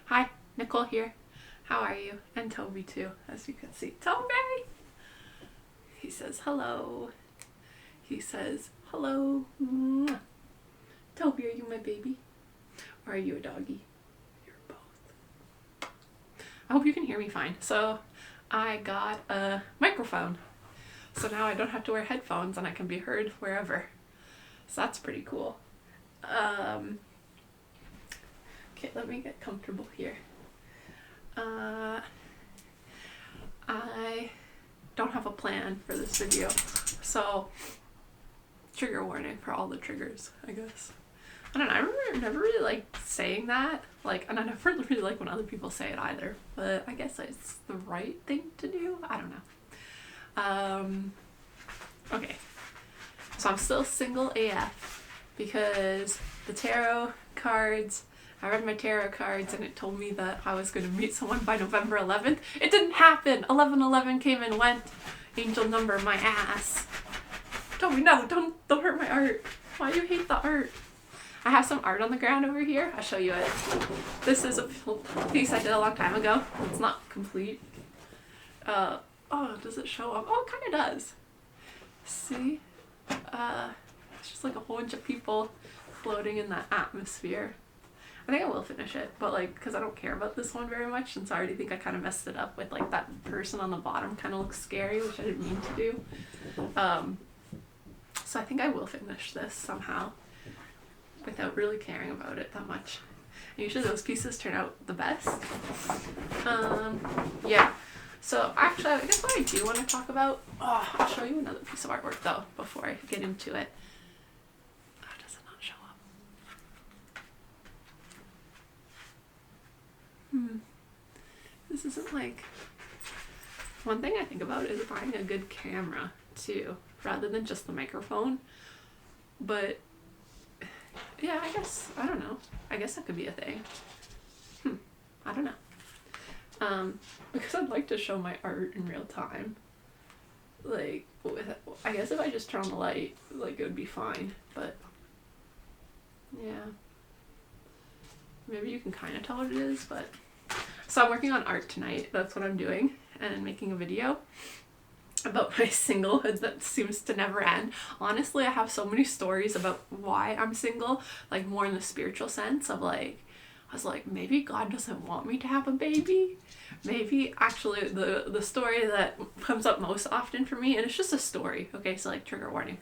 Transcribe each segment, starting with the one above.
Hi, Nicole here. How are you? And Toby too, as you can see. Toby! He says hello. He says hello. Mwah. Toby, are you my baby? Or are you a doggy? You're both. I hope you can hear me fine. So I got a microphone. So now I don't have to wear headphones and I can be heard wherever. So that's pretty cool. Okay, let me get comfortable here. I don't have a plan for this video, so trigger warning for all the triggers, I guess. I don't know, I never really liked saying that, and I never really like when other people say it either, but I guess it's the right thing to do. I don't know. Okay, so I'm still single AF because the tarot cards, I read my tarot cards and it told me that I was going to meet someone by November 11th. It didn't happen. 11/11 came and went. Angel number my ass. Toby, no, don't hurt my art. Why do you hate the art? I have some art on the ground over here. I'll show you it. This is a piece I did a long time ago. It's not complete. Oh, does it show up? Oh, it kind of does. See? It's just like a whole bunch of people floating in that atmosphere. I think I will finish it, but because I don't care about this one very much, and so I already think I kind of messed it up with that person on the bottom kind of looks scary, which I didn't mean to do. So I think I will finish this somehow without really caring about it that much. And usually those pieces turn out the best. Yeah. So actually, I guess what I do want to talk about, I'll show you another piece of artwork though before I get into it. This isn't one thing I think about is buying a good camera too, rather than just the microphone. But yeah, I don't know. I guess that could be a thing. I don't know. Because I'd like to show my art in real time. I guess if I just turn on the light, it would be fine. But yeah, maybe you can kind of tell what it is, but. So I'm working on art tonight, that's what I'm doing, and making a video about my singlehood that seems to never end. Honestly, I have so many stories about why I'm single, more in the spiritual sense of I was maybe God doesn't want me to have a baby. Maybe actually the story that comes up most often for me, and it's just a story, okay, so trigger warning.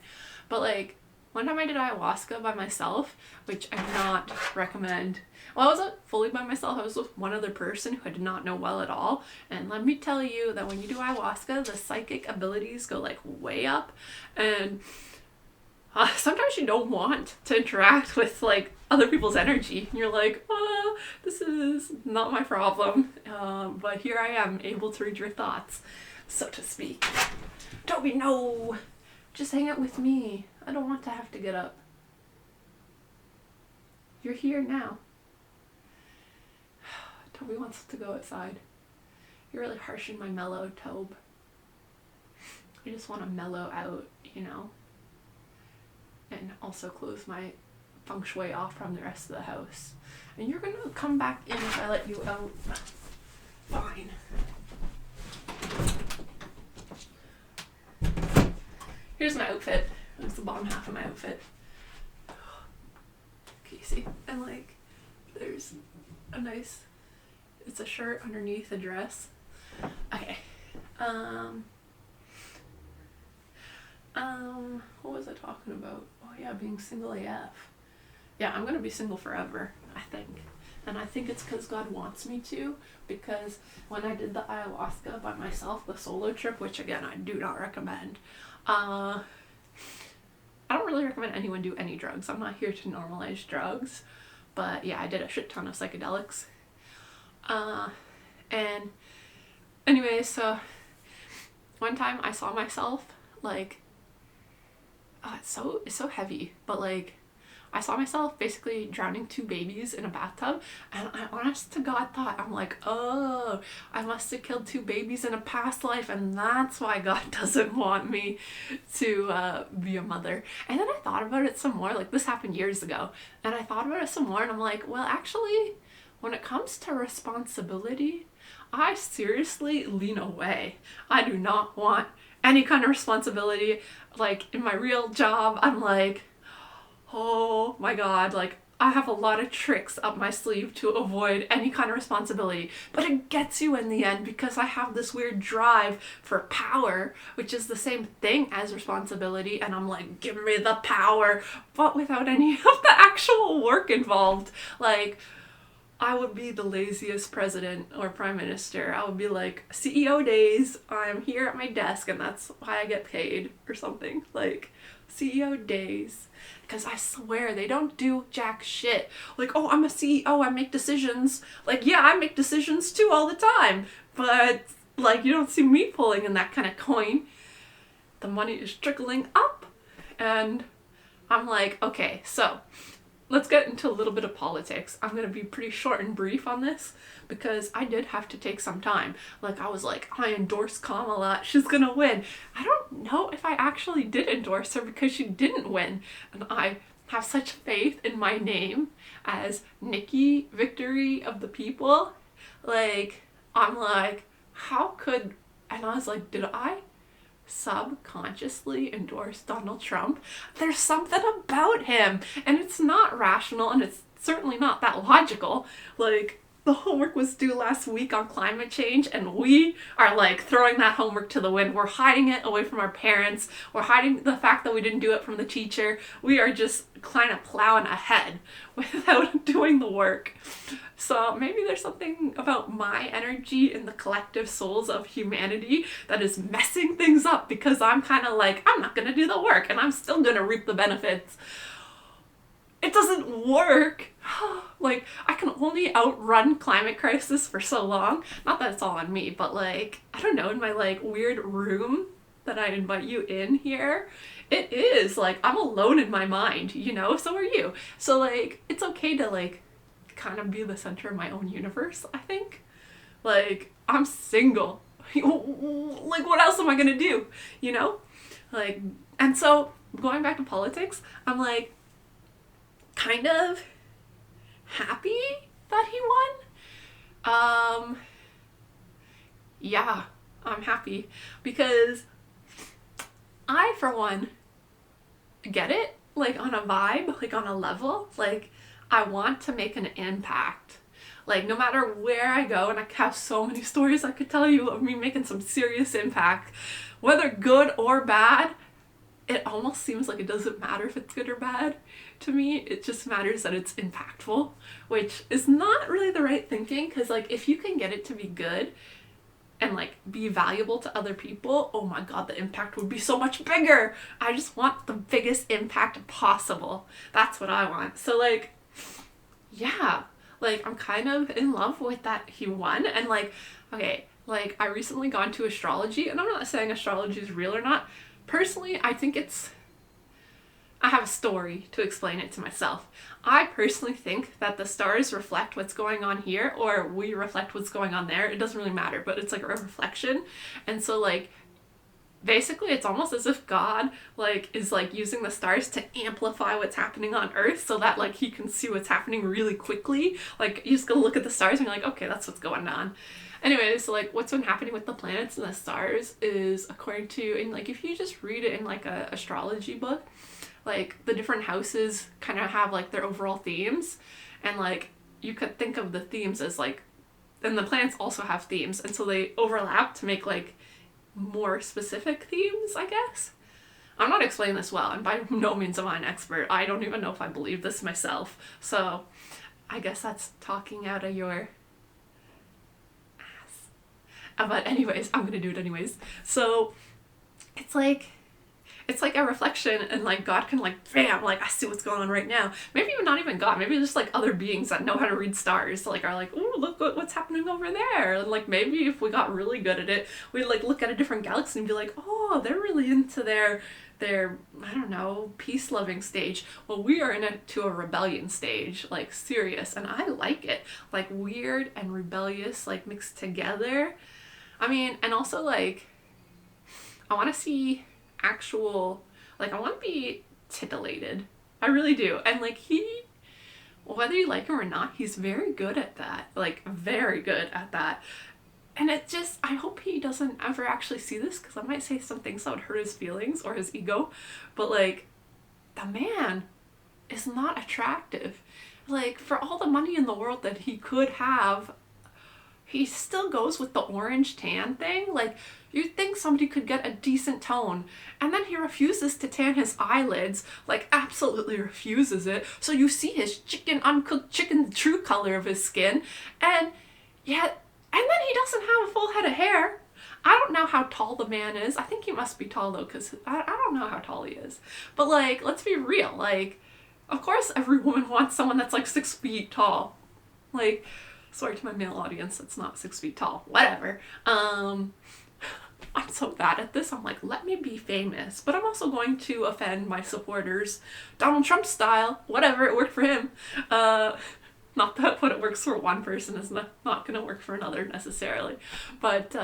But one time I did ayahuasca by myself, which I do not recommend. Well, I wasn't fully by myself. I was with one other person who I did not know well at all. And let me tell you that when you do ayahuasca, the psychic abilities go way up. And sometimes you don't want to interact with other people's energy. And you're this is not my problem. But here I am, able to read your thoughts, so to speak. Toby, no! Just hang out with me. I don't want to have to get up. You're here now. Toby wants to go outside. You're really harshing my mellow, Tobe. I just want to mellow out, and also close my feng shui off from the rest of the house. And you're gonna come back in if I let you out. Fine. Here's my outfit. That's the bottom half of my outfit. Okay, see? And there's a nice, it's a shirt underneath a dress. Okay. What was I talking about? Oh yeah, being single AF. Yeah, I'm gonna be single forever, I think. And I think it's because God wants me to, because when I did the ayahuasca by myself, the solo trip, which again, I do not recommend, I don't really recommend anyone do any drugs. I'm not here to normalize drugs, but yeah, I did a shit ton of psychedelics. And anyway, so one time I saw myself it's so heavy, but I saw myself basically drowning 2 babies in a bathtub, and I honest to God thought, I'm oh, I must have killed 2 babies in a past life, and that's why God doesn't want me to be a mother. And then I thought about it some more, this happened years ago, and I thought about it some more, and I'm well, actually, when it comes to responsibility, I seriously lean away. I do not want any kind of responsibility. Like in my real job, I'm like, oh my god, like I have a lot of tricks up my sleeve to avoid any kind of responsibility, but it gets you in the end because I have this weird drive for power, which is the same thing as responsibility, and I'm like, give me the power, but without any of the actual work involved. Like, I would be the laziest president or prime minister. I would be like, CEO days, I'm here at my desk and that's why I get paid or something. Like, CEO days. Because I swear they don't do jack shit. Like, oh, I'm a CEO, I make decisions. Like, yeah, I make decisions too all the time. But, like, you don't see me pulling in that kind of coin. The money is trickling up. And I'm like, okay, so let's get into a little bit of politics. I'm going to be pretty short and brief on this because I did have to take some time. Like, I was like, I endorse Kamala. She's going to win. I don't know if I actually did endorse her because she didn't win. And I have such faith in my name as Nikki Victory of the People. Like, I'm like, how could... And I was like, did I subconsciously endorse Donald Trump? There's something about him, and it's not rational, and it's certainly not that logical. Like, the homework was due last week on climate change, and we are like throwing that homework to the wind. We're hiding it away from our parents. We're hiding the fact that we didn't do it from the teacher. We are just kind of plowing ahead without doing the work. So maybe there's something about my energy in the collective souls of humanity that is messing things up because I'm kind of like, I'm not going to do the work and I'm still going to reap the benefits. It doesn't work. Like, I can only outrun climate crisis for so long. Not that it's all on me, but like, I don't know, in my like weird room that I invite you in here, it is like, I'm alone in my mind, you know? So are you. So like, it's okay to like kind of be the center of my own universe, I think. Like, I'm single. Like, what else am I gonna do? You know? Like, and so going back to politics, I'm like kind of happy that he won. Yeah, I'm happy because I, for one, get it, like on a vibe, like on a level, like I want to make an impact. Like, no matter where I go, and I have so many stories I could tell you of me making some serious impact, whether good or bad, it almost seems like it doesn't matter if it's good or bad to me. It just matters that it's impactful, which is not really the right thinking, because like if you can get it to be good and like be valuable to other people, oh my god, the impact would be so much bigger. I just want the biggest impact possible. That's what I want. So like, yeah, like I'm kind of in love with that he won. And like, okay, like I recently got into astrology, and I'm not saying astrology is real or not. Personally, I think I have a story to explain it to myself. I personally think that the stars reflect what's going on here, or we reflect what's going on there. It doesn't really matter, but it's like a reflection. And so like, basically it's almost as if God like is like using the stars to amplify what's happening on Earth so that like he can see what's happening really quickly. Like, you just go look at the stars and you're like, okay, that's what's going on. Anyway, so like what's been happening with the planets and the stars is, according to, and like if you just read it in like a astrology book, like the different houses kind of have like their overall themes, and like you could think of the themes as like, and the planets also have themes, and so they overlap to make like more specific themes, I guess. I'm not explaining this well, and by no means am I an expert. I don't even know if I believe this myself. So I guess that's talking out of your ass. But anyways, I'm gonna do it anyways. So it's like a reflection, and like God can like, bam, like I see what's going on right now. Maybe even not even God, maybe just like other beings that know how to read stars, like are like, ooh, look what's happening over there. And like maybe if we got really good at it, we'd like look at a different galaxy and be like, oh, they're really into their I don't know, peace loving stage. Well, we are into a rebellion stage, like serious, and I like it. Like weird and rebellious, like mixed together. I mean, and also like I want to see actual, like I want to be titillated. I really do. And like he whether you like him or not, he's very good at that. Like, very good at that. And it just, I hope he doesn't ever actually see this, because I might say some things that would hurt his feelings or his ego. But, like, the man is not attractive. Like, for all the money in the world that he could have, he still goes with the orange tan thing. Like, you'd think somebody could get a decent tone, and then he refuses to tan his eyelids, like absolutely refuses it. So you see his uncooked chicken, the true color of his skin, and yet, and then he doesn't have a full head of hair. I don't know how tall the man is. I think he must be tall though, because I don't know how tall he is. But like, let's be real. Like, of course every woman wants someone that's like 6 feet tall. Like, sorry to my male audience that's not 6 feet tall. Whatever. I'm so bad at this. I'm like, let me be famous. But I'm also going to offend my supporters. Donald Trump style. Whatever, it worked for him. Not that what it works for one person is not going to work for another necessarily. But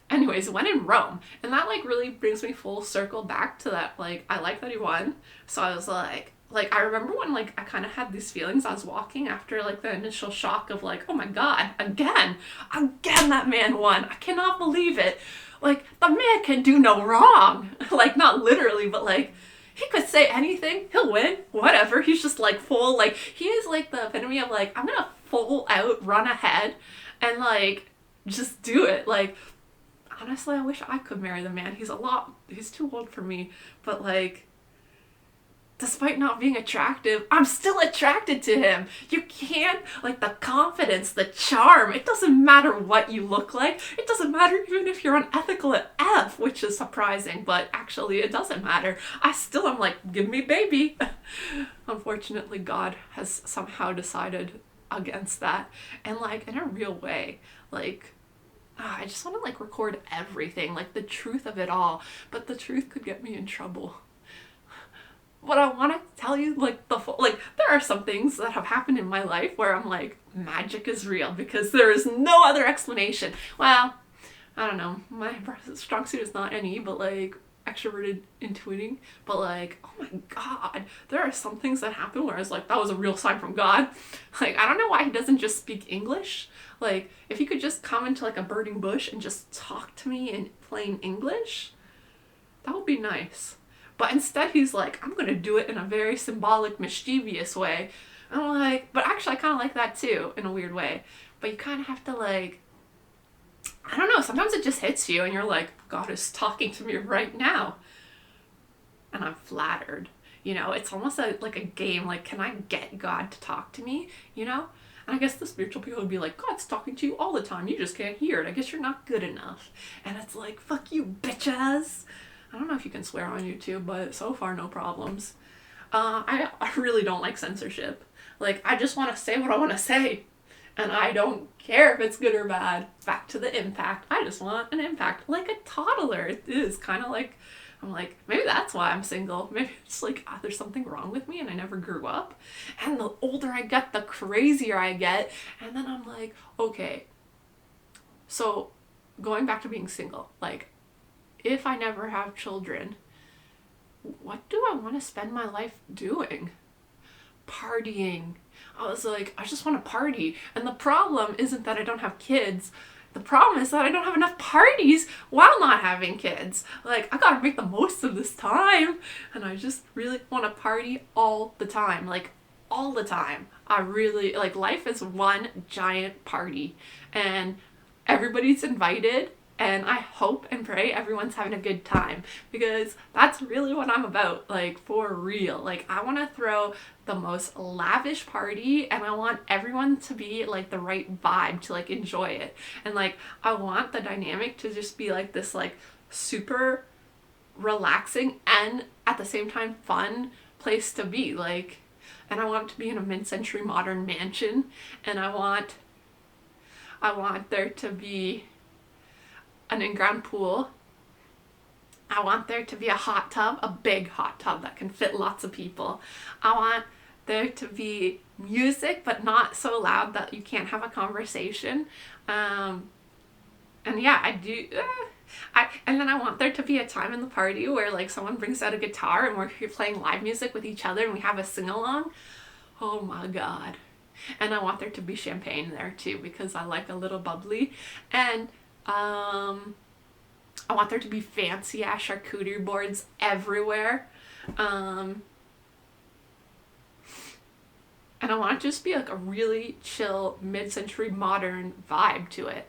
anyways, when in Rome. And that like really brings me full circle back to that. Like, I like that he won. So I was like, I remember when like I kind of had these feelings. I was walking after like the initial shock of like, oh my god, again that man won. I cannot believe it. Like, the man can do no wrong. Like, not literally, but like, he could say anything, he'll win, whatever. He's just like full, like, he is like the epitome of like, I'm gonna full out run ahead and like just do it. Like, honestly, I wish I could marry the man. He's too old for me, but like, despite not being attractive, I'm still attracted to him. You can't, like, the confidence, the charm, it doesn't matter what you look like. It doesn't matter even if you're unethical at F, which is surprising, but actually it doesn't matter. I still am like, give me baby. Unfortunately, God has somehow decided against that. And like, in a real way, like, I just want to like record everything, like the truth of it all, but the truth could get me in trouble. But I want to tell you, like, there are some things that have happened in my life where I'm like, magic is real, because there is no other explanation. Well, I don't know, my strong suit is not NE, but like, extroverted intuiting, but like, oh my god, there are some things that happen where I was like, that was a real sign from God. Like, I don't know why he doesn't just speak English. Like, if he could just come into like a burning bush and just talk to me in plain English, that would be nice. But instead he's like, I'm gonna do it in a very symbolic, mischievous way. And I'm like, but actually I kind of like that too, in a weird way. But you kind of have to like, I don't know, sometimes it just hits you and you're like, God is talking to me right now. And I'm flattered. You know, it's almost like a game, like, can I get God to talk to me, you know? And I guess the spiritual people would be like, God's talking to you all the time, you just can't hear it. I guess you're not good enough. And it's like, fuck you, bitches. I don't know if you can swear on YouTube, but so far no problems. I really don't like censorship. Like, I just want to say what I want to say. And I don't care if it's good or bad. Back to the impact. I just want an impact. Like a toddler. It is kind of like, I'm like, maybe that's why I'm single. Maybe it's like, there's something wrong with me and I never grew up. And the older I get, the crazier I get. And then I'm like, okay. So, going back to being single, like, if I never have children, what do I want to spend my life doing? Partying. I was like, I just want to party. And the problem isn't that I don't have kids. The problem is that I don't have enough parties while not having kids. Like, I gotta make the most of this time. And I just really want to party all the time. Like, all the time. I really, like, life is one giant party. And everybody's invited. And I hope and pray everyone's having a good time, because that's really what I'm about, like, for real. Like, I want to throw the most lavish party, and I want everyone to be like the right vibe to like enjoy it. And like, I want the dynamic to just be like this like super relaxing and at the same time fun place to be. Like, and I want it to be in a mid-century modern mansion, and I want there to be an in-ground pool. I want there to be a hot tub, a big hot tub that can fit lots of people. I want there to be music, but not so loud that you can't have a conversation. And yeah, I do. And then I want there to be a time in the party where like someone brings out a guitar and we're playing live music with each other and we have a sing-along. Oh my god. And I want there to be champagne there too because I like a little bubbly. And I want there to be fancy ass charcuterie boards everywhere. And I want it to just be like a really chill mid-century modern vibe to it.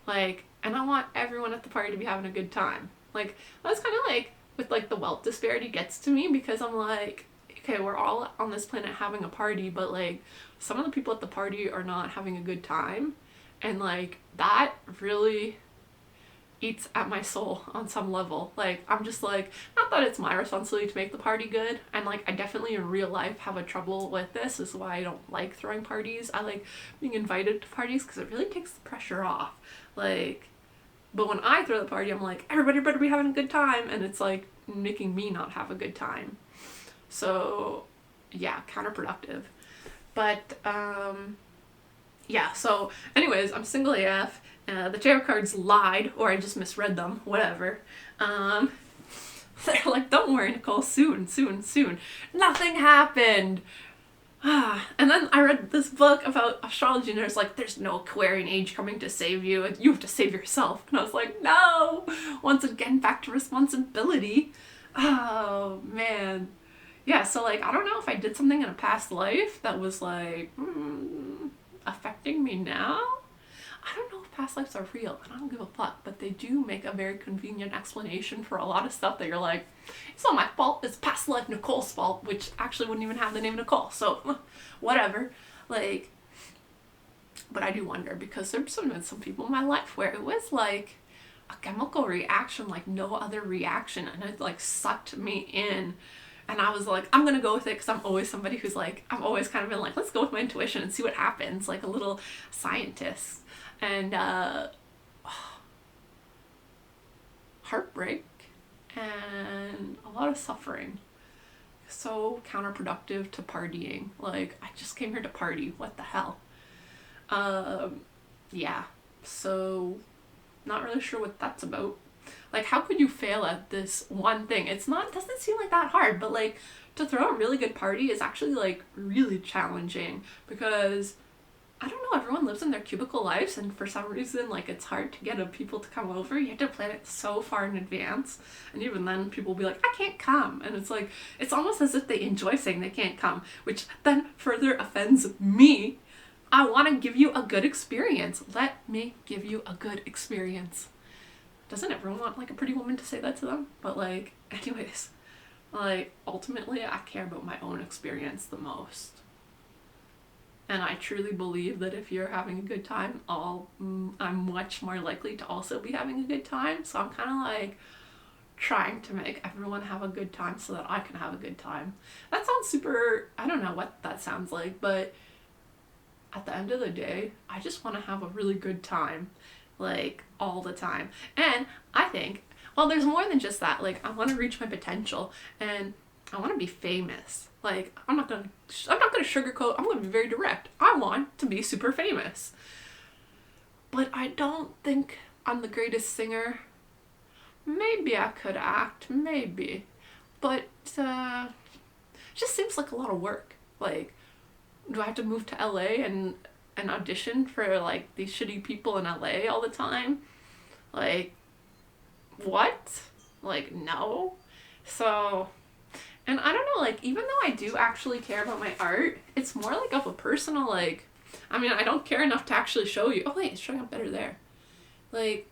Like, and I want everyone at the party to be having a good time. Like, that's kind of like with like the wealth disparity gets to me because I'm like, okay, we're all on this planet having a party, but like some of the people at the party are not having a good time. And like that really eats at my soul on some level. Like, I'm just like, not that it's my responsibility to make the party good, and like I definitely in real life have a trouble with this. This is why I don't like throwing parties. I like being invited to parties because it really takes the pressure off. Like, but when I throw the party, I'm like, everybody better be having a good time, and it's like making me not have a good time. So yeah, counterproductive. But yeah, so anyways, I'm single AF. The tarot cards lied, or I just misread them, whatever. They're like, don't worry, Nicole, soon. Nothing happened. And then I read this book about astrology, and there's like, there's no Aquarian age coming to save you, and you have to save yourself. And I was like, no! Once again, back to responsibility. Oh, man. Yeah, so like, I don't know if I did something in a past life that was like, affecting me now? I don't know if past lives are real, and I don't give a fuck, but they do make a very convenient explanation for a lot of stuff that you're like, it's not my fault, it's past life Nicole's fault, which actually wouldn't even have the name Nicole, so whatever. Like, but I do wonder, because there's been some people in my life where it was like a chemical reaction like no other reaction, and it like sucked me in. And I was like, I'm gonna go with it because I'm always somebody who's like, I've always kind of been like, let's go with my intuition and see what happens, like a little scientist. And heartbreak and a lot of suffering. So counterproductive to partying. Like, I just came here to party. What the hell? Yeah. So, not really sure what that's about. Like, how could you fail at this one thing? It doesn't seem like that hard, but like, to throw a really good party is actually like really challenging because I don't know, everyone lives in their cubicle lives, and for some reason, like, it's hard to get people to come over. You have to plan it so far in advance, and even then people will be like, I can't come, and it's like, it's almost as if they enjoy saying they can't come, which then further offends me. I want to give you a good experience. Let me give you a good experience. Doesn't everyone want, like, a pretty woman to say that to them? But, like, anyways, like, ultimately, I care about my own experience the most. And I truly believe that if you're having a good time, I'm much more likely to also be having a good time. So I'm kind of like trying to make everyone have a good time so that I can have a good time. That sounds super, I don't know what that sounds like, but at the end of the day, I just want to have a really good time, like, all the time. And I think, well, there's more than just that. Like, I want to reach my potential, and I want to be famous. Like, I'm not gonna sugarcoat. I'm gonna be very direct. I want to be super famous. But I don't think I'm the greatest singer. Maybe I could act, maybe. But it just seems like a lot of work. Like, do I have to move to LA and audition for like these shitty people in LA all the time? Like, what? Like, no. So, and I don't know, like, even though I do actually care about my art, it's more like of a personal, like, I mean, I don't care enough to actually show you. Oh wait, it's showing up better there. Like,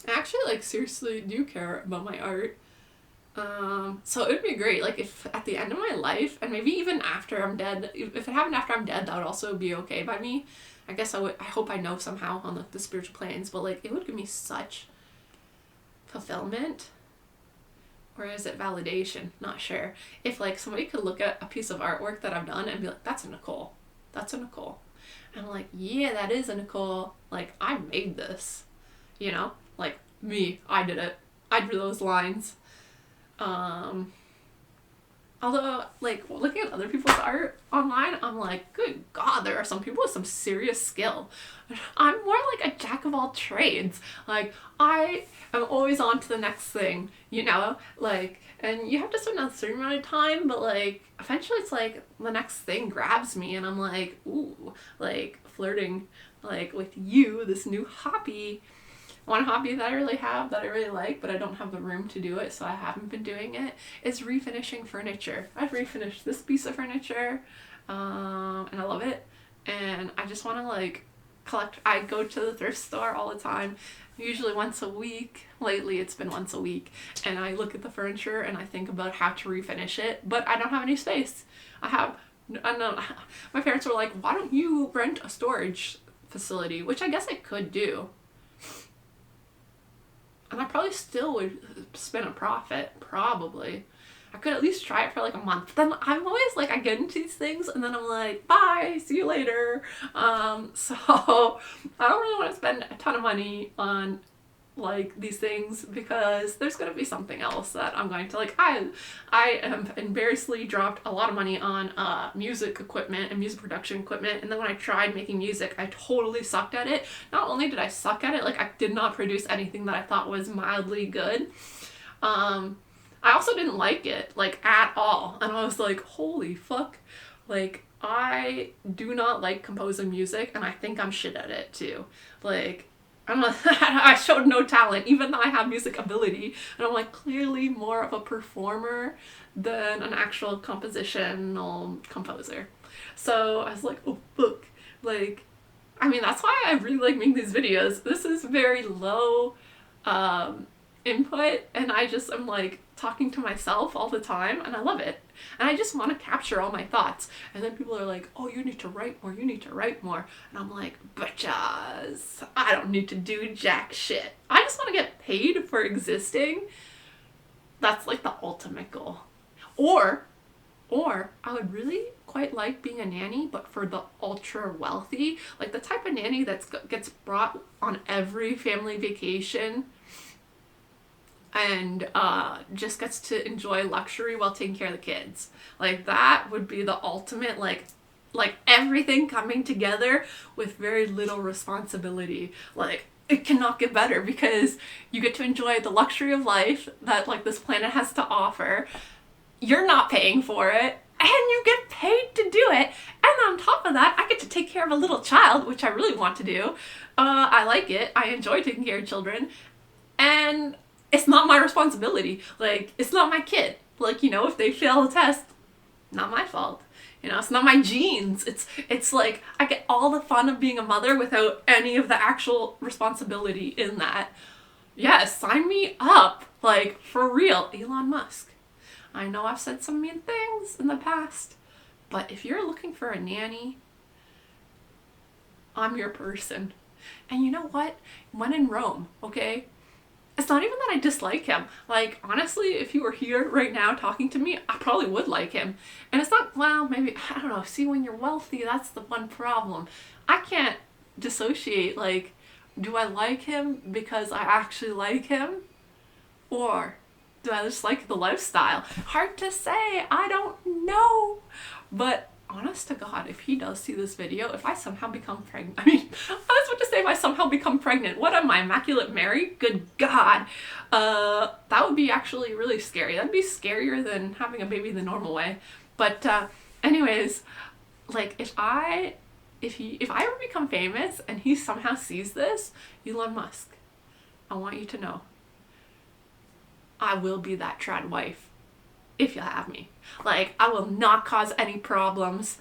I actually, like, seriously do care about my art. So it would be great, like, if at the end of my life, and maybe even after I'm dead, if it happened after I'm dead, that would also be okay by me. I guess I hope I know somehow on the spiritual planes, but, like, it would give me such fulfillment. Or is it validation? Not sure. If, like, somebody could look at a piece of artwork that I've done and be like, that's a Nicole. That's a Nicole. And I'm like, yeah, that is a Nicole. Like, I made this. You know? Like, me. I did it. I drew those lines. Although, like, looking at other people's art online, I'm like, good God, there are some people with some serious skill. I'm more like a jack of all trades. Like, I am always on to the next thing, you know? Like, and you have to spend a certain amount of time, but, like, eventually it's like the next thing grabs me, and I'm like, ooh, like, flirting, like, with you, this new hobby. One hobby that I really have that I really like, but I don't have the room to do it, so I haven't been doing it, is refinishing furniture. I've refinished this piece of furniture, and I love it. And I just want to like collect. I go to the thrift store all the time, usually once a week. Lately, it's been once a week, and I look at the furniture and I think about how to refinish it, but I don't have any space. I know, my parents were like, "Why don't you rent a storage facility?" Which I guess I could do. And I probably still would spin a profit, probably. I could at least try it for like a month. Then I'm always like, I get into these things and then I'm like, bye, see you later. So I don't really want to spend a ton of money on like these things because there's going to be something else that I'm going to like. I have embarrassingly dropped a lot of money on music equipment and music production equipment, and then when I tried making music, I totally sucked at it. Not only did I suck at it, like I did not produce anything that I thought was mildly good. I also didn't like it like at all, and I was like, holy fuck, like I do not like composing music, and I think I'm shit at it too. Like I showed no talent, even though I have music ability. And I'm like clearly more of a performer than an actual compositional composer. So I was like, oh fuck. Like, I mean, that's why I really like making these videos. This is very low input, and I'm like talking to myself all the time, and I love it. And I just want to capture all my thoughts. And then people are like, oh, you need to write more, you need to write more. And I'm like, bitches, I don't need to do jack shit. I just want to get paid for existing. That's like the ultimate goal. Or I would really quite like being a nanny, but for the ultra wealthy, like the type of nanny that gets brought on every family vacation and just gets to enjoy luxury while taking care of the kids. Like that would be the ultimate, like everything coming together with very little responsibility. Like it cannot get better because you get to enjoy the luxury of life that like this planet has to offer. You're not paying for it, and you get paid to do it. And on top of that, I get to take care of a little child, which I really want to do. I like it. I enjoy taking care of children. And it's not my responsibility. Like, it's not my kid. Like, you know, if they fail the test, not my fault. You know, it's not my genes. It's like I get all the fun of being a mother without any of the actual responsibility in that. Yes, sign me up. Like, for real. Elon Musk. I know I've said some mean things in the past, but if you're looking for a nanny, I'm your person. And you know what? When in Rome, okay? It's not even that I dislike him. Like, honestly, if he were here right now talking to me, I probably would like him. And it's not, well, maybe, I don't know. See, when you're wealthy, that's the one problem. I can't dissociate, like, do I like him because I actually like him? Or do I just like the lifestyle? Hard to say. I don't know. But honest to God, if he does see this video, if I somehow become pregnant, I mean, I was about to say if I somehow become pregnant, what am I, Immaculate Mary? Good God. That would be actually really scary. That'd be scarier than having a baby the normal way. But anyways, like if I ever become famous and he somehow sees this, Elon Musk, I want you to know, I will be that trad wife. If you have me. Like, I will not cause any problems.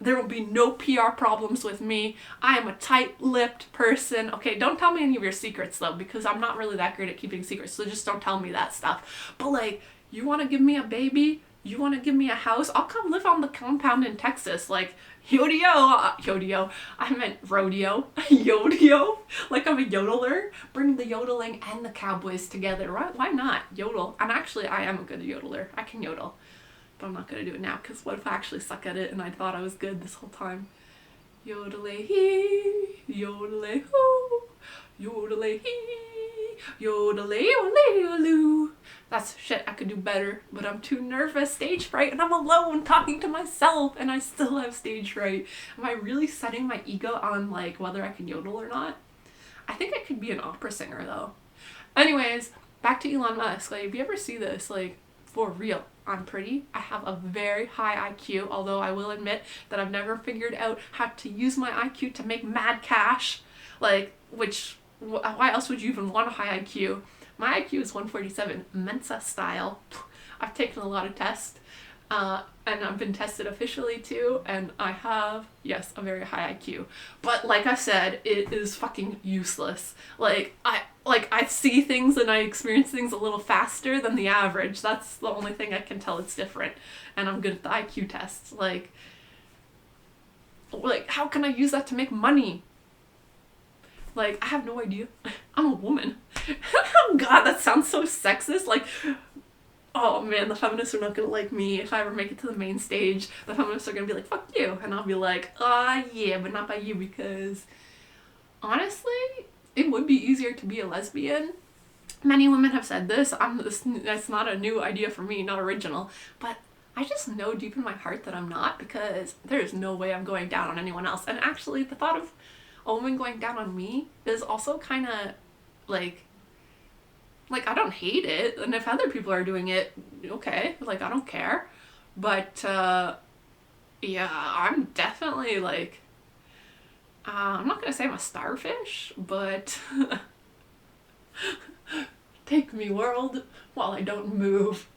There will be no PR problems with me. I am a tight-lipped person. Okay, don't tell me any of your secrets, though, because I'm not really that great at keeping secrets, so just don't tell me that stuff. But, like, you want to give me a baby? You want to give me a house? I'll come live on the compound in Texas. Like, Yodio. I meant rodeo. Yodio. Like I'm a yodeler. Bring the yodeling and the cowboys together. Right? Why not? Yodel. And actually, I am a good yodeler. I can yodel. But I'm not going to do it now, because what if I actually suck at it and I thought I was good this whole time? Yodelay-hee, yodelay-hoo, yodelay-hee, yodelay-yodelay-yoloo, That's shit, I could do better, but I'm too nervous, stage fright, and I'm alone talking to myself, and I still have stage fright. Am I really setting my ego on, like, whether I can yodel or not? I think I could be an opera singer, though. Anyways, back to Elon Musk. Like, if you ever see this, like, for real, I'm pretty. I have a very high IQ, although I will admit that I've never figured out how to use my IQ to make mad cash. Like, why else would you even want a high IQ? My IQ is 147, Mensa style. I've taken a lot of tests, and I've been tested officially too, and I have, yes, a very high IQ. But like I said, it is fucking useless. I see things and I experience things a little faster than the average. That's the only thing I can tell it's different. And I'm good at the IQ tests. Like how can I use that to make money? Like, I have no idea. I'm a woman. Oh god, that sounds so sexist. Like, oh man, the feminists are not gonna like me. If I ever make it to the main stage, the feminists are gonna be like, fuck you. And I'll be like, yeah, but not by you, because honestly, it would be easier to be a lesbian. Many women have said this. That's not a new idea for me, not original. But I just know deep in my heart that I'm not, because there's no way I'm going down on anyone else. And actually, the thought of a woman going down on me is also kind of like I don't hate it, and if other people are doing it, okay, like, I don't care. But yeah, I'm definitely like, I'm not gonna say I'm a starfish, but take me, world, while I don't move.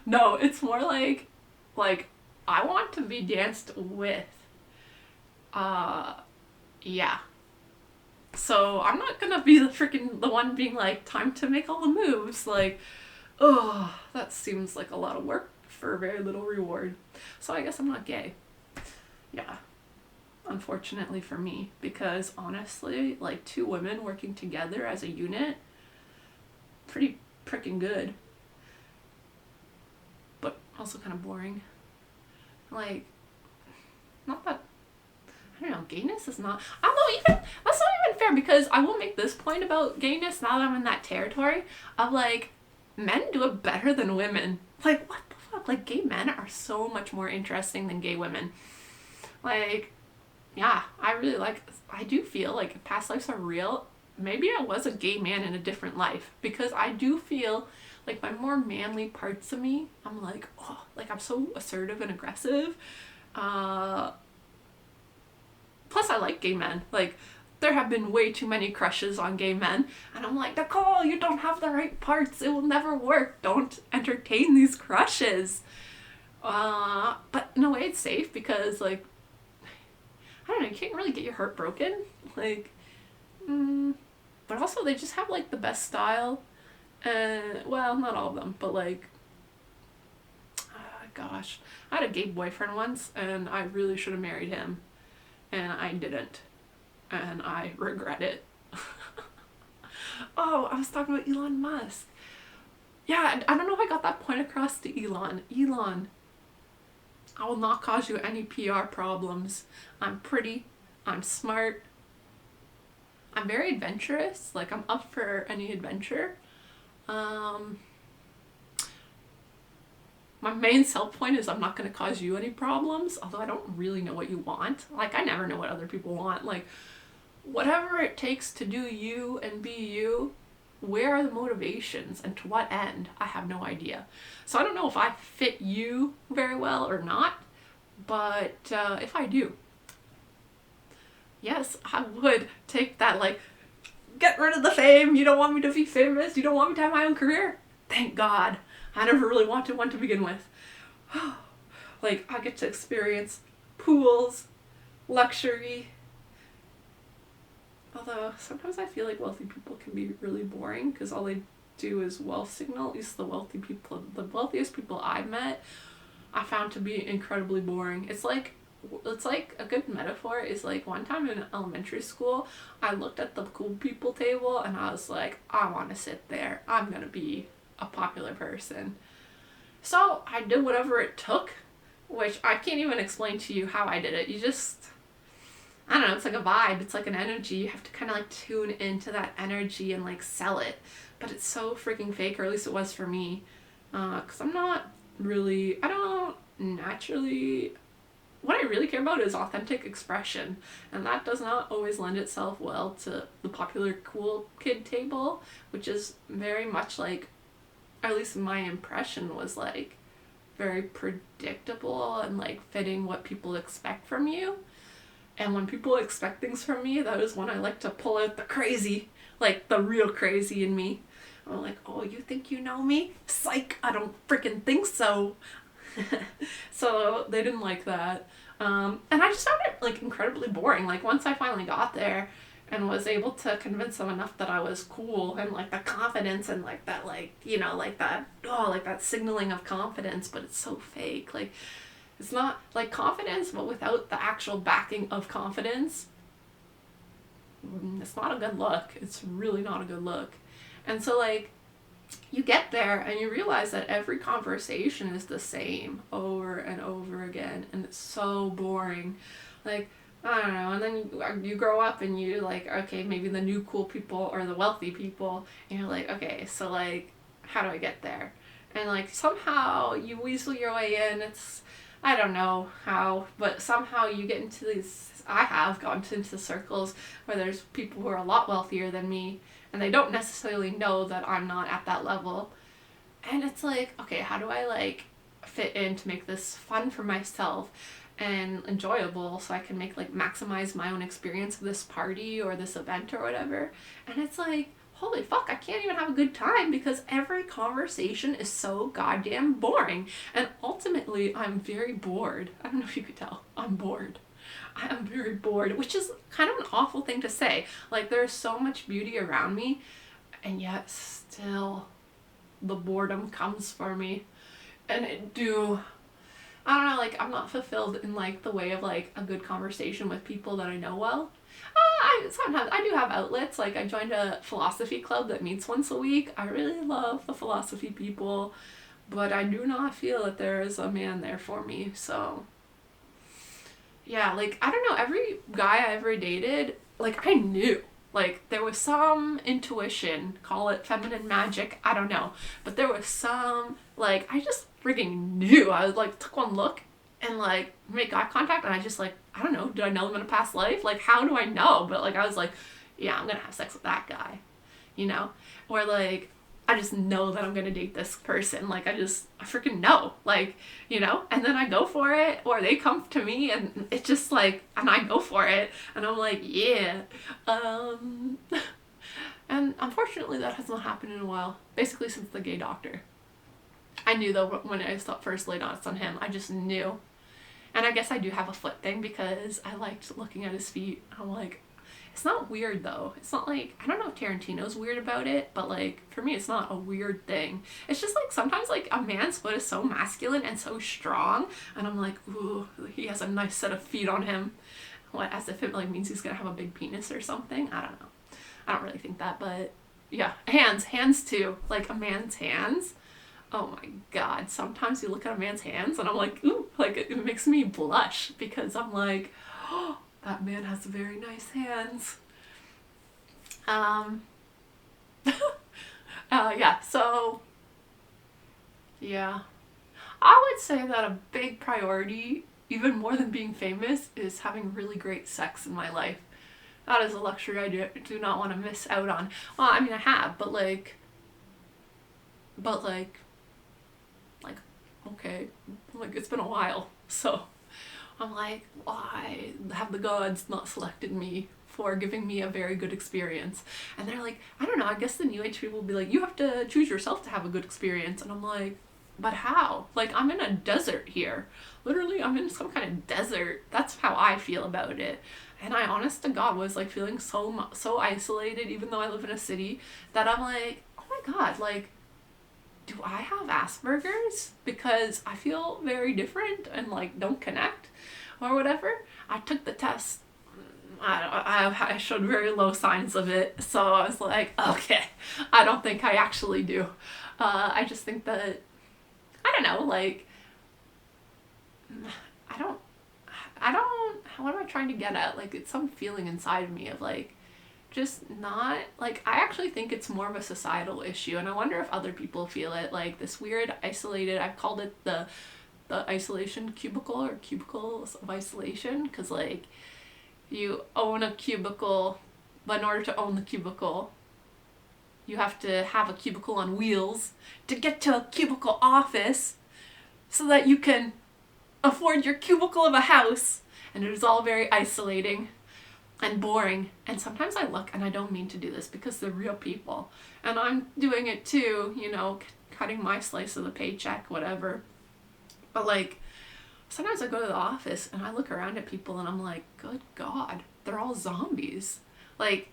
No, it's more like I want to be danced with. Yeah. So I'm not gonna be the one being like, time to make all the moves. Like, oh, that seems like a lot of work for very little reward. So I guess I'm not gay. Yeah. Unfortunately for me, because honestly, like, two women working together as a unit, pretty freaking good. But also kind of boring. Like, not that, I don't know, gayness is not, I don't know, even, that's not even fair, because I will make this point about gayness now that I'm in that territory of, like, men do it better than women. Like, what the fuck? Like, gay men are so much more interesting than gay women. Like, yeah, I do feel like if past lives are real, maybe I was a gay man in a different life, because I do feel like my more manly parts of me, I'm like, oh, like, I'm so assertive and aggressive. Plus, I like gay men. Like, there have been way too many crushes on gay men, and I'm like, Nicole, you don't have the right parts. It will never work. Don't entertain these crushes. But in a way, it's safe, because, like, I don't know, you can't really get your heart broken. Like, but also they just have, like, the best style. Well, not all of them, but, like, gosh. I had a gay boyfriend once, and I really should have married him. And I didn't. And I regret it. Oh, I was talking about Elon Musk. Yeah, I don't know if I got that point across to Elon. Elon, I will not cause you any PR problems. I'm pretty. I'm smart. I'm very adventurous. Like, I'm up for any adventure. My main sell point is I'm not going to cause you any problems, although I don't really know what you want. Like, I never know what other people want. Like, whatever it takes to do you and be you, where are the motivations and to what end? I have no idea. So I don't know if I fit you very well or not, but if I do, yes, I would take that, like, get rid of the fame. You don't want me to be famous. You don't want me to have my own career. Thank God. I never really wanted one to begin with. Like, I get to experience pools, luxury. Although, sometimes I feel like wealthy people can be really boring, because all they do is wealth signal. At least the wealthiest people I've met, I found to be incredibly boring. It's like a good metaphor is, like, one time in elementary school, I looked at the cool people table, and I was like, I want to sit there. I'm going to be a popular person. So I did whatever it took, which I can't even explain to you how I did it. I don't know, it's like a vibe, it's like an energy. You have to kind of like tune into that energy and like sell it. But it's so freaking fake, or at least it was for me. Because I don't naturally, what I really care about is authentic expression. And that does not always lend itself well to the popular cool kid table, which is very much like, or at least my impression was like, very predictable and like fitting what people expect from you. And when people expect things from me, that is when I like to pull out the crazy, like the real crazy in me. I'm like, oh, you think you know me? Psych, I don't freaking think so. So they didn't like that. And I just found it like incredibly boring. Like once I finally got there and was able to convince them enough that I was cool, and like the confidence and like that, like, you know, like that, oh, like that signaling of confidence, but it's so fake. Like it's not like confidence, but without the actual backing of confidence, it's not a good look. It's really not a good look. And so like you get there and you realize that every conversation is the same over and over again, and it's so boring. Like, I don't know. And then you grow up and you like, okay, maybe the new cool people or the wealthy people, and you're like, okay, so like, how do I get there? And like somehow you weasel your way in. It's, I don't know how, but somehow you get into these, I have gotten into circles where there's people who are a lot wealthier than me, and they don't necessarily know that I'm not at that level. And it's like, okay, how do I like fit in to make this fun for myself and enjoyable, so I can maximize my own experience of this party or this event or whatever? And it's like, holy fuck, I can't even have a good time because every conversation is so goddamn boring. And ultimately, I'm very bored. I don't know if you could tell. I'm bored. I am very bored, which is kind of an awful thing to say. Like, there's so much beauty around me, and yet still the boredom comes for me. And I don't know, like, I'm not fulfilled in like the way of like a good conversation with people that I know well. Sometimes I do have outlets. Like, I joined a philosophy club that meets once a week. I really love the philosophy people, but I do not feel that there is a man there for me. So yeah, like, I don't know, every guy I ever dated, like, I knew. Like, there was some intuition, call it feminine magic, I don't know. But there was some, like, I just freaking knew. I was like, took one look and like make eye contact, and I just like, I don't know, did I know them in a past life? Like, how do I know? But like, I was like, yeah, I'm gonna have sex with that guy, you know? Or like, I just know that I'm gonna date this person. Like, I freaking know, like, you know? And then I go for it, or they come to me, and it's just like, and I go for it, and I'm like, yeah. And unfortunately, that has not happened in a while. Basically, since the gay doctor. I knew though when I first laid eyes on him, I just knew. And I guess I do have a foot thing because I liked looking at his feet. I'm like, it's not weird though. It's not like, I don't know if Tarantino's weird about it, but like, for me, it's not a weird thing. It's just like, sometimes like a man's foot is so masculine and so strong, and I'm like, ooh, he has a nice set of feet on him. What, as if it like means he's gonna have a big penis or something? I don't know. I don't really think that, but yeah. Hands too. Like, a man's hands. Oh my god, sometimes you look at a man's hands and I'm like, ooh, like, it makes me blush because I'm like, oh, that man has very nice hands. Yeah, so, yeah. I would say that a big priority, even more than being famous, is having really great sex in my life. That is a luxury I do not want to miss out on. Well, I mean, I have, but okay, like, it's been a while, so I'm like, why have the gods not selected me for giving me a very good experience? And they're like, I don't know, I guess the new age people will be like, you have to choose yourself to have a good experience. And I'm like, but how? Like, I'm in a desert here. Literally, I'm in some kind of desert. That's how I feel about it. And I, honest to God, was like feeling so isolated, even though I live in a city, that I'm like, oh my God, like, do I have Asperger's? Because I feel very different and like don't connect or whatever. I took the test. I showed very low signs of it. So I was like, okay, I don't think I actually do. I just think that, I don't know, like, I don't what am I trying to get at? Like, it's some feeling inside of me of like, just not, like, I actually think it's more of a societal issue, and I wonder if other people feel it, like this weird isolated, I've called it the isolation cubicle, or cubicles of isolation, because like you own a cubicle, but in order to own the cubicle you have to have a cubicle on wheels to get to a cubicle office so that you can afford your cubicle of a house, and it is all very isolating and boring. And sometimes I look, and I don't mean to do this because they're real people, and I'm doing it too, you know, cutting my slice of the paycheck, whatever. But like, sometimes I go to the office and I look around at people and I'm like, good God, they're all zombies. Like,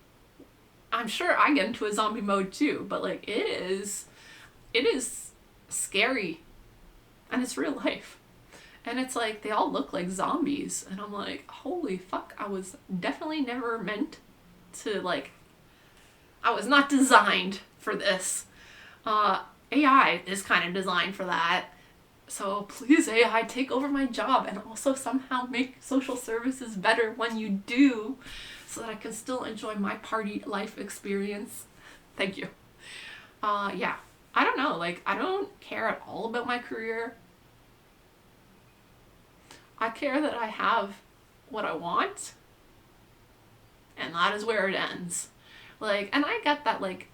I'm sure I get into a zombie mode too, but like, it is scary, and it's real life. And it's like, they all look like zombies, and I'm like, holy fuck, I was definitely never meant to, like, I was not designed for this. AI is kind of designed for that. So please, AI, take over my job, and also somehow make social services better when you do, so that I can still enjoy my party life experience. Thank you. Yeah, I don't know, like, I don't care at all about my career. I care that I have what I want, and that is where it ends. Like, and I get that, like,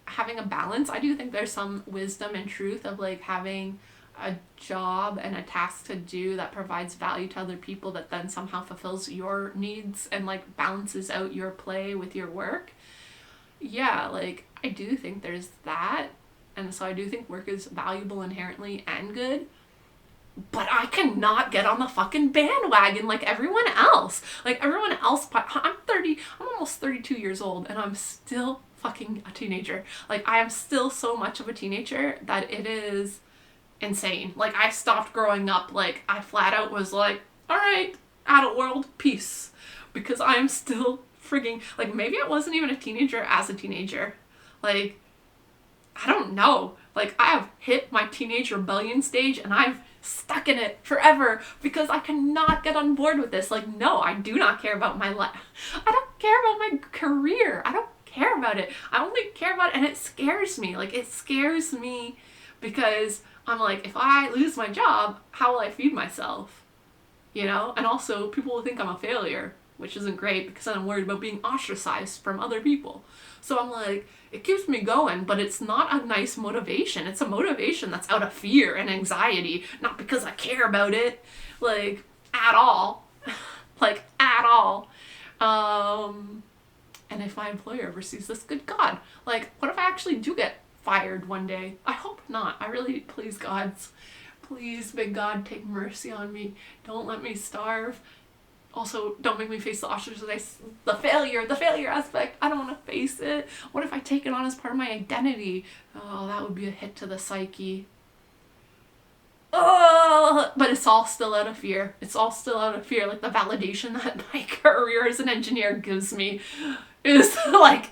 having a balance, I do think there's some wisdom and truth of like having a job and a task to do that provides value to other people, that then somehow fulfills your needs and like balances out your play with your work. Yeah, like, I do think there's that, and so I do think work is valuable inherently and good. But I cannot get on the fucking bandwagon like everyone else. Like, everyone else, I'm almost 32 years old, and I'm still fucking a teenager. Like, I am still so much of a teenager that it is insane. Like, I stopped growing up. Like, I flat out was like, alright, adult world, peace. Because I am still frigging, like, maybe I wasn't even a teenager as a teenager. Like, I don't know. Like, I have hit my teenage rebellion stage, and I've stuck in it forever because I cannot get on board with this. Like, no, I do not care about my life. I don't care about my career. I don't care about it. I only care about it, and it scares me. Like, it scares me because I'm like, if I lose my job, how will I feed myself? You know? And also, people will think I'm a failure, which isn't great because then I'm worried about being ostracized from other people. So I'm like, it keeps me going, but it's not a nice motivation. It's a motivation that's out of fear and anxiety, not because I care about it, like, at all. Like, at all. And if my employer ever sees this, good God, like, what if I actually do get fired one day? I hope not. I really, please, gods, please, big God, take mercy on me. Don't let me starve. Also, don't make me face the ostracization, the failure aspect. I don't want to face it. What if I take it on as part of my identity? Oh, that would be a hit to the psyche. Oh, but it's all still out of fear. It's all still out of fear. Like, the validation that my career as an engineer gives me is like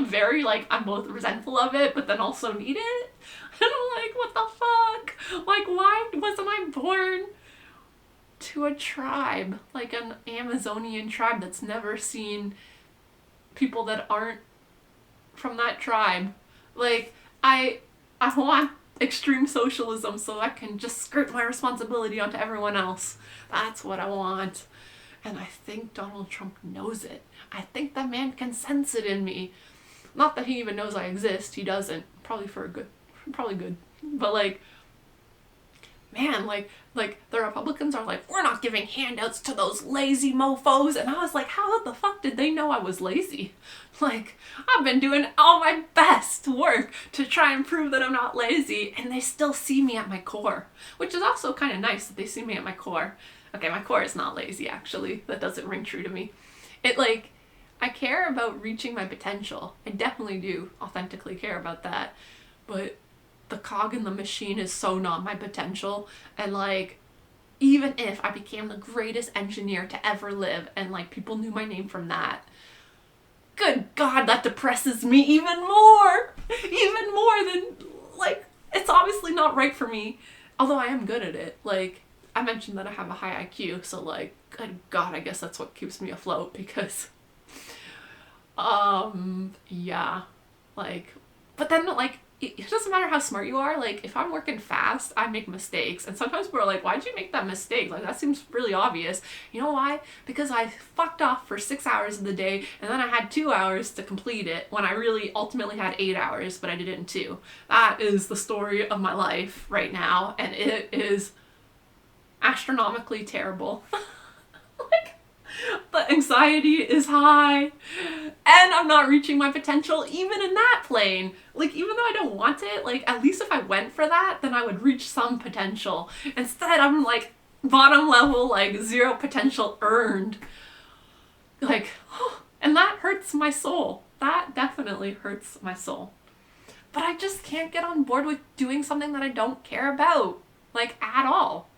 very, like, I'm both resentful of it, but then also need it. And I'm like, what the fuck? Like, why wasn't I born to a tribe, like an Amazonian tribe that's never seen people that aren't from that tribe? Like, I want extreme socialism so I can just skirt my responsibility onto everyone else. That's what I want. And I think Donald Trump knows it. I think that man can sense it in me. Not that he even knows I exist. He doesn't. Probably good. But like, man, like the Republicans are like, we're not giving handouts to those lazy mofos. And I was like, how the fuck did they know I was lazy? Like, I've been doing all my best work to try and prove that I'm not lazy, and they still see me at my core, which is also kind of nice that they see me at my core. Okay, my core is not lazy, actually. That doesn't ring true to me. It, like, I care about reaching my potential. I definitely do authentically care about that. But the cog in the machine is so not my potential, and like, even if I became the greatest engineer to ever live and like people knew my name from that, good God, that depresses me even more than, like, it's obviously not right for me, although I am good at it. Like, I mentioned that I have a high IQ, so like, good God, I guess that's what keeps me afloat, because yeah, like, but then, like, it doesn't matter how smart you are. Like, if I'm working fast, I make mistakes, and sometimes we're like, why'd you make that mistake? Like, that seems really obvious. You know why? Because I fucked off for 6 hours of the day, and then I had 2 hours to complete it, when I really ultimately had 8 hours, but I did it in 2. That is the story of my life right now, and it is astronomically terrible. Like, the anxiety is high, and I'm not reaching my potential even in that plane. Like, even though I don't want it, like, at least if I went for that, then I would reach some potential. Instead, I'm like bottom level, like 0 potential earned. Like, and that hurts my soul. That definitely hurts my soul. But I just can't get on board with doing something that I don't care about, like, at all.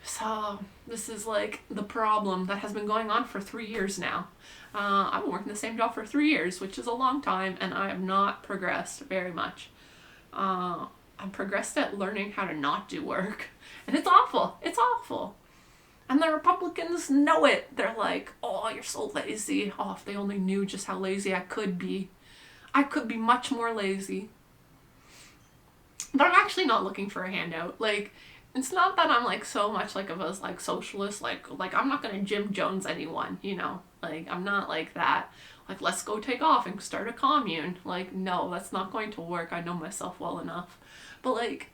So this is like the problem that has been going on for 3 years now. I've been working the same job for 3 years, which is a long time, and I have not progressed very much. I've progressed at learning how to not do work, and it's awful. It's awful. And the Republicans know it. They're like, oh, you're so lazy. Oh, if they only knew just how lazy I could be. I could be much more lazy. But I'm actually not looking for a handout. Like, it's not that I'm like so much like of a like socialist, like I'm not gonna Jim Jones anyone, you know, like I'm not like that. Like, let's go take off and start a commune. Like, no, that's not going to work. I know myself well enough. But like,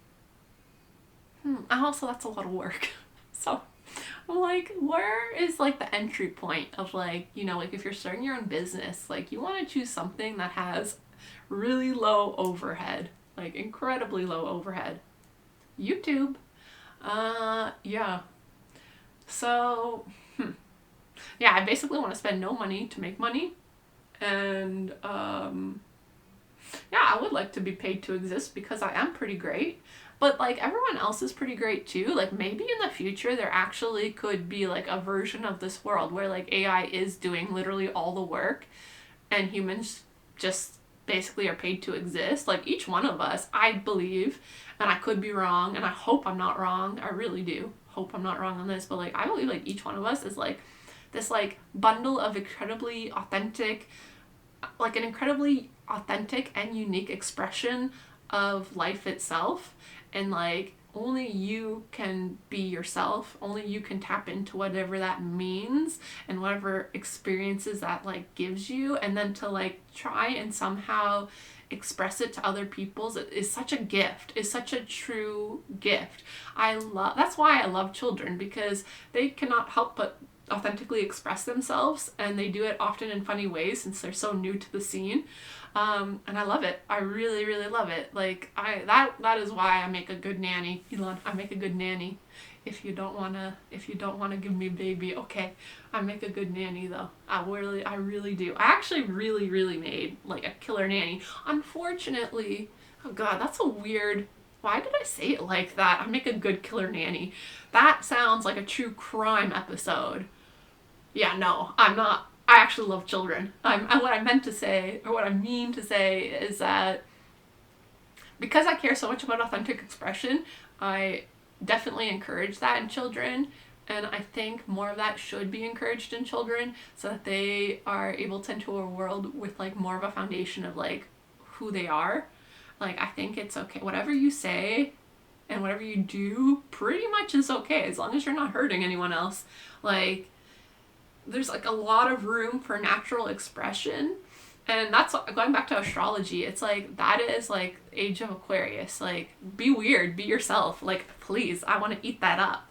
and also that's a lot of work. So I'm like, where is like the entry point of, like, you know, like if you're starting your own business, like you want to choose something that has really low overhead, like incredibly low overhead. YouTube. Yeah. So, yeah, I basically want to spend no money to make money. And, yeah, I would like to be paid to exist because I am pretty great. But, like, everyone else is pretty great too. Like, maybe in the future there actually could be, like, a version of this world where, like, AI is doing literally all the work and humans just basically are paid to exist. Like, each one of us, I believe, and I could be wrong, and I hope I'm not wrong. I really do hope I'm not wrong on this, but, like, I believe, like, each one of us is, like, this, like, bundle of incredibly authentic, like, an incredibly authentic and unique expression of life itself. And, like, only you can be yourself. Only you can tap into whatever that means and whatever experiences that, like, gives you. And then to, like, try and somehow express it to other people is such a gift. Is such a true gift. That's why I love children, because they cannot help but authentically express themselves, and they do it often in funny ways since they're so new to the scene. And I love it. I really, really love it. Like, that is why I make a good nanny. Elon, I make a good nanny. If you don't wanna give me a baby, okay. I make a good nanny though. I really do. I actually really, really made like a killer nanny. Unfortunately, oh God, that's a weird, why did I say it like that? I make a good killer nanny. That sounds like a true crime episode. Yeah, no, I'm not. I actually love children. What I meant to say, or what I mean to say, is that because I care so much about authentic expression, I definitely encourage that in children. And I think more of that should be encouraged in children so that they are able to enter a world with, like, more of a foundation of, like, who they are. Like, I think it's okay. Whatever you say and whatever you do pretty much is okay as long as you're not hurting anyone else. Like, there's, like, a lot of room for natural expression. And that's going back to astrology. It's like, that is like age of Aquarius. Like, be weird, be yourself. Like, please, I want to eat that up.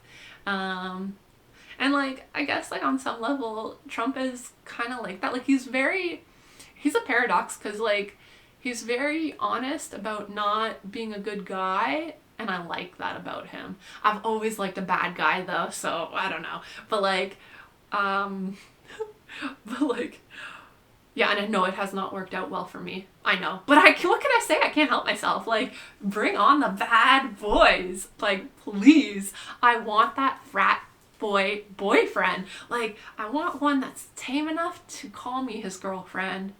And, like, I guess, like, on some level, Trump is kind of like that. Like, he's a paradox, because, like, he's very honest about not being a good guy, and I like that about him. I've always liked a bad guy, though, so I don't know. But, like, yeah, and I know it has not worked out well for me. I know. But what can I say? I can't help myself. Like, bring on the bad boys. Like, please. I want that frat boyfriend. Like, I want one that's tame enough to call me his girlfriend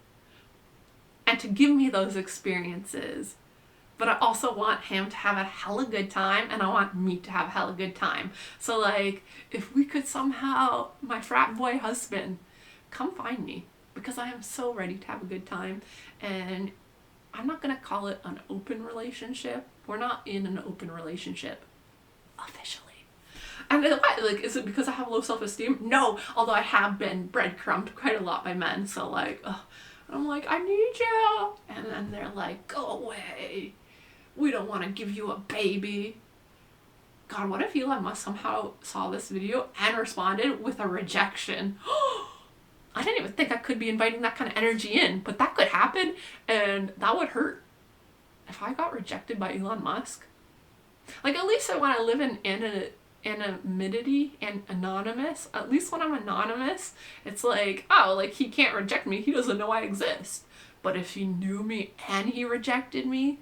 and to give me those experiences. but I also want him to have a hella good time, and I want me to have a hella good time. So like, if we could somehow, my frat boy husband, come find me, because I am so ready to have a good time. And I'm not gonna call it an open relationship. We're not in an open relationship officially. And like, is it because I have low self-esteem? No, although I have been breadcrumbed quite a lot by men. So like, I'm like, I need you, and then they're like, go away. We don't want to give you a baby. God, what if Elon Musk somehow saw this video and responded with a rejection? I didn't even think I could be inviting that kind of energy in, but that could happen, and that would hurt. If I got rejected by Elon Musk, like, at least I want to live in anonymity and anonymous. At least when I'm anonymous, it's like, oh, like, he can't reject me. He doesn't know I exist. But if he knew me and he rejected me,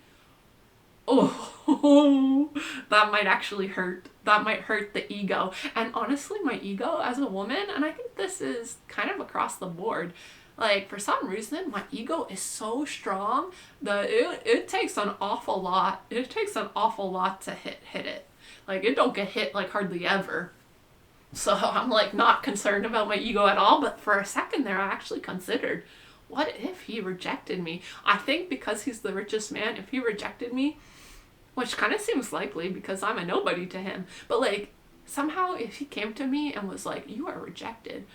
oh, that might actually hurt. That might hurt the ego. And honestly, my ego as a woman, and I think this is kind of across the board, like, for some reason, my ego is so strong that it takes an awful lot. It takes an awful lot to hit it. Like, it don't get hit, like, hardly ever. So I'm, like, not concerned about my ego at all. But for a second there, I actually considered, what if he rejected me? I think because he's the richest man, if he rejected me, which kind of seems likely because I'm a nobody to him, but, like, somehow if he came to me and was like, you are rejected,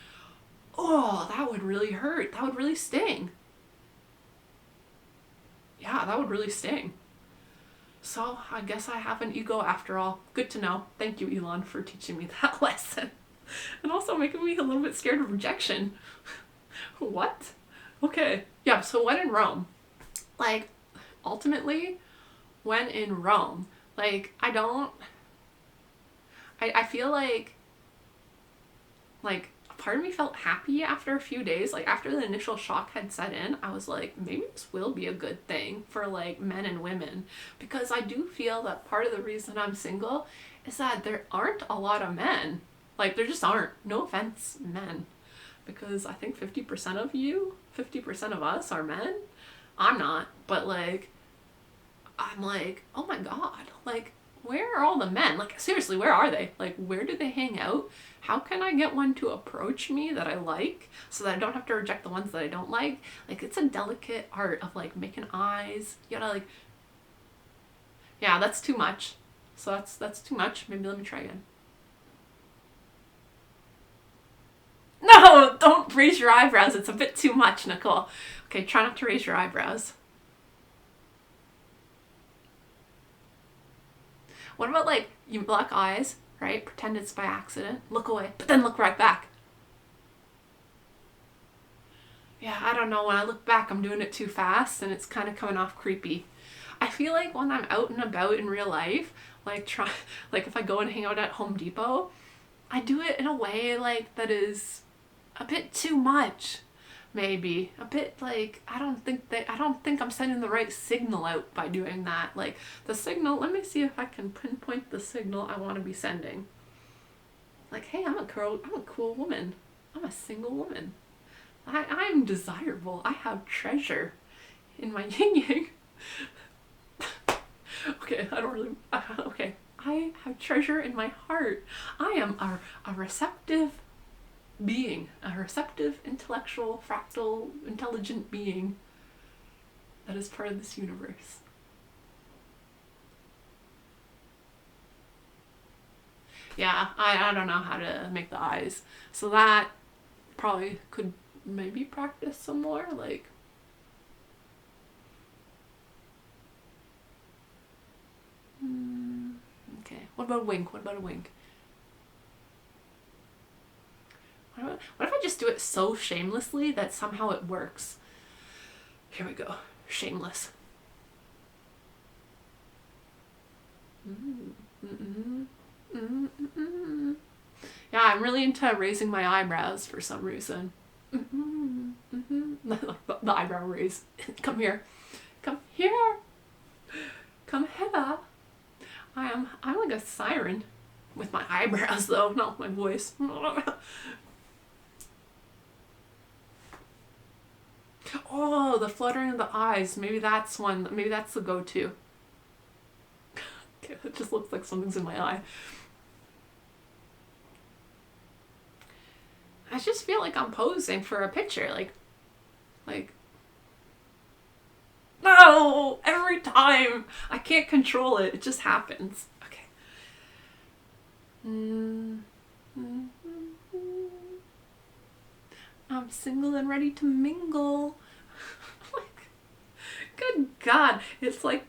oh, that would really hurt. That would really sting. Yeah, that would really sting. So I guess I have an ego after all. Good to know. Thank you, Elon, for teaching me that lesson. And also making me a little bit scared of rejection. What? Okay. Yeah, so when in Rome, like, ultimately, when in Rome, like, I feel like part of me felt happy after a few days. Like, after the initial shock had set in, I was like, maybe this will be a good thing for, like, men and women. Because I do feel that part of the reason I'm single is that there aren't a lot of men. Like, there just aren't. No offense, men. Because I think 50% of us are men. I'm not. But, like, I'm like, oh my God. Like, where are all the men? Like, seriously, where are they? Like, where do they hang out? How can I get one to approach me that I like so that I don't have to reject the ones that I don't like? Like, it's a delicate art of, like, making eyes. You gotta, like, yeah, that's too much. So that's too much. Maybe let me try again. No, don't raise your eyebrows. It's a bit too much, Nicole. Okay, try not to raise your eyebrows. What about, like, you lock eyes, right? Pretend it's by accident. Look away, but then look right back. Yeah, I don't know. When I look back, I'm doing it too fast, and it's kind of coming off creepy. I feel like when I'm out and about in real life, like, if I go and hang out at Home Depot, I do it in a way, like, that is a bit too much. Maybe a bit, like, I don't think I'm sending the right signal out by doing that. Like, the signal, let me see if I can pinpoint the signal I want to be sending. Like, hey, I'm a cool woman. I'm a single woman. I'm desirable. I have treasure in my yin yang. Okay, I don't really, okay. I have treasure in my heart. I am a receptive being, a receptive, intellectual, fractal, intelligent being that is part of this universe. Yeah, I don't know how to make the eyes. So that probably could maybe practice some more, like, okay. What about a wink? What if I just do it so shamelessly that somehow it works? Here we go. Shameless. Yeah, I'm really into raising my eyebrows for some reason. The eyebrow raise. Come here. Come here. Come hither. I'm like a siren. With my eyebrows, though, not my voice. Oh, the fluttering of the eyes. Maybe that's the go-to. It just looks like something's in my eye. I just feel like I'm posing for a picture. Like, no! Every time! I can't control it. It just happens. Okay. I'm single and ready to mingle. Like, good God. It's like,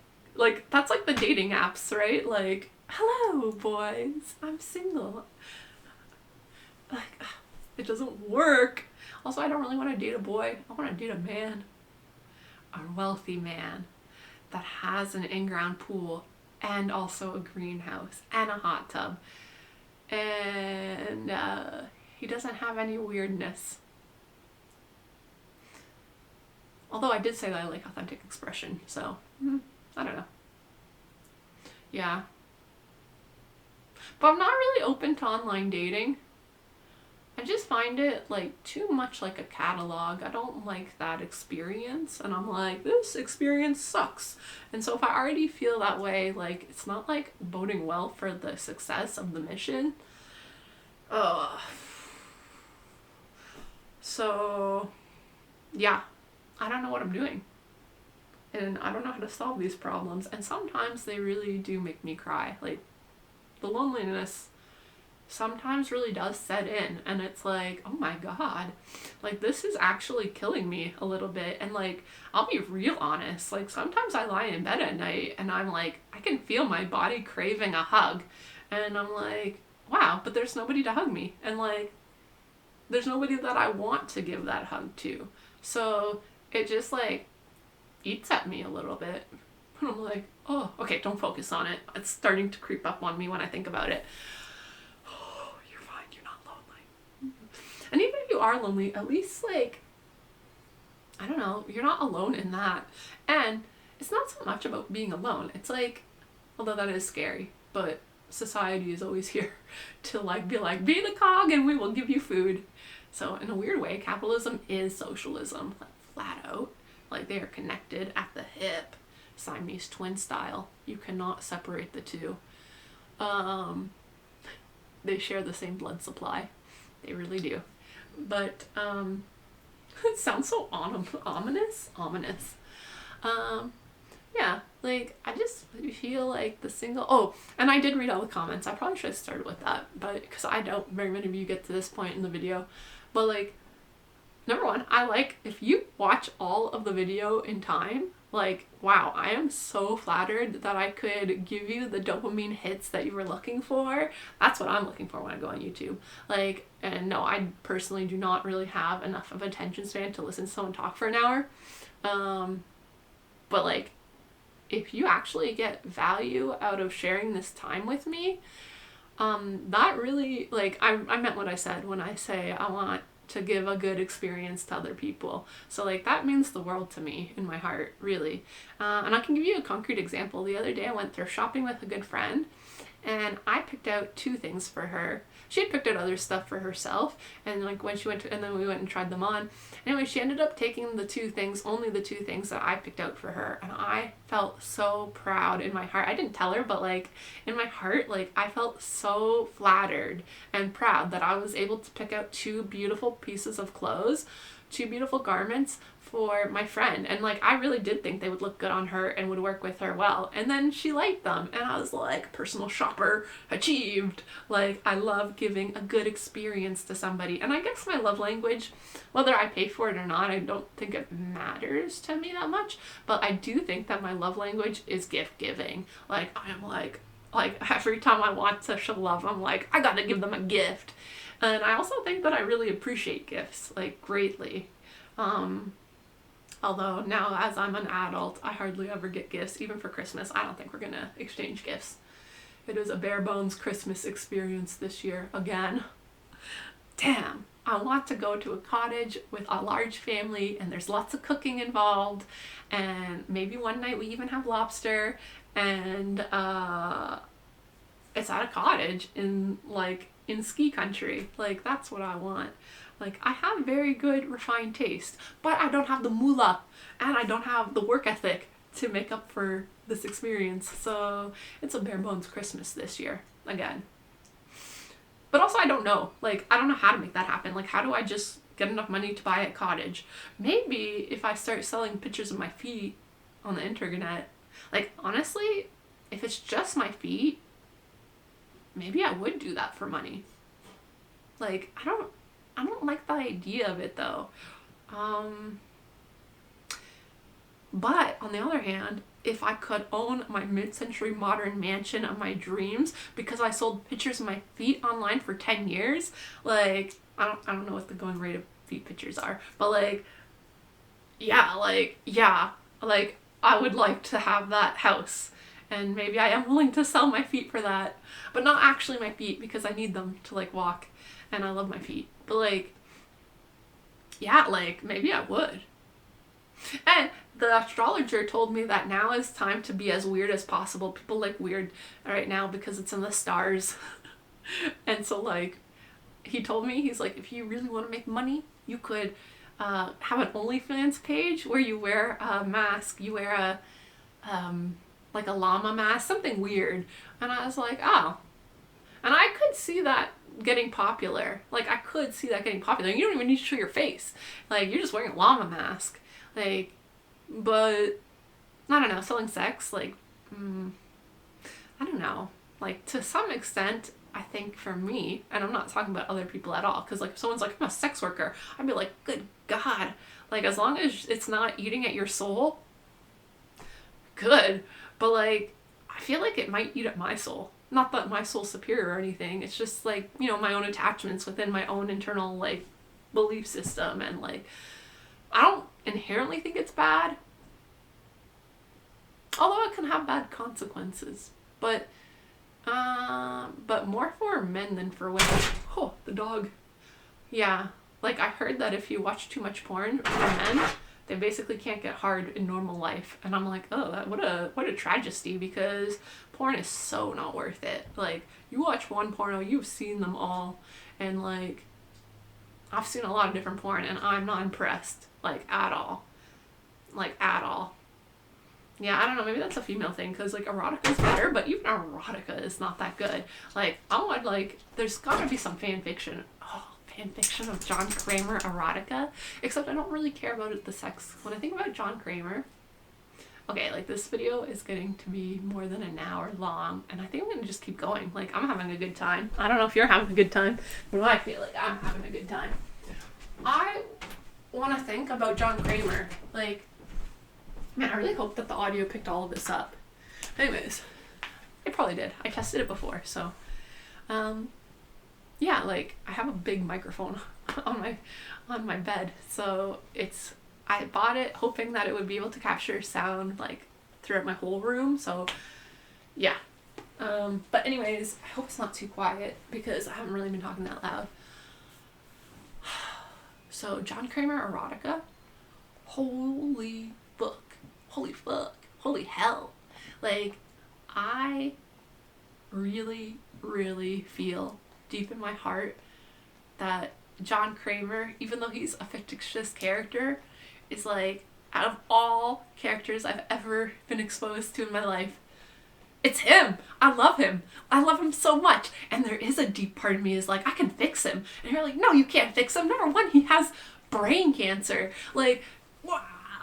that's like the dating apps, right? Like, hello, boys. I'm single. Like, it doesn't work. Also, I don't really want to date a boy. I want to date a man. A wealthy man that has an in-ground pool and also a greenhouse and a hot tub. And he doesn't have any weirdness. Although I did say that I like authentic expression, so I don't know. Yeah. But I'm not really open to online dating. I just find it like too much like a catalog. I don't like that experience, and I'm like, this experience sucks. And so if I already feel that way, like it's not like boding well for the success of the mission. So yeah, I don't know what I'm doing. And I don't know how to solve these problems. And sometimes they really do make me cry. Like, the loneliness sometimes really does set in. And it's like, oh my God. Like, this is actually killing me a little bit. And, like, I'll be real honest. Like, sometimes I lie in bed at night and I'm like, I can feel my body craving a hug. And I'm like, wow, but there's nobody to hug me. And, like, there's nobody that I want to give that hug to. So it just, like, eats at me a little bit. And I'm like, oh, okay, don't focus on it. It's starting to creep up on me when I think about it. Oh, you're fine, you're not lonely. And even if you are lonely, at least, like, I don't know, you're not alone in that. And it's not so much about being alone. It's like, although that is scary, but society is always here to, like, be the cog and we will give you food. So in a weird way, capitalism is socialism, like, flat out. Like, they are connected at the hip, Siamese twin style. You cannot separate the two. They share the same blood supply. They really do. But it sounds so ominous. Yeah, like, I just feel like the single... Oh, and I did read all the comments. I probably should have started with that, but because I doubt very many of you get to this point in the video. But, like, number one, I like, if you watch all of the video in time, like, wow, I am so flattered that I could give you the dopamine hits that you were looking for. That's what I'm looking for when I go on YouTube. Like, and no, I personally do not really have enough of attention span to listen to someone talk for an hour. But, like, if you actually get value out of sharing this time with me, that really, like, I meant what I said when I say I want to give a good experience to other people. So, like, that means the world to me in my heart, really. And I can give you a concrete example. The other day I went thrift shopping with a good friend, and I picked out 2 things for her. She had picked out other stuff for herself, and, like, when she went to, and then we went and tried them on. Anyway, she ended up taking the 2 things, only the 2 things that I picked out for her, and I felt so proud in my heart. I didn't tell her, but, like, in my heart, like, I felt so flattered and proud that I was able to pick out 2 beautiful pieces of clothes, 2 beautiful garments for my friend. And, like, I really did think they would look good on her and would work with her well. And then she liked them, and I was like, personal shopper achieved. Like, I love giving a good experience to somebody. And I guess my love language, whether I pay for it or not, I don't think it matters to me that much, but I do think that my love language is gift giving. Like, I'm like every time I want to show love, I'm like, I gotta give them a gift. And I also think that I really appreciate gifts, like, greatly. Although now, as I'm an adult, I hardly ever get gifts. Even for Christmas, I don't think we're gonna exchange gifts. It is a bare bones Christmas experience this year again. Damn, I want to go to a cottage with a large family, and there's lots of cooking involved, and maybe one night we even have lobster, and it's at a cottage in ski country. Like, that's what I want. Like, I have very good refined taste, but I don't have the moolah, and I don't have the work ethic to make up for this experience. So it's a bare bones Christmas this year again. But also I don't know. Like, I don't know how to make that happen. Like, how do I just get enough money to buy a cottage? Maybe if I start selling pictures of my feet on the internet. Like, honestly, if it's just my feet, maybe I would do that for money. Like, I don't like the idea of it though. But on the other hand, if I could own my mid-century modern mansion of my dreams because I sold pictures of my feet online for 10 years, like, I don't know what the going rate of feet pictures are, but like, yeah, I would like to have that house. And maybe I am willing to sell my feet for that. But not actually my feet, because I need them to like walk. And I love my feet. But like, yeah, like maybe I would. And the astrologer told me that now is time to be as weird as possible. People like weird right now because it's in the stars. And so like, he told me, he's like, if you really want to make money, you could have an OnlyFans page where you wear a mask. You wear a like a llama mask, something weird. And I was like, oh. And I could see that getting popular. Like, I could see that getting popular. You don't even need to show your face. Like, you're just wearing a llama mask. Like, but, I don't know, selling sex, like, I don't know. Like, to some extent, I think for me, and I'm not talking about other people at all, because, like, if someone's like, I'm a sex worker, I'd be like, good God. Like, as long as it's not eating at your soul, good. But like, I feel like it might eat at my soul. Not that my soul's superior or anything. It's just like, you know, my own attachments within my own internal like belief system. And like, I don't inherently think it's bad. Although it can have bad consequences. But more for men than for women. Oh, the dog. Yeah. Like, I heard that if you watch too much porn for men, they basically can't get hard in normal life. And I'm like, oh, what a tragedy, because porn is so not worth it. Like, you watch one porno, you've seen them all, and like, I've seen a lot of different porn, and I'm not impressed, like, at all. Like, at all. Yeah, I don't know, maybe that's a female thing, because like, erotica is better, but even erotica is not that good. Like, I would like, there's gotta be some fan fiction. Fan fiction of John Kramer erotica, except I don't really care about the sex. When I think about John Kramer, okay, like, this video is getting to be more than an hour long, and I think I'm gonna just keep going. Like, I'm having a good time. I don't know if you're having a good time, but I feel like I'm having a good time. I want to think about John Kramer. Like, man, I really hope that the audio picked all of this up. Anyways, it probably did. I tested it before, so yeah, like, I have a big microphone on my bed, so I bought it hoping that it would be able to capture sound like throughout my whole room. So yeah, but anyways, I hope it's not too quiet because I haven't really been talking that loud. So John Kramer erotica, holy fuck, holy hell. Like, I really feel deep in my heart that John Kramer, even though he's a fictitious character, is like, out of all characters I've ever been exposed to in my life, it's him. I love him. I love him so much. And there is a deep part of me is like, I can fix him. And you're like, no, you can't fix him. Number one, he has brain cancer. Like,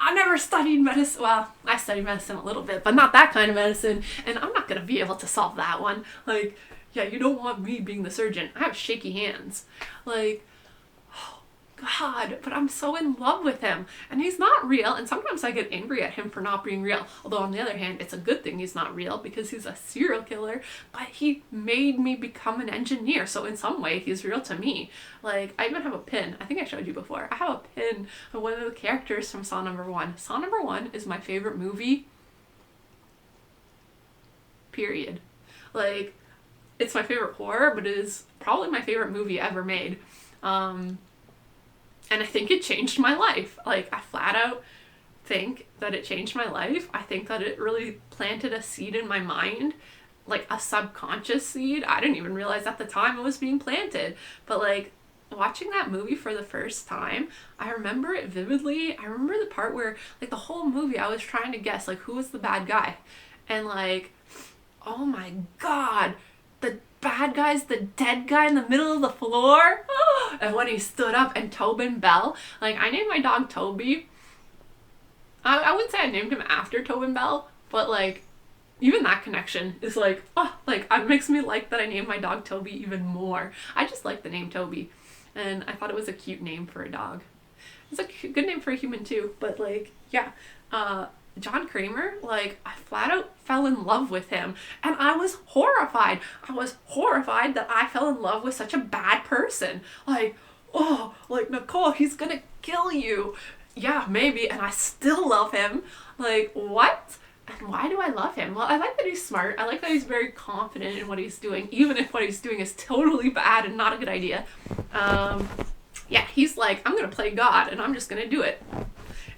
I never studied medicine. Well, I studied medicine a little bit, but not that kind of medicine. And I'm not going to be able to solve that one. Like, yeah, you don't want me being the surgeon. I have shaky hands. Like, oh God, but I'm so in love with him. And he's not real. And sometimes I get angry at him for not being real. Although on the other hand, it's a good thing he's not real because he's a serial killer. But he made me become an engineer. So in some way, he's real to me. Like, I even have a pin. I think I showed you before. I have a pin of one of the characters from Saw Number 1. Saw Number 1 is my favorite movie. Period. Like, it's my favorite horror, but it is probably my favorite movie ever made. And I think it changed my life. Like, I flat out think that it changed my life. I think that it really planted a seed in my mind, like a subconscious seed. I didn't even realize at the time it was being planted. But like, watching that movie for the first time, I remember it vividly. I remember the part where, like, the whole movie I was trying to guess, like, who was the bad guy. And, like, oh my god, the bad guy's the dead guy in the middle of the floor. And when he stood up, and Tobin Bell, like, I named my dog Toby. I wouldn't say I named him after Tobin Bell, but, like, even that connection is like, oh, like, it makes me like that I named my dog Toby even more. I just like the name Toby, and I thought it was a cute name for a dog. It's a good name for a human too, but, like, yeah. John Kramer, like, I flat out fell in love with him, and I was horrified. I was horrified that I fell in love with such a bad person. Like, oh, like, Nicole, he's gonna kill you. Yeah, maybe, and I still love him. Like, what? And why do I love him? Well, I like that he's smart. I like that he's very confident in what he's doing, even if what he's doing is totally bad and not a good idea. Yeah, he's like, I'm gonna play God, and I'm just gonna do it.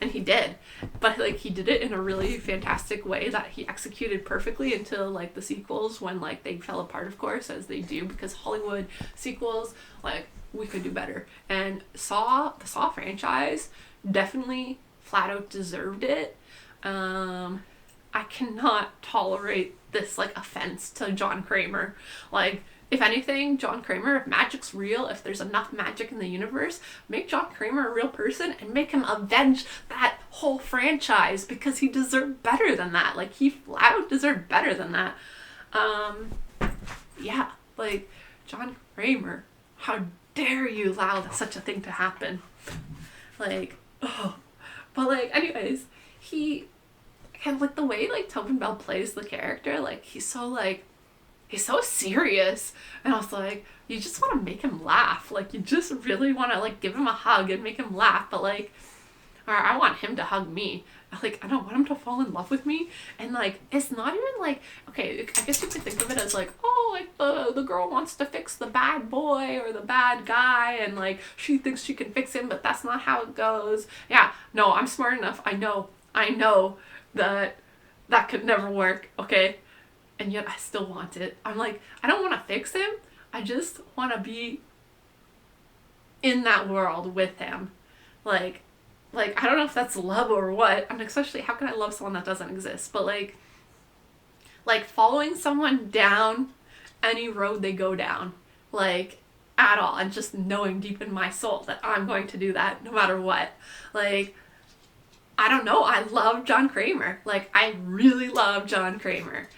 And he did. But, like, he did it in a really fantastic way that he executed perfectly until, like, the sequels, when, like, they fell apart, of course, as they do, because Hollywood sequels, like, we could do better. And the Saw franchise definitely flat out deserved it. I cannot tolerate this, like, offense to John Kramer. Like, if anything, John Kramer, if magic's real, if there's enough magic in the universe, make John Kramer a real person and make him avenge that whole franchise, because he deserved better than that. Like, he flat out deserved better than that. Yeah, like, John Kramer, how dare you allow such a thing to happen? Like, oh. But, like, anyways, and, like, the way, like, Tobin Bell plays the character, like, he's so serious. And I was like, you just want to make him laugh. Like, you just really want to, like, give him a hug and make him laugh. But, like, or I want him to hug me. Like, I don't want him to fall in love with me. And, like, it's not even, like, okay, I guess you could think of it as, like, oh, like, the girl wants to fix the bad boy or the bad guy, and, like, she thinks she can fix him, but that's not how it goes. Yeah, no, I'm smart enough. I know that could never work, okay? And yet I still want it. I'm like, I don't want to fix him. I just want to be in that world with him. Like, I don't know if that's love or what. I mean, especially, how can I love someone that doesn't exist? But, like following someone down any road they go down, like, at all, and just knowing deep in my soul that I'm going to do that no matter what. Like, I don't know. I love John Kramer. Like, I really love John Kramer.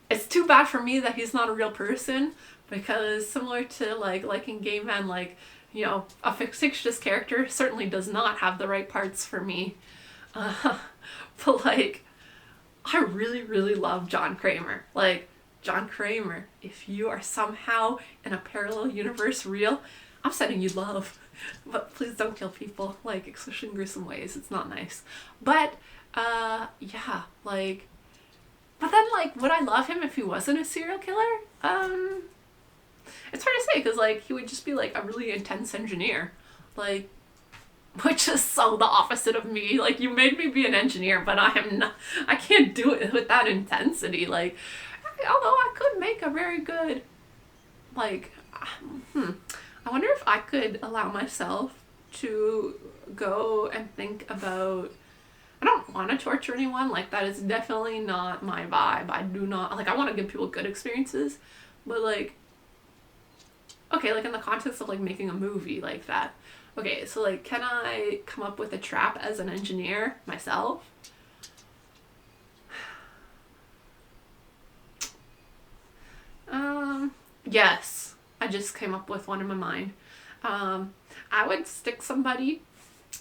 It's too bad for me that he's not a real person, because similar to, like, liking Gay Men, like, you know, a fictitious character certainly does not have the right parts for me. But, like, I really, really love John Kramer. Like, John Kramer, if you are somehow in a parallel universe real, I'm sending you love. But please don't kill people, like, especially in gruesome ways. It's not nice. But, yeah, like, but then, like, would I love him if he wasn't a serial killer? It's hard to say, because, like, he would just be, like, a really intense engineer. Like, which is so the opposite of me. Like, you made me be an engineer, but I can't do it with that intensity. Like, although I could make a very good, like, I wonder if I could allow myself to go and think about, I don't want to torture anyone. Like, that is definitely not my vibe. I do not, like, I want to give people good experiences, but, like, okay, like, in the context of, like, making a movie like that. Okay, so, like, can I come up with a trap as an engineer myself? Yes. I just came up with one in my mind. I would stick somebody,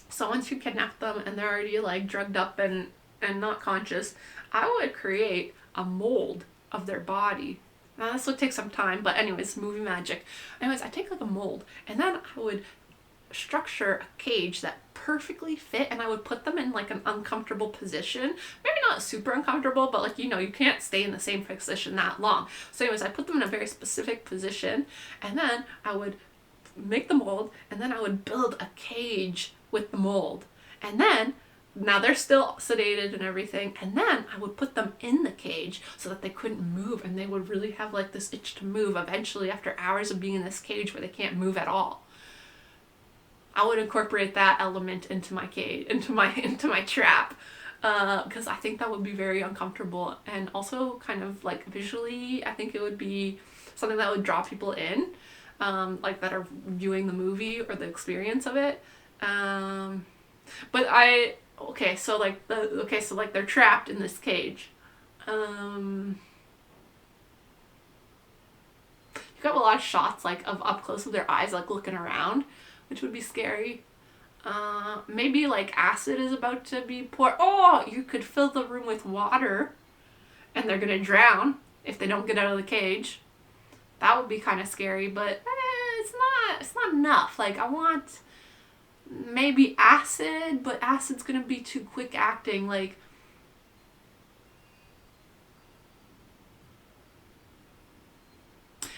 so once you kidnap them and they're already, like, drugged up and not conscious, I would create a mold of their body. Now, this would take some time, but anyways, movie magic. Anyways, I take, like, a mold, and then I would structure a cage that perfectly fit, and I would put them in, like, an uncomfortable position. Maybe not super uncomfortable, but, like, you know, you can't stay in the same position that long. So anyways, I put them in a very specific position, and then I would make the mold, and then I would build a cage with the mold. And then, now they're still sedated and everything, and then I would put them in the cage so that they couldn't move, and they would really have, like, this itch to move eventually after hours of being in this cage where they can't move at all. I would incorporate that element into my cage, into my trap, because I think that would be very uncomfortable, and also kind of like visually, I think it would be something that would draw people in, like that are viewing the movie or the experience of it. But so like they're trapped in this cage. You got a lot of shots like of up close with their eyes like looking around, which would be scary. Maybe like acid is about to be poured. Oh, you could fill the room with water and they're gonna drown if they don't get out of the cage. That would be kind of scary, but it's not enough. Like, I want maybe acid, but acid's gonna be too quick acting. Like,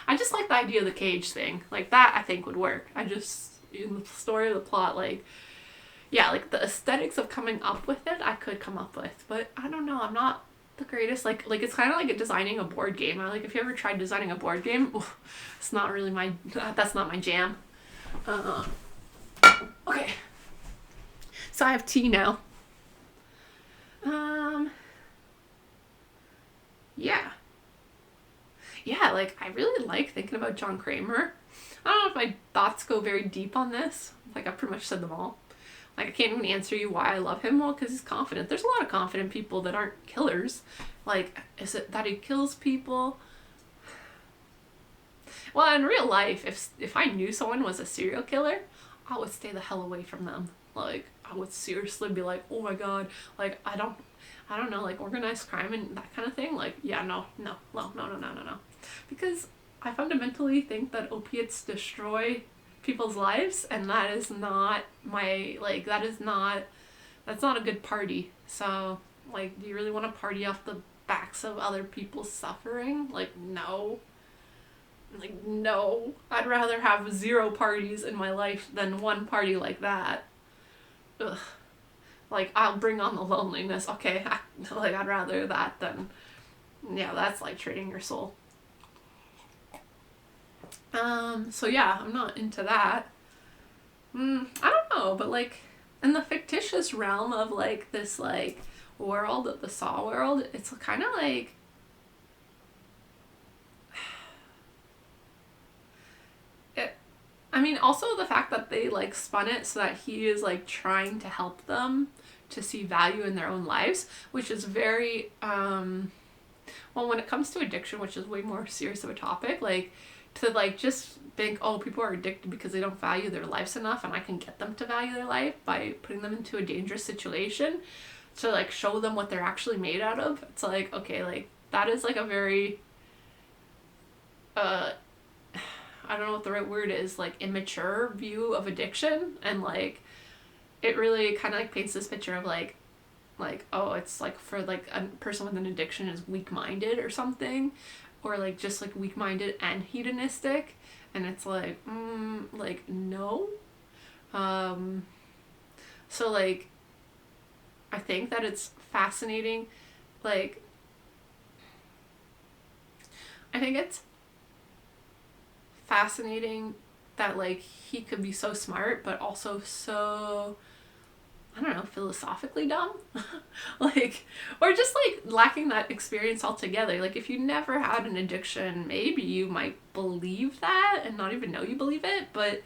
I just like the idea of the cage thing. Like, that I think would work. In the story of the plot, like, yeah, like the aesthetics of coming up with it, I could come up with, but I don't know. I'm not the greatest. Like it's kind of like designing a board game. Like, if you ever tried designing a board game, it's not really that's not my jam. Okay. So I have tea now. Yeah. Yeah, like, I really like thinking about John Kramer. I don't know if my thoughts go very deep on this. Like, I've pretty much said them all. Like, I can't even answer you why I love him. Well, because he's confident. There's a lot of confident people that aren't killers. Like, is it that he kills people? Well, in real life, if I knew someone was a serial killer, I would stay the hell away from them. Like, I would seriously be like, oh my god, like, I don't know, like, organized crime and that kind of thing. Like, yeah, no. Because I fundamentally think that opiates destroy people's lives, and that is not that's not a good party. So, like, do you really want to party off the backs of other people's suffering? Like, no. Like, no. I'd rather have 0 parties in my life than one party like that. Ugh. Like, I'll bring on the loneliness. Okay, I'd rather that than, yeah, that's like trading your soul. So yeah, I'm not into that. I don't know, but like, in the fictitious realm of like this like world, the Saw world, it's kind of like, I mean, also the fact that they like spun it so that he is like trying to help them to see value in their own lives, which is very, well, when it comes to addiction, which is way more serious of a topic, like, to like just think, oh, people are addicted because they don't value their lives enough, and I can get them to value their life by putting them into a dangerous situation to like show them what they're actually made out of. It's like, okay, like, that is like a very, I don't know what the right word is, like, immature view of addiction, and like, it really kind of like paints this picture of like, oh, it's like for like a person with an addiction is weak-minded or something, or like just like weak-minded and hedonistic, and it's like, like, no. So like, I think that it's fascinating, like, I think it's fascinating that like he could be so smart but also so, I don't know, philosophically dumb. Like, or just like lacking that experience altogether. Like, if you never had an addiction, maybe you might believe that and not even know you believe it, but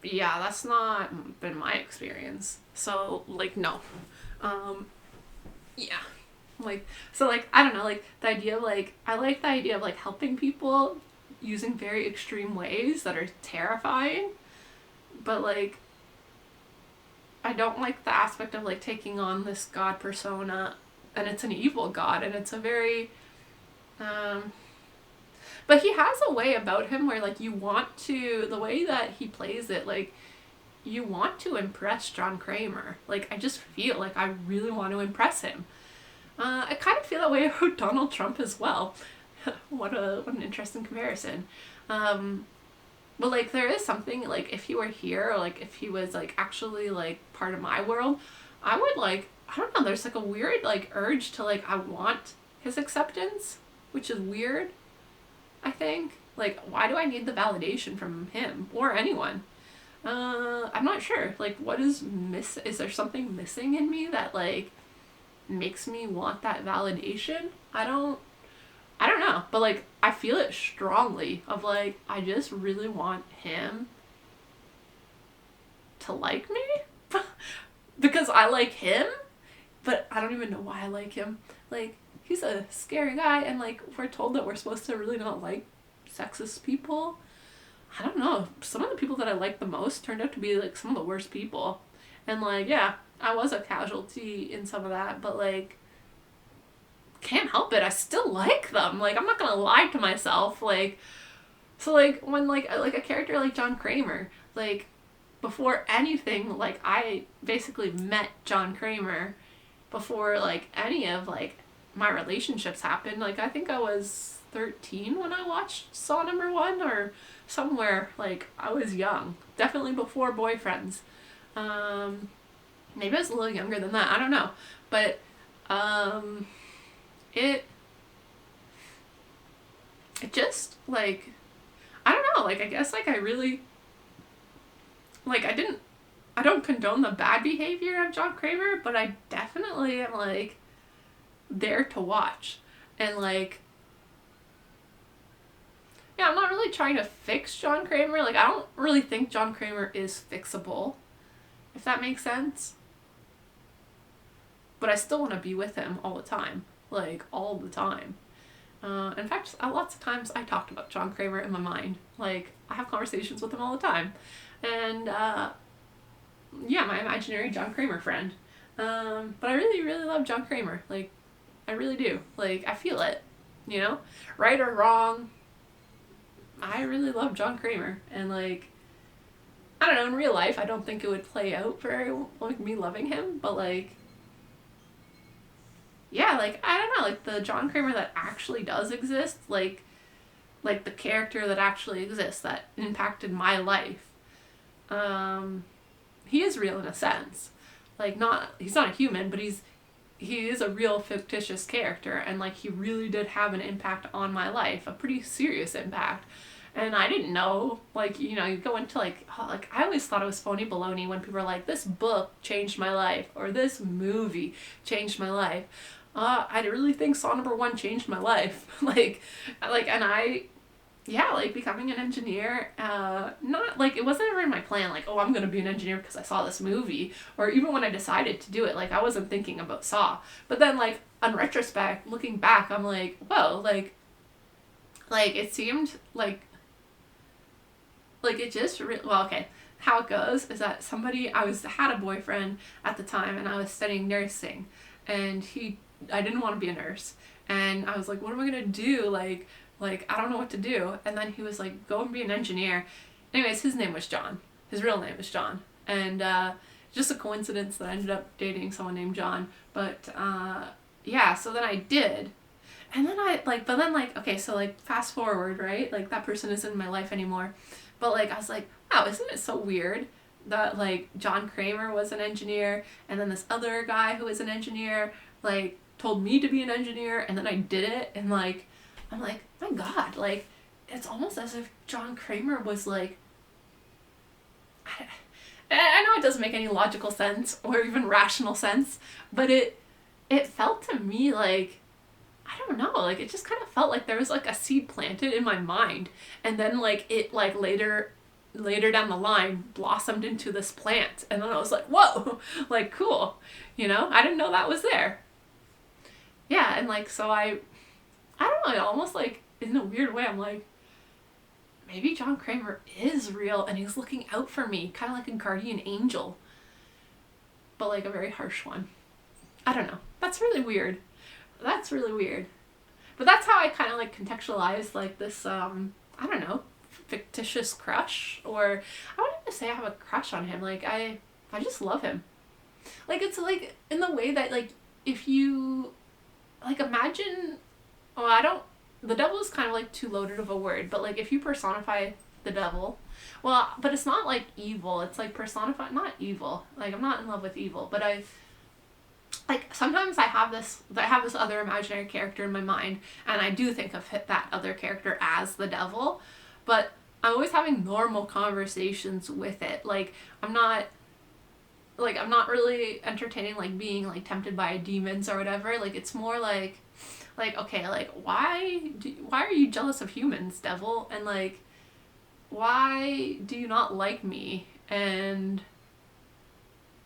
yeah, that's not been my experience. So like, no. Yeah. Like, so like, I don't know, like, the idea of like, I like the idea of like helping people using very extreme ways that are terrifying, but like, I don't like the aspect of like taking on this god persona, and it's an evil god, and it's a very, but he has a way about him where like, you want to, the way that he plays it, like, you want to impress John Kramer. Like, I just feel like I really want to impress him. I kind of feel that way about Donald Trump as well. What an interesting comparison. But like, there is something, like, if he were here, or like if he was like actually like part of my world, I would like, I don't know, there's like a weird like urge to like, I want his acceptance, which is weird, I think. Like, why do I need the validation from him or anyone? I'm not sure. Like, what is is there something missing in me that, like, makes me want that validation? I don't know. But, like, I feel it strongly of, like, I just really want him to like me. Because I like him, but I don't even know why I like him. Like, he's a scary guy, and, like, we're told that we're supposed to really not like sexist people. I don't know. Some of the people that I liked the most turned out to be, like, some of the worst people. And, like, yeah, I was a casualty in some of that, but, like, can't help it. I still like them. Like, I'm not gonna lie to myself. Like, so, like, when, like a character like John Kramer, like, before anything, like, I basically met John Kramer before, like, any of, like, my relationships happened. Like, I think I was 13 when I watched Saw #1, or somewhere, like, I was young. Definitely before Boyfriends. Maybe I was a little younger than that. I don't know. But, it just, like, I don't know. Like, I guess, like, I really, like, I don't condone the bad behavior of John Kramer, but I definitely am, like, there to watch. And, like, yeah, I'm not really trying to fix John Kramer. Like, I don't really think John Kramer is fixable, if that makes sense. But I still want to be with him all the time. Like, all the time. In fact, lots of times I talked about John Kramer in my mind. Like, I have conversations with him all the time. And, yeah, my imaginary John Kramer friend. But I really, really love John Kramer. Like, I really do. Like, I feel it, you know? Right or wrong, I really love John Kramer. And, like, I don't know, in real life, I don't think it would play out very well, like, me loving him. But, like, yeah, like, I don't know, like, the John Kramer that actually does exist, like the character that actually exists, that impacted my life, he is real in a sense. Like, he's not a human, but he is a real fictitious character, and, like, he really did have an impact on my life, a pretty serious impact. And I didn't know, like, you know, you go into, like, oh, like, I always thought it was phony baloney when people were like, this book changed my life, or this movie changed my life. I really think Saw #1 changed my life. Yeah, like, becoming an engineer, not, like, it wasn't ever in my plan, like, oh, I'm gonna be an engineer because I saw this movie, or even when I decided to do it, like, I wasn't thinking about Saw. But then, like, on retrospect, looking back, I'm like, whoa, like, it seemed, like, it just, well, okay, how it goes is that had a boyfriend at the time, and I was studying nursing, and I didn't want to be a nurse, and I was like, what am I gonna do, like, I don't know what to do. And then he was like, go and be an engineer. Anyways, his name was John. His real name was John. And just a coincidence that I ended up dating someone named John. But yeah, so then I did. And then okay, so, like, fast forward, right? Like, that person isn't in my life anymore. But, like, I was like, wow, isn't it so weird that, like, John Kramer was an engineer, and then this other guy who was an engineer, like, told me to be an engineer, and then I did it, and, like, I'm like, my God, like, it's almost as if John Kramer was, like, I know it doesn't make any logical sense or even rational sense, but it felt to me like, I don't know, like, it just kind of felt like there was, like, a seed planted in my mind, and then, like, it, like, later down the line blossomed into this plant, and then I was like, whoa, like, cool, you know? I didn't know that was there. Yeah, and, like, so I don't know, it almost, like, in a weird way, I'm like, maybe John Kramer is real, and he's looking out for me, kind of like a guardian angel, but, like, a very harsh one. I don't know. That's really weird. But that's how I kind of, like, contextualize, like, this, I don't know, fictitious crush, or I wouldn't even say I have a crush on him. Like, I just love him. Like, it's, like, in the way that, like, if you, like, imagine, the devil is kind of, like, too loaded of a word, but, like, if you personify the devil, well, but it's not, like, evil, it's, like, not evil, like, I'm not in love with evil, but like sometimes I have this other imaginary character in my mind, and I do think of that other character as the devil, but I'm always having normal conversations with it. Like I'm not really entertaining like being like tempted by demons or whatever. Like it's more like okay, like why are you jealous of humans, devil? And like why do you not like me? And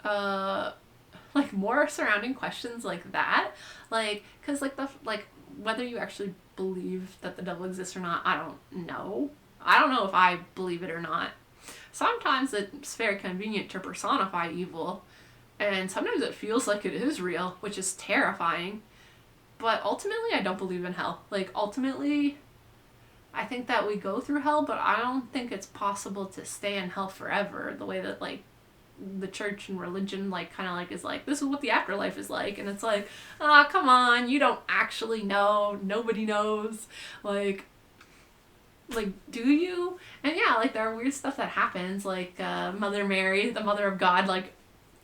like more surrounding questions like that, like because like whether you actually believe that the devil exists or not, I don't know if I believe it or not. Sometimes it's very convenient to personify evil, and sometimes it feels like it is real, which is terrifying. But ultimately I don't believe in hell. Like ultimately I think that we go through hell, but I don't think it's possible to stay in hell forever the way that like the church and religion like kind of like is like, this is what the afterlife is like, and it's like, come on, you don't actually know, nobody knows, like do you? And yeah, like there are weird stuff that happens, like Mother Mary, the mother of God, like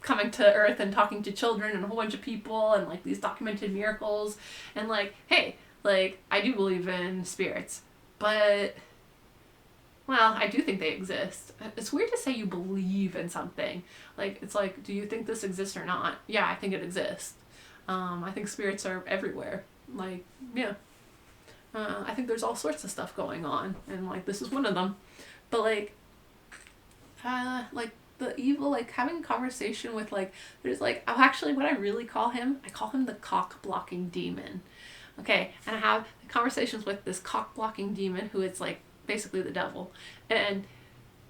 coming to earth and talking to children and a whole bunch of people, and like these documented miracles, and like, hey, like I do believe in spirits, but well, I do think they exist. It's weird to say you believe in something. Like, it's like, do you think this exists or not? Yeah, I think it exists. I think spirits are everywhere. Like, yeah. I think there's all sorts of stuff going on, and like this is one of them. But like the evil, like having a conversation with like, there's like, actually what I really call him, I call him the cock blocking demon. Okay, and I have conversations with this cock blocking demon who is like basically the devil, and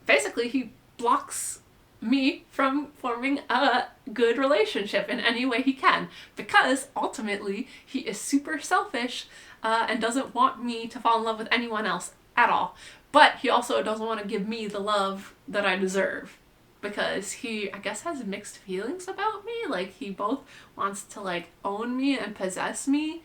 basically he blocks me from forming a good relationship in any way he can, because ultimately he is super selfish and doesn't want me to fall in love with anyone else at all, but he also doesn't want to give me the love that I deserve, because he, I guess, has mixed feelings about me. Like he both wants to like own me and possess me,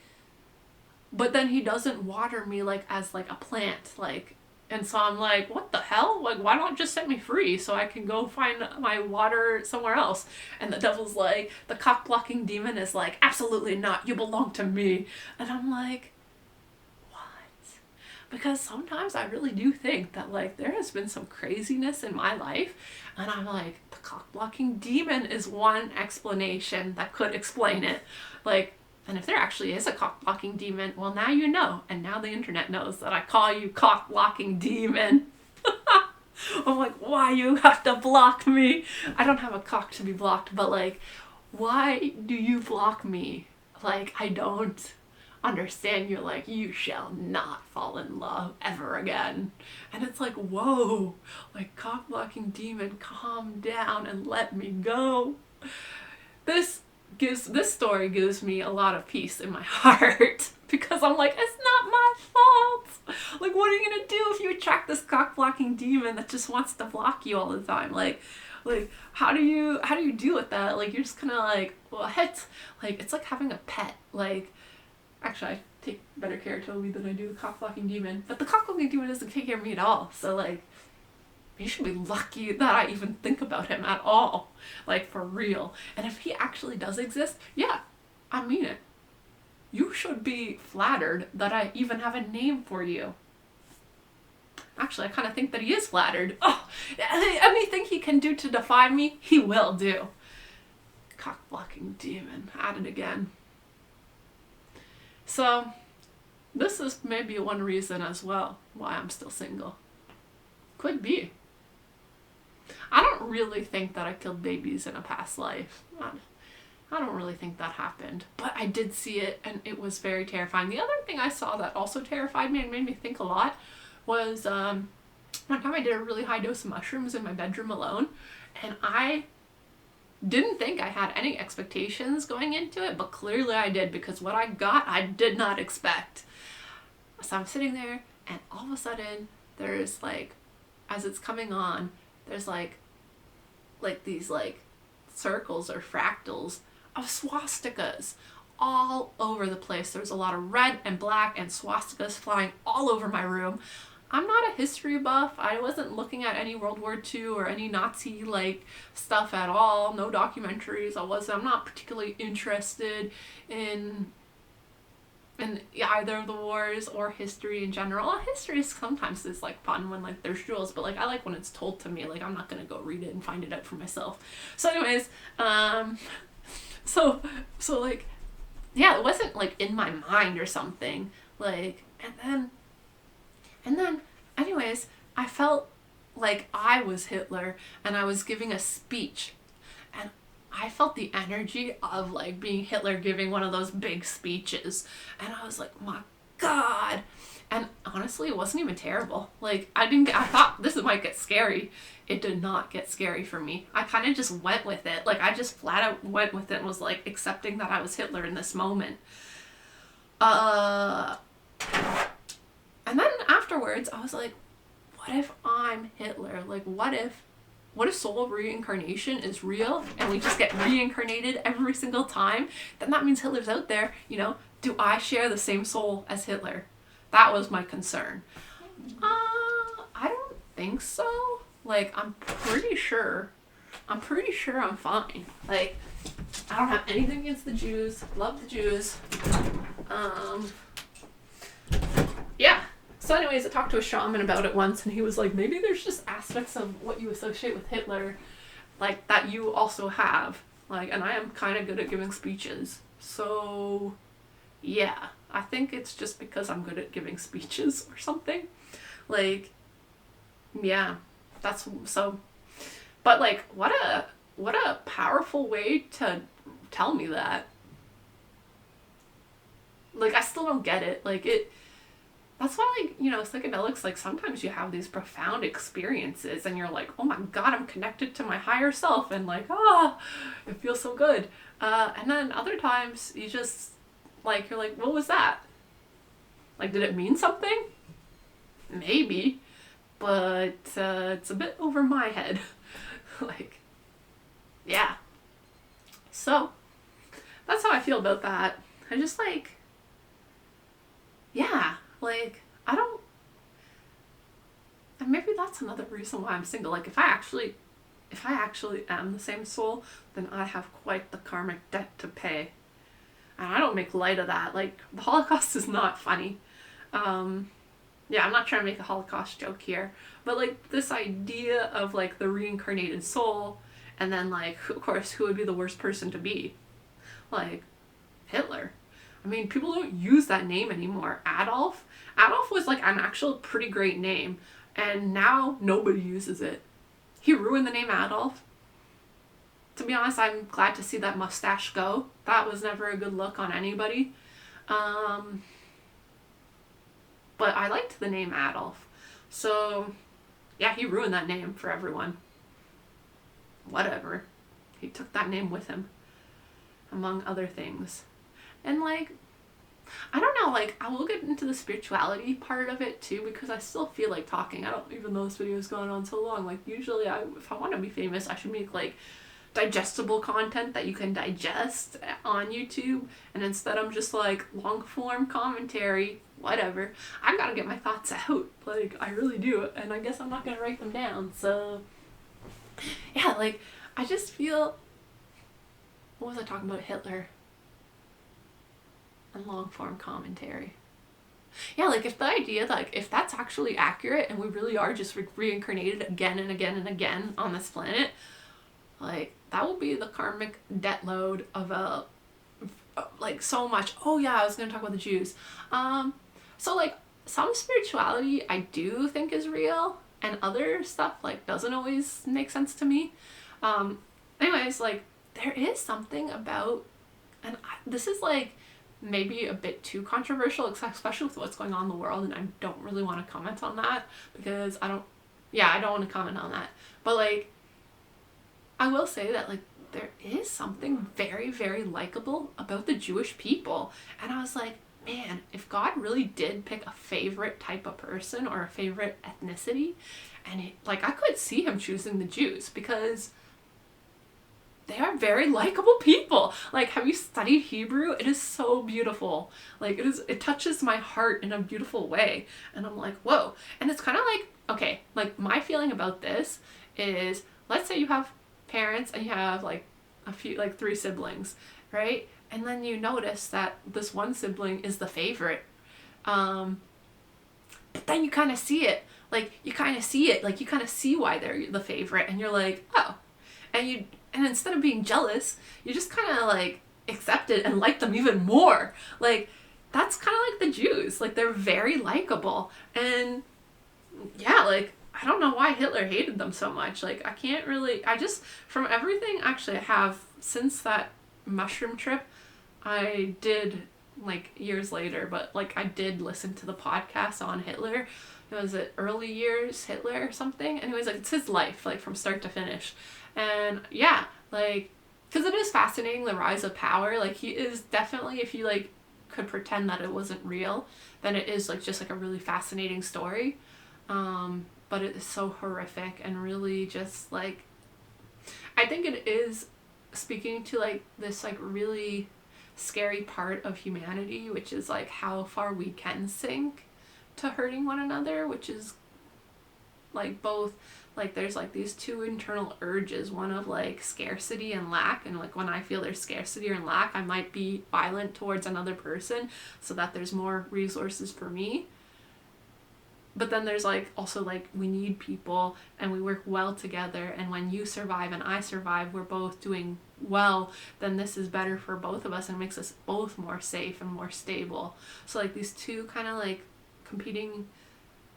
but then he doesn't water me like as like a plant, like. And so I'm like, what the hell? Like, why don't just set me free so I can go find my water somewhere else? And the devil's like, the cock-blocking demon is like, absolutely not, you belong to me. And I'm like, what? Because sometimes I really do think that, like, there has been some craziness in my life, and I'm like, the cock-blocking demon is one explanation that could explain it. Like, and if there actually is a cock-blocking demon, well, now you know. And now the internet knows that I call you cock-blocking demon. I'm like, why you have to block me? I don't have a cock to be blocked, but like, why do you block me? Like, I don't understand. You're like, you shall not fall in love ever again. And it's like, whoa, like, cock-blocking demon, calm down and let me go. This story gives me a lot of peace in my heart, because I'm like, it's not my fault. Like, what are you gonna do if you attract this cock-blocking demon that just wants to block you all the time? Like how do you deal with that? Like, you're just kind of like, what? Like, it's like having a pet. Like, actually, I take better care of Toby than I do the cock-blocking demon, but the cock-blocking demon doesn't take care of me at all. So like, you should be lucky that I even think about him at all. Like, for real. And if he actually does exist, yeah, I mean it. You should be flattered that I even have a name for you. Actually, I kind of think that he is flattered. Oh, anything he can do to defy me, he will do. Cock-blocking demon, at it again. So, this is maybe one reason as well why I'm still single. Could be. I don't really think that I killed babies in a past life. I don't really think that happened. But I did see it, and it was very terrifying. The other thing I saw that also terrified me and made me think a lot was one time I did a really high dose of mushrooms in my bedroom alone, and I didn't think I had any expectations going into it, but clearly I did, because what I got I did not expect. So I'm sitting there, and all of a sudden there's like, as it's coming on, there's like these like circles or fractals of swastikas all over the place. There's a lot of red and black and swastikas flying all over my room. I'm not a history buff. I wasn't looking at any World War II or any Nazi like stuff at all. No documentaries. I'm not particularly interested in either of the wars or history in general. History sometimes is like fun when like there's drills, but like I like when it's told to me. Like I'm not gonna go read it and find it out for myself. So anyways, so like yeah, it wasn't like in my mind or something. Like and then anyways, I felt like I was Hitler and I was giving a speech. And I felt the energy of like being Hitler giving one of those big speeches. And I was like, my God. And honestly, it wasn't even terrible. Like, I thought this might get scary. It did not get scary for me. I kind of just went with it. Like, I just flat out went with it and was like accepting that I was Hitler in this moment. And then afterwards, I was like, what if I'm Hitler? Like, what if soul reincarnation is real and we just get reincarnated every single time? Then that means Hitler's out there, you know? Do I share the same soul as Hitler? That was my concern. I don't think so. Like, I'm pretty sure I'm fine. Like, I don't have anything against the Jews. Love the Jews. Yeah. So anyways, I talked to a shaman about it once, and he was like, maybe there's just aspects of what you associate with Hitler, like, that you also have. Like, and I am kind of good at giving speeches. So, yeah. I think it's just because I'm good at giving speeches or something. Like, yeah. That's, so. But, like, what a powerful way to tell me that. Like, I still don't get it. Like, that's why, like, you know, psychedelics, like, sometimes you have these profound experiences and you're like, oh my God, I'm connected to my higher self, and like, it feels so good. And then other times you just, like, you're like, what was that? Like, did it mean something? Maybe, but it's a bit over my head. Like, yeah. So, that's how I feel about that. I just, like, yeah. Like, and maybe that's another reason why I'm single. Like, if I actually am the same soul, then I have quite the karmic debt to pay. And I don't make light of that. Like, the Holocaust is not funny. Yeah, I'm not trying to make a Holocaust joke here. But, like, this idea of, like, the reincarnated soul, and then, like, of course, who would be the worst person to be? Like, Hitler. I mean, people don't use that name anymore. Adolf was like an actual pretty great name, and now nobody uses it. He ruined the name Adolf. To be honest, I'm glad to see that mustache go. That was never a good look on anybody. But I liked the name Adolf. So, yeah, he ruined that name for everyone. Whatever. He took that name with him, among other things. And, like, I don't know, like, I will get into the spirituality part of it, too, because I still feel like talking. I don't even know this video's gone on so long. Like, usually, if I want to be famous, I should make, like, digestible content that you can digest on YouTube. And instead, I'm just, like, long-form commentary, whatever. I gotta get my thoughts out. Like, I really do. And I guess I'm not gonna write them down. So, yeah, like, I just feel... What was I talking about? Hitler. And long-form commentary. Yeah, like, if the idea, like, if that's actually accurate and we really are just reincarnated again and again and again on this planet, like, that will be the karmic debt load of like, so much. Oh, yeah, I was going to talk about the Jews. So, like, some spirituality I do think is real, and other stuff, like, doesn't always make sense to me. Anyways, like, there is something about, and this is, like, maybe a bit too controversial, especially with what's going on in the world, and I don't really want to comment on that, because I don't want to comment on that. But, like, I will say that, like, there is something very, very likable about the Jewish people. And I was like, man, if God really did pick a favorite type of person or a favorite ethnicity, and like, I could see him choosing the Jews, because they are very likable people. Like, have you studied Hebrew? It is so beautiful. Like, it touches my heart in a beautiful way. And I'm like, whoa. And it's kind of like, okay, like my feeling about this is, let's say you have parents and you have like a few, like 3 siblings, right? And then you notice that this one sibling is the favorite. But then you kind of see it. Like, you kind of see why they're the favorite. And you're like, oh. And instead of being jealous, you just kind of like accept it and like them even more. Like, that's kind of like the Jews. Like, they're very likable. And yeah, like, I don't know why Hitler hated them so much. Like, from everything actually I have since that mushroom trip, I did, like, years later, but like I did listen to the podcast on Hitler. It was Early Years Hitler or something. Anyways, like, it's his life, like, from start to finish. And yeah, like, because it is fascinating, the rise of power. Like, he is definitely, if you like could pretend that it wasn't real, then it is like just like a really fascinating story. But it is so horrific and really just like, I think it is speaking to like this like really scary part of humanity, which is like how far we can sink to hurting one another, which is like both, like there's like these 2 internal urges, one of like scarcity and lack, and like when I feel there's scarcity or lack, I might be violent towards another person so that there's more resources for me. But then there's like also like we need people and we work well together, and when you survive and I survive, we're both doing well, then this is better for both of us and makes us both more safe and more stable. So like these 2 kind of like competing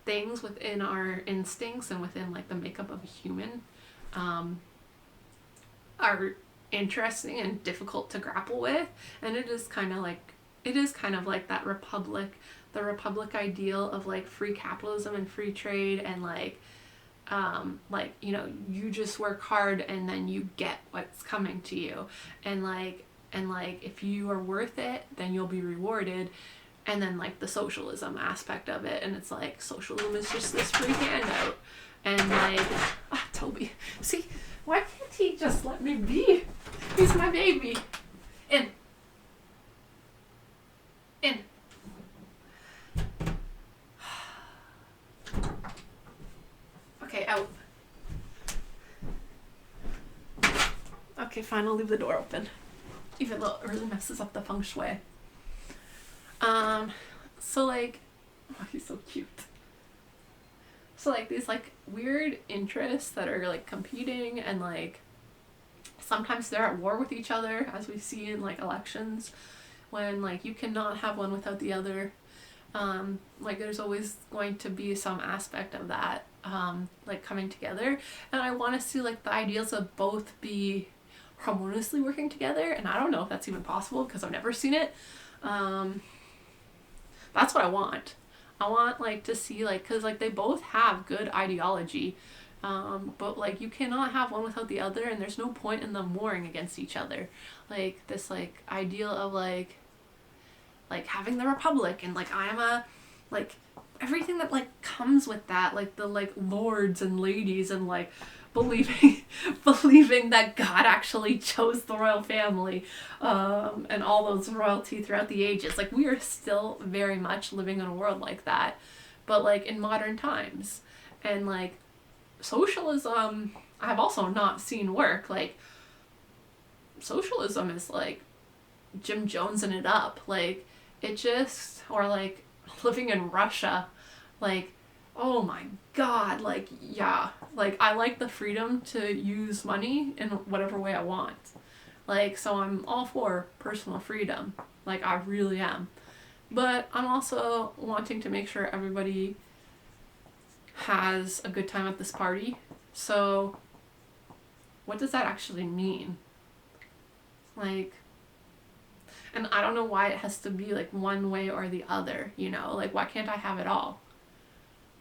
things within our instincts and within like the makeup of a human are interesting and difficult to grapple with. And it is kind of like that the republic ideal of like free capitalism and free trade, and like you know, you just work hard and then you get what's coming to you, and like if you are worth it, then you'll be rewarded. And then like the socialism aspect of it, and it's like socialism is just this free handout. And like, Toby, see, why can't he just let me be? He's my baby. In. Okay, out. Okay, fine, I'll leave the door open, even though it really messes up the feng shui. So like, oh, he's so cute. So like these like weird interests that are like competing, and like sometimes they're at war with each other, as we see in like elections, when like you cannot have one without the other. Like there's always going to be some aspect of that, like coming together. And I want to see like the ideals of both be harmoniously working together, and I don't know if that's even possible because I've never seen it. That's what I want. I want like to see like, because like they both have good ideology, but like you cannot have one without the other, and there's no point in them warring against each other. Like this like ideal of like having the republic, and like I am a like everything that like comes with that, like the like lords and ladies, and like believing that God actually chose the royal family, and all those royalty throughout the ages. Like we are still very much living in a world like that, but like in modern times. And like socialism, I've also not seen work. Like socialism is like Jim Jonesing it up, like it just, or like living in Russia, like oh my god, like yeah, like I like the freedom to use money in whatever way I want, like so I'm all for personal freedom, like I really am, but I'm also wanting to make sure everybody has a good time at this party. So what does that actually mean? Like, and I don't know why it has to be like one way or the other, you know, like why can't I have it all?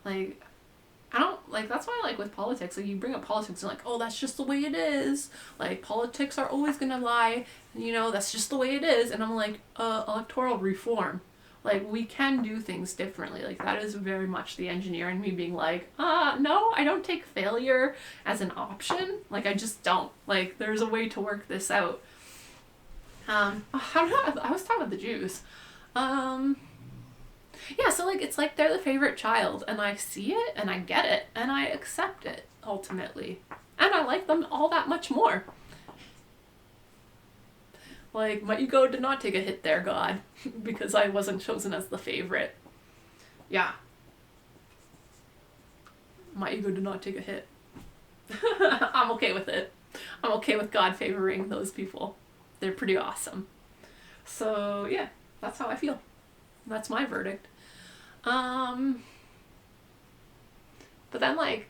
Like I don't, like that's why like with politics, like you bring up politics and like, oh that's just the way it is, like politics are always gonna lie, you know, that's just the way it is. And I'm like, electoral reform, Like, we can do things differently. Like, that is very much the engineer in me being like, no, I don't take failure as an option. Like, I just don't. Like, there's a way to work this out. I was talking about the Jews. Yeah, so, like, it's like they're the favorite child, and I see it, and I get it, and I accept it, ultimately. And I like them all that much more. Like, my ego did not take a hit there, God, because I wasn't chosen as the favorite. Yeah. My ego did not take a hit. I'm okay with it. I'm okay with God favoring those people. They're pretty awesome. So, yeah, that's how I feel. That's my verdict. But then, like,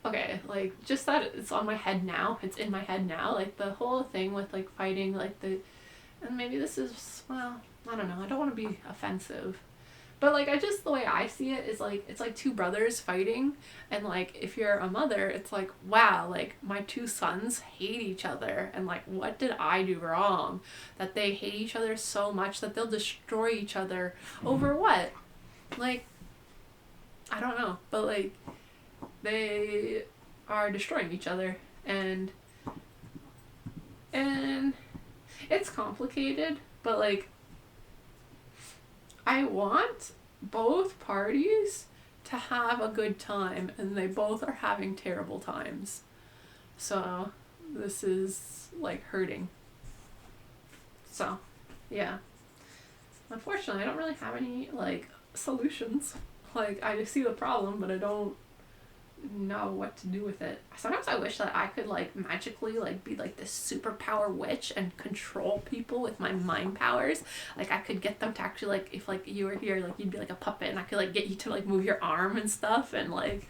okay, like, just that it's on my head now, it's in my head now, like, the whole thing with, like, fighting, like, and maybe this is, well, I don't know, I don't want to be offensive, but, like, the way I see it is, like, it's like two brothers fighting, and, like, if you're a mother, it's like, wow, like, my two sons hate each other, and, like, what did I do wrong that they hate each other so much that they'll destroy each other over what? Like, I don't know, but, like, they are destroying each other, and it's complicated, but, like, I want both parties to have a good time, and they both are having terrible times. So, this is, like, hurting. So, yeah. Unfortunately, I don't really have any, like, solutions. Like, I just see the problem, but I don't know what to do with it. Sometimes I wish that I could, like, magically, like, be, like, this superpower witch and control people with my mind powers. Like, I could get them to actually, like, if, like, you were here, like, you'd be, like, a puppet, and I could, like, get you to, like, move your arm and stuff, and, like,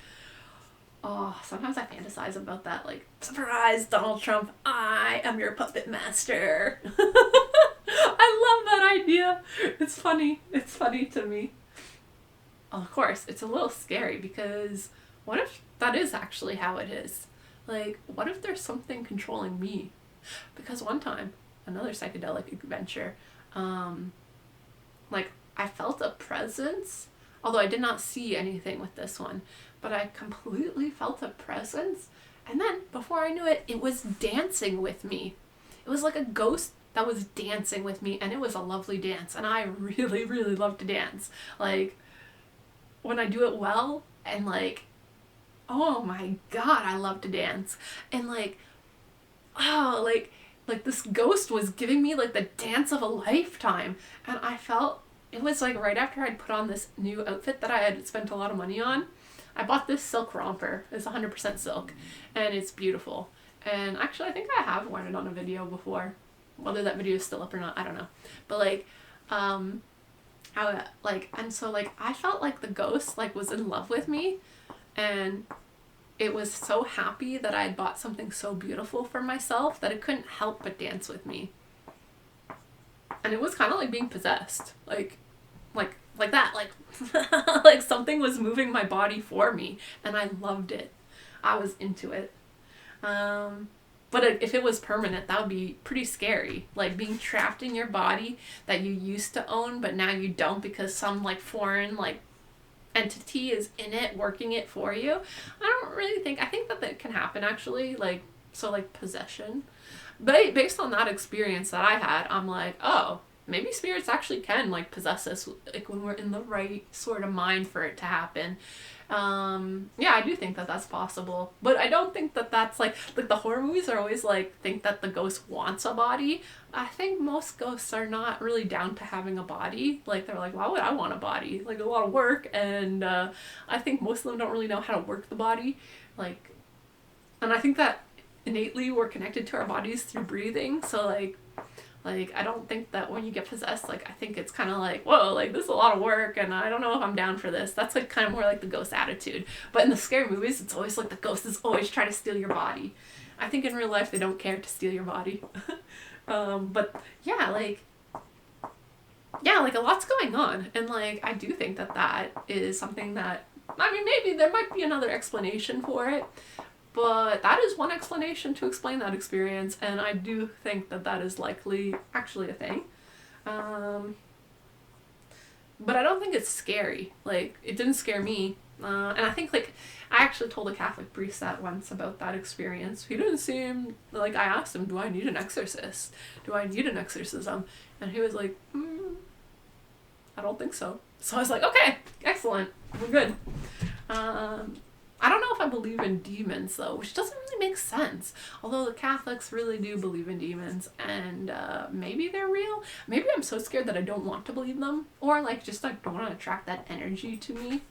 oh, sometimes I fantasize about that, like, surprise, Donald Trump, I am your puppet master. I love that idea. It's funny. It's funny to me. Of course, it's a little scary, because what if that is actually how it is? Like, what if there's something controlling me? Because one time, another psychedelic adventure, like, I felt a presence, although I did not see anything with this one, but I completely felt a presence, and then, before I knew it, it was dancing with me. It was like a ghost that was dancing with me, and it was a lovely dance, and I really, really love to dance. Like, when I do it well, and, like, oh my god, I love to dance. And, like, oh, like this ghost was giving me, like, the dance of a lifetime. And I felt, it was, like, right after I'd put on this new outfit that I had spent a lot of money on. I bought this silk romper. It's 100% silk. And it's beautiful. And actually, I think I have worn it on a video before. Whether that video is still up or not, I don't know. But, like, and so, like, I felt like the ghost, like, was in love with me, and it was so happy that I had bought something so beautiful for myself that it couldn't help but dance with me. And it was kind of like being possessed, like that, like, like something was moving my body for me, and I loved it. I was into it. But if it was permanent, that would be pretty scary. Like, being trapped in your body that you used to own, but now you don't because some, like, foreign, like, entity is in it, working it for you. I think that can happen, actually. Like, so, like, possession. But based on that experience that I had, I'm like, oh, maybe spirits actually can, like, possess us, like, when we're in the right sort of mind for it to happen. Yeah, I do think that that's possible, but I don't think that that's, like the horror movies are always, like, think that the ghost wants a body. I think most ghosts are not really down to having a body. Like, they're like, why would I want a body? Like, a lot of work, and, I think most of them don't really know how to work the body. Like, and I think that innately we're connected to our bodies through breathing, so, like, I don't think that when you get possessed, like, I think it's kind of like, whoa, like, this is a lot of work, and I don't know if I'm down for this. That's, like, kind of more like the ghost attitude. But in the scary movies, it's always like the ghost is always trying to steal your body. I think in real life, they don't care to steal your body. But, yeah, like, a lot's going on. And, like, I do think that that is something that, I mean, maybe there might be another explanation for it. But that is one explanation to explain that experience, and I do think that that is likely actually a thing. but I don't think it's scary. Like, it didn't scare me. And I think, like, I actually told a Catholic priest that once about that experience. He didn't seem, like, I asked him, do I need an exorcist? Do I need an exorcism? And he was like, I don't think so. So I was like, okay, excellent, we're good. I don't know if I believe in demons, though, which doesn't really make sense. Although the Catholics really do believe in demons, and maybe they're real. Maybe I'm so scared that I don't want to believe them, or, like, just, like, don't want to attract that energy to me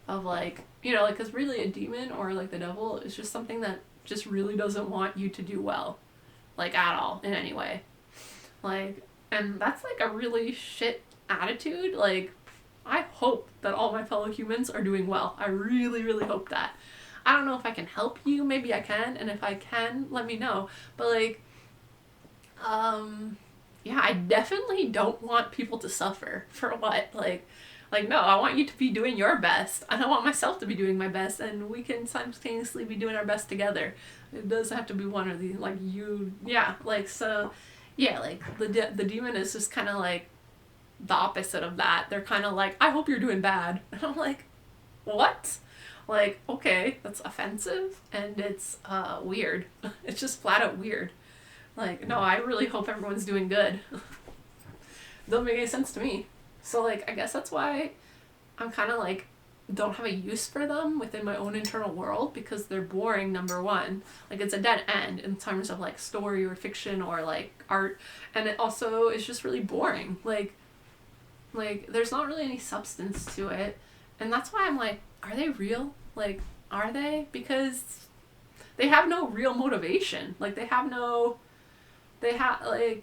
of, like, you know, like, because really a demon or, like, the devil is just something that just really doesn't want you to do well, like, at all, in any way. Like, and that's, like, a really shit attitude. Like, I hope that all my fellow humans are doing well. I really, really hope that. I don't know if I can help you. Maybe I can. And if I can, let me know. But, like, yeah, I definitely don't want people to suffer. For what? Like, no, I want you to be doing your best. And I want myself to be doing my best. And we can simultaneously be doing our best together. It doesn't have to be one or the, like, you, yeah. Like, so, yeah, like, the demon is just kind of, like, the opposite of that. They're kind of like, I hope you're doing bad. And I'm like, what? Like, okay, that's offensive and it's weird. It's just flat out weird. Like, no, I really hope everyone's doing good. Don't make any sense to me. So, like, I guess that's why I'm kind of like, don't have a use for them within my own internal world, because they're boring, number one. Like, it's a dead end in terms of, like, story or fiction or, like, art. And it also is just really boring. Like, there's not really any substance to it. And that's why I'm like, are they real? Like, are they? Because they have no real motivation. Like, like,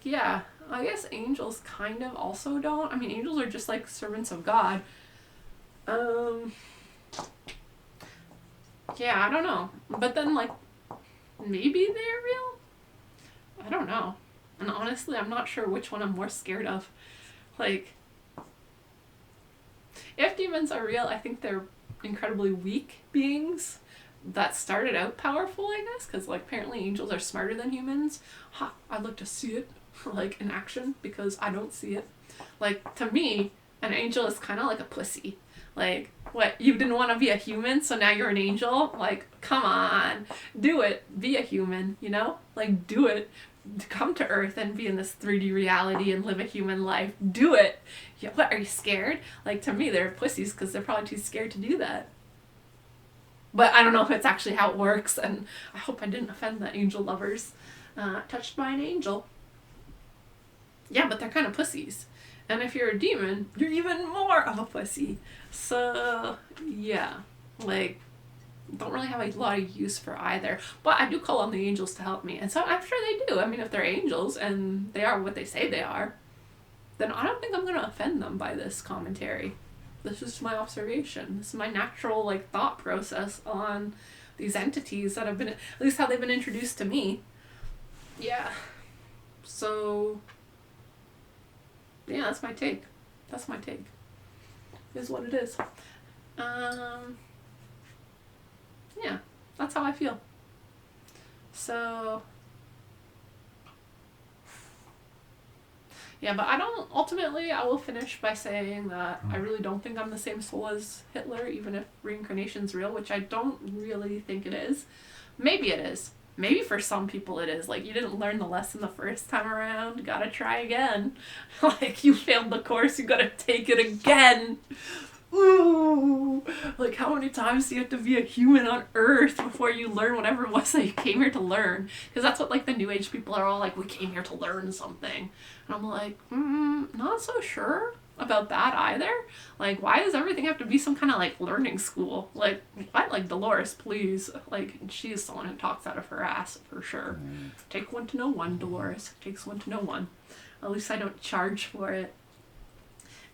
yeah. I guess angels kind of also don't. I mean, angels are just, like, servants of God. Yeah, I don't know. But then, like, maybe they're real? I don't know. And honestly, I'm not sure which one I'm more scared of. Like, if demons are real, I think they're incredibly weak beings that started out powerful, I guess, because, like, apparently angels are smarter than humans. I'd like to see it, like, in action, because I don't see it. Like, to me, an angel is kind of like a pussy. Like, what, you didn't want to be a human, so now you're an angel? Like, come on, do it, be a human, you know? Like, do it. Come to Earth and be in this 3D reality and live a human life. Do it. Yeah, what, are you scared? Like, to me, they're pussies because they're probably too scared to do that. But I don't know if it's actually how it works, and I hope I didn't offend the angel lovers. Touched by an angel. Yeah, but they're kind of pussies. And if you're a demon, you're even more of a pussy. So, yeah. Like, don't really have a lot of use for either. But I do call on the angels to help me. And so I'm sure they do. I mean, if they're angels and they are what they say they are, then I don't think I'm going to offend them by this commentary. This is my observation. This is my natural, like, thought process on these entities that have been, at least how they've been introduced to me. Yeah. So, yeah, that's my take. That's my take. Is what it is. Yeah, that's how I feel. So, yeah, but ultimately, I will finish by saying that I really don't think I'm the same soul as Hitler, even if reincarnation's real, which I don't really think it is. Maybe it is. Maybe for some people it is. Like, you didn't learn the lesson the first time around, gotta try again. Like, you failed the course, you gotta take it again. Ooh, like, how many times do you have to be a human on Earth before you learn whatever it was that you came here to learn? Because that's what, like, the New Age people are all like, we came here to learn something. And I'm like, not so sure about that either. Like, why does everything have to be some kind of, like, learning school? Like, I like Dolores, please. Like, she's someone who talks out of her ass, for sure. Take one to know one, Dolores. Takes one to know one. At least I don't charge for it.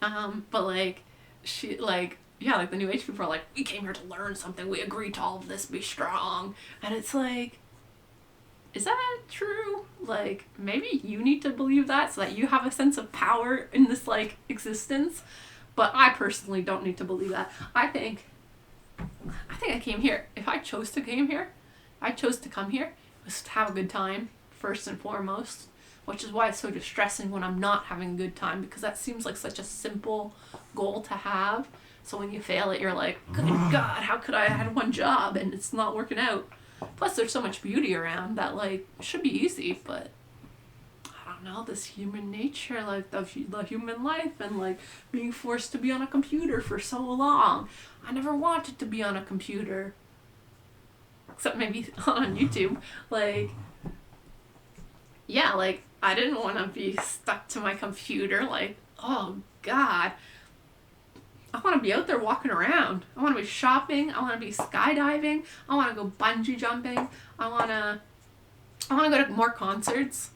But, like, she, like, yeah, like, the New Age people are like, we came here to learn something, we agree to all of this, be strong. And it's like, is that true? Like, maybe you need to believe that so that you have a sense of power in this, like, existence. But I personally don't need to believe that. I think I came here. If I chose to come here, it was to have a good time, first and foremost. which is why it's so distressing when I'm not having a good time, because that seems like such a simple goal to have. So when you fail it, you're like, good God, how could I had one job and it's not working out? Plus, there's so much beauty around that, like, it should be easy, but I don't know, this human nature, like, the human life, and, like, being forced to be on a computer for so long. I never wanted to be on a computer. Except maybe on YouTube. Like, yeah, like, I didn't want to be stuck to my computer. Like, oh, God. I want to be out there walking around. I want to be shopping. I want to be skydiving. I want to go bungee jumping. I want to go to more concerts.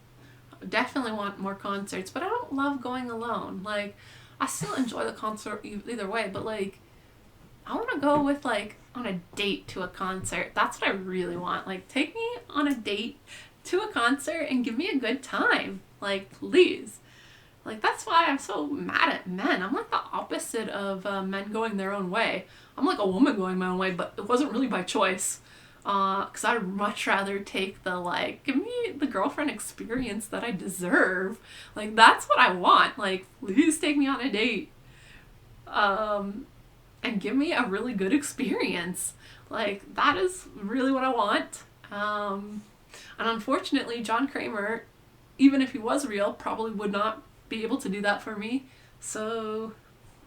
I definitely want more concerts, but I don't love going alone. Like, I still enjoy the concert either way, but, like, I want to go with, like, on a date to a concert. That's what I really want. Like, take me on a date to a concert and give me a good time. Like, please. Like, that's why I'm so mad at men. I'm like the opposite of men going their own way. I'm like a woman going my own way, but it wasn't really by choice. Because I'd much rather take the, like, give me the girlfriend experience that I deserve. Like, that's what I want. Like, please take me on a date. And give me a really good experience. Like, that is really what I want. And unfortunately, John Kramer, even if he was real, probably would not be able to do that for me. So,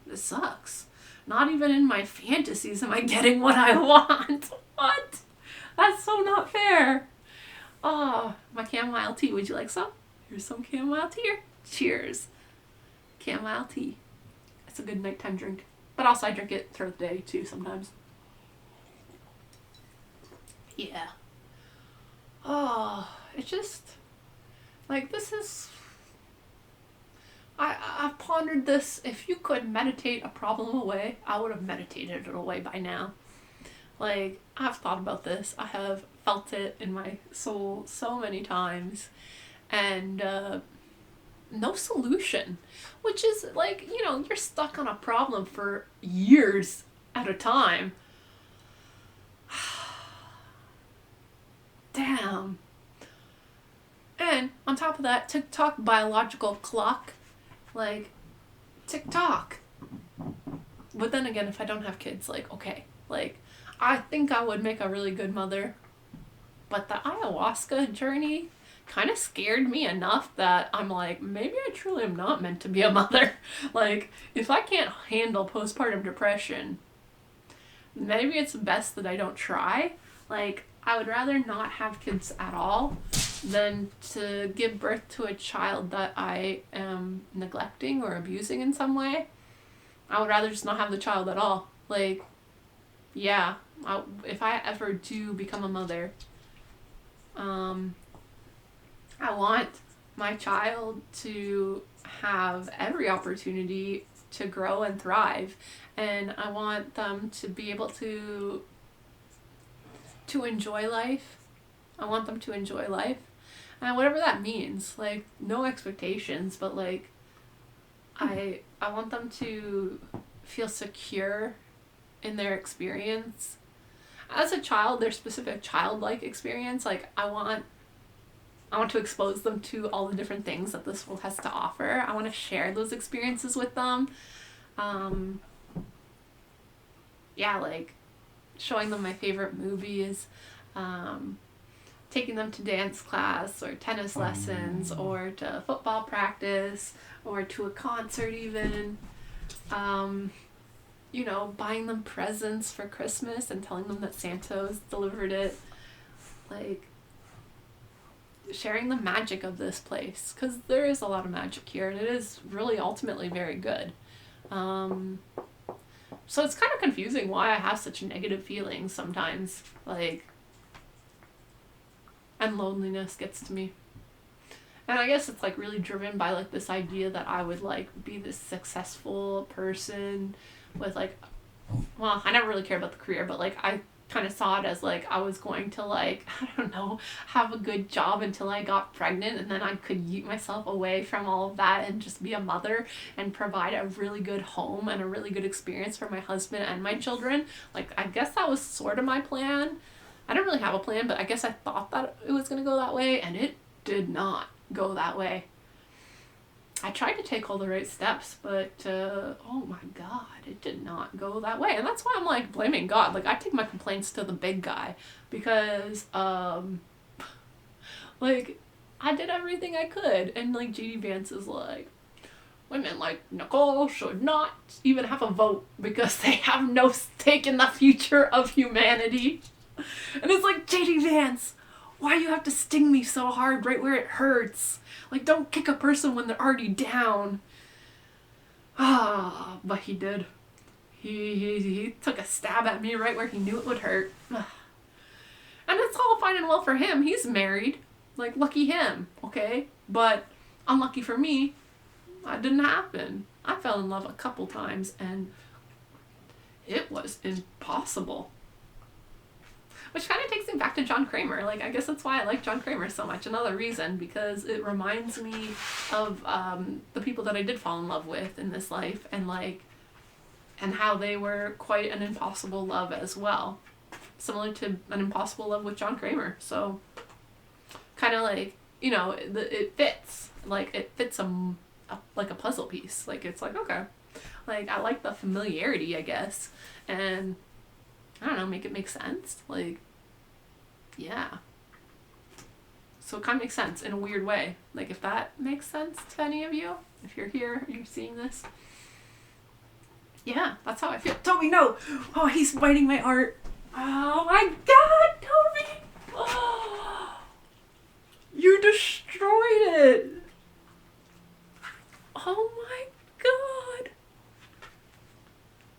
this sucks. Not even in my fantasies am I getting what I want. What? That's so not fair. Oh, my chamomile tea. Would you like some? Here's some chamomile tea. Cheers. Chamomile tea. It's a good nighttime drink. But also I drink it throughout the day too sometimes. Yeah. Oh, it's just, like, this is, I've pondered this. If you could meditate a problem away, I would have meditated it away by now. Like, I've thought about this. I have felt it in my soul so many times. And, no solution. Which is, like, you know, you're stuck on a problem for years at a time. Damn. And on top of that, TikTok biological clock. Like, TikTok. But then again, if I don't have kids, like, okay. Like, I think I would make a really good mother. But the ayahuasca journey kind of scared me enough that I'm like, maybe I truly am not meant to be a mother. Like, if I can't handle postpartum depression, maybe it's best that I don't try. Like, I would rather not have kids at all than to give birth to a child that I am neglecting or abusing in some way. I would rather just not have the child at all. Like, yeah, if I ever do become a mother, I want my child to have every opportunity to grow and thrive, and I want them to be able to enjoy life. I want them to enjoy life, and whatever that means. Like, no expectations, but, like, I want them to feel secure in their experience. As a child, their specific childlike experience, like, I want to expose them to all the different things that this world has to offer. I want to share those experiences with them. Yeah, like, showing them my favorite movies, taking them to dance class or tennis lessons or to football practice or to a concert even. You know, buying them presents for Christmas and telling them that Santa's delivered it. Like, sharing the magic of this place, because there is a lot of magic here and it is really ultimately very good. So it's kind of confusing why I have such negative feelings sometimes, like, and loneliness gets to me. And I guess it's, like, really driven by, like, this idea that I would, like, be this successful person with, like, well, I never really cared about the career, but, like, I kind of saw it as, like, I was going to, like, I don't know, have a good job until I got pregnant, and then I could yeet myself away from all of that and just be a mother and provide a really good home and a really good experience for my husband and my children. Like, I guess that was sort of my plan. I didn't really have a plan, but I guess I thought that it was going to go that way, and it did not. go that way. I tried to take all the right steps, but oh my God, it did not go that way. And that's why I'm like blaming God. Like I take my complaints to the big guy because like I did everything I could, and like JD Vance is like, women like Nicole should not even have a vote because they have no stake in the future of humanity. And it's like, JD Vance, why do you have to sting me so hard right where it hurts? Like, don't kick a person when they're already down. Ah, but he did. He took a stab at me right where he knew it would hurt. And it's all fine and well for him. He's married. Like, lucky him, okay? But unlucky for me, that didn't happen. I fell in love a couple times, and it was impossible. Which kind of takes me back to John Kramer. Like, I guess that's why I like John Kramer so much. Another reason, because it reminds me of the people that I did fall in love with in this life, and how they were quite an impossible love as well. Similar to an impossible love with John Kramer. So, kind of like, you know, it fits. Like, it fits like a puzzle piece. Like, it's like, okay. Like, I like the familiarity, I guess. And I don't know, make it make sense. Like, yeah. So it kind of makes sense in a weird way. Like, if that makes sense to any of you, if you're here, you're seeing this. Yeah, that's how I feel. Toby, no! Oh, he's biting my art. Oh my God, Toby! Oh, you destroyed it! Oh my God!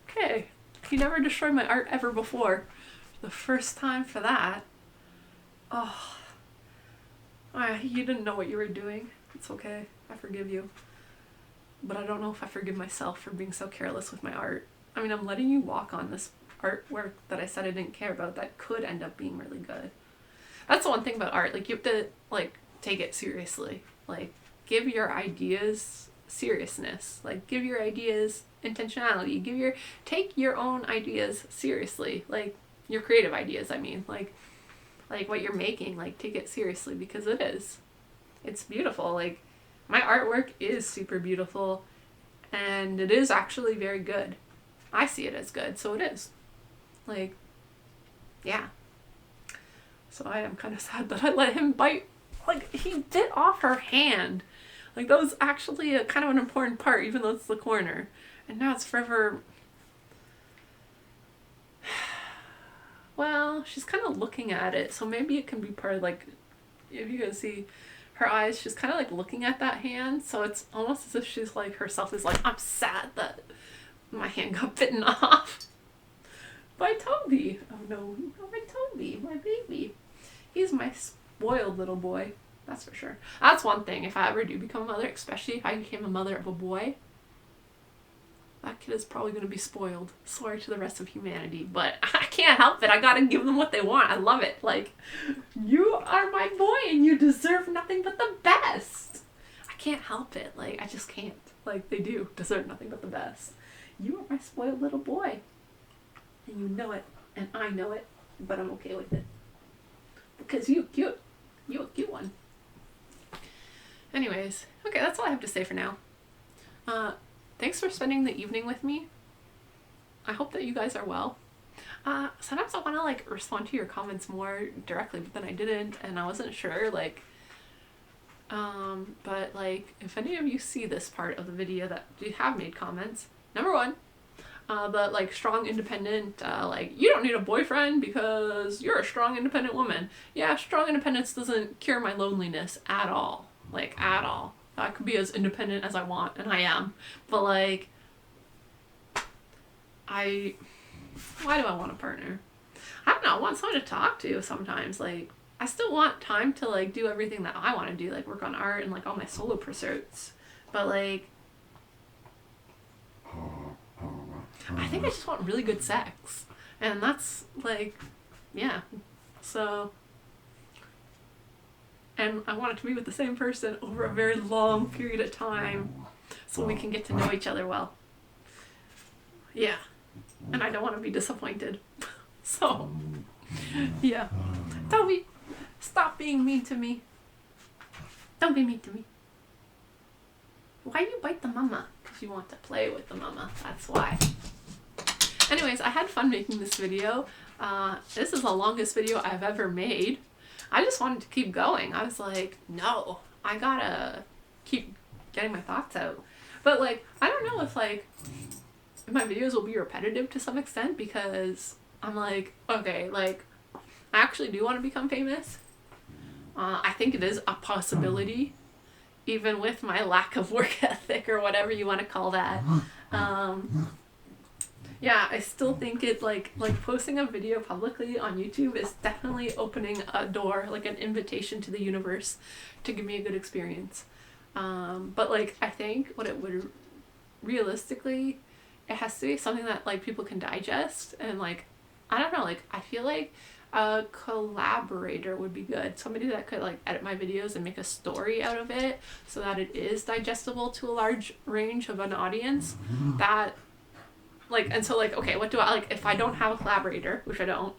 Okay. You never destroyed my art ever before. The first time for that. Oh. You didn't know what you were doing. It's okay. I forgive you. But I don't know if I forgive myself for being so careless with my art. I mean, I'm letting you walk on this artwork that I said I didn't care about that could end up being really good. That's the one thing about art. Like, you have to, like, take it seriously. Like, give your ideas seriousness. Like, give your ideas intentionality. Take your own ideas seriously. Like, your creative ideas, I mean. Like what you're making, like, take it seriously, because it is. It's beautiful. Like, my artwork is super beautiful, and it is actually very good. I see it as good, so it is. Like, yeah. So I am kind of sad that I let him bite. Like, he bit off her hand. Like, that was actually a kind of an important part, even though it's the corner. And now it's forever. Well, she's kind of looking at it, so maybe it can be part of, like, if you guys see her eyes, she's kind of like looking at that hand, so it's almost as if she's like, herself is like, I'm sad that my hand got bitten off by Toby. Oh no, not by Toby, my baby. He's my spoiled little boy, that's for sure. That's one thing, if I ever do become a mother, especially if I became a mother of a boy, that kid is probably going to be spoiled. Sorry to the rest of humanity, but I can't help it. I gotta give them what they want. I love it. Like, you are my boy and you deserve nothing but the best. I can't help it. Like, I just can't. Like, they do deserve nothing but the best. You are my spoiled little boy. And you know it. And I know it. But I'm okay with it. Because you're cute. You're a cute one. Anyways. Okay, that's all I have to say for now. Thanks for spending the evening with me. I hope that you guys are well. Sometimes I want to, like, respond to your comments more directly, but then I didn't, and I wasn't sure, like, but, like, if any of you see this part of the video that you have made comments, number one, the, like, strong, independent, like, you don't need a boyfriend because you're a strong, independent woman. Yeah, strong independence doesn't cure my loneliness at all. Like, at all. I could be as independent as I want, and I am. But, like, why do I want a partner? I don't know, I want someone to talk to sometimes. Like, I still want time to, like, do everything that I want to do, like, work on art and, like, all my solo pursuits. But, like, I think I just want really good sex. And that's, like, yeah. So, and I want it to be with the same person over a very long period of time so we can get to know each other well. Yeah. And I don't want to be disappointed. So, yeah. Toby, stop being mean to me. Don't be mean to me. Why you bite the mama? Because you want to play with the mama. That's why. Anyways, I had fun making this video. This is the longest video I've ever made. I just wanted to keep going. I was like, no, I gotta keep getting my thoughts out. But like, I don't know if like my videos will be repetitive to some extent, because I'm like, okay, like I actually do want to become famous. I think it is a possibility, even with my lack of work ethic or whatever you want to call that. Yeah, I still think it like posting a video publicly on YouTube is definitely opening a door, like an invitation to the universe to give me a good experience. But like, I think what it would realistically, it has to be something that like people can digest, and like, I don't know, like I feel like a collaborator would be good. Somebody that could like edit my videos and make a story out of it so that it is digestible to a large range of an audience. That like, and so like, okay, what do I like if I don't have a collaborator, which I don't,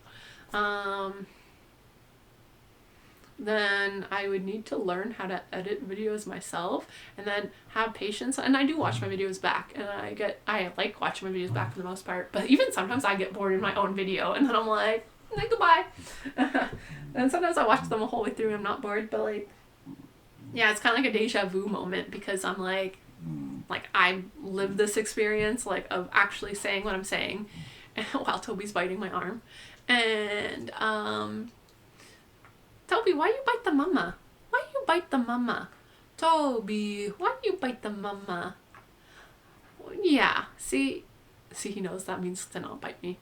then I would need to learn how to edit videos myself, and then have patience. And I do watch my videos back, and I like watching my videos back for the most part, but even sometimes I get bored in my own video, and then I'm like, goodbye. And sometimes I watch them a whole way through and I'm not bored, but like, yeah, it's kind of like a deja vu moment, because I'm like I lived this experience like of actually saying what I'm saying while Toby's biting my arm. And Toby, why you bite the mama? Why you bite the mama? Toby, why you bite the mama? Yeah, see, he knows that means to not bite me.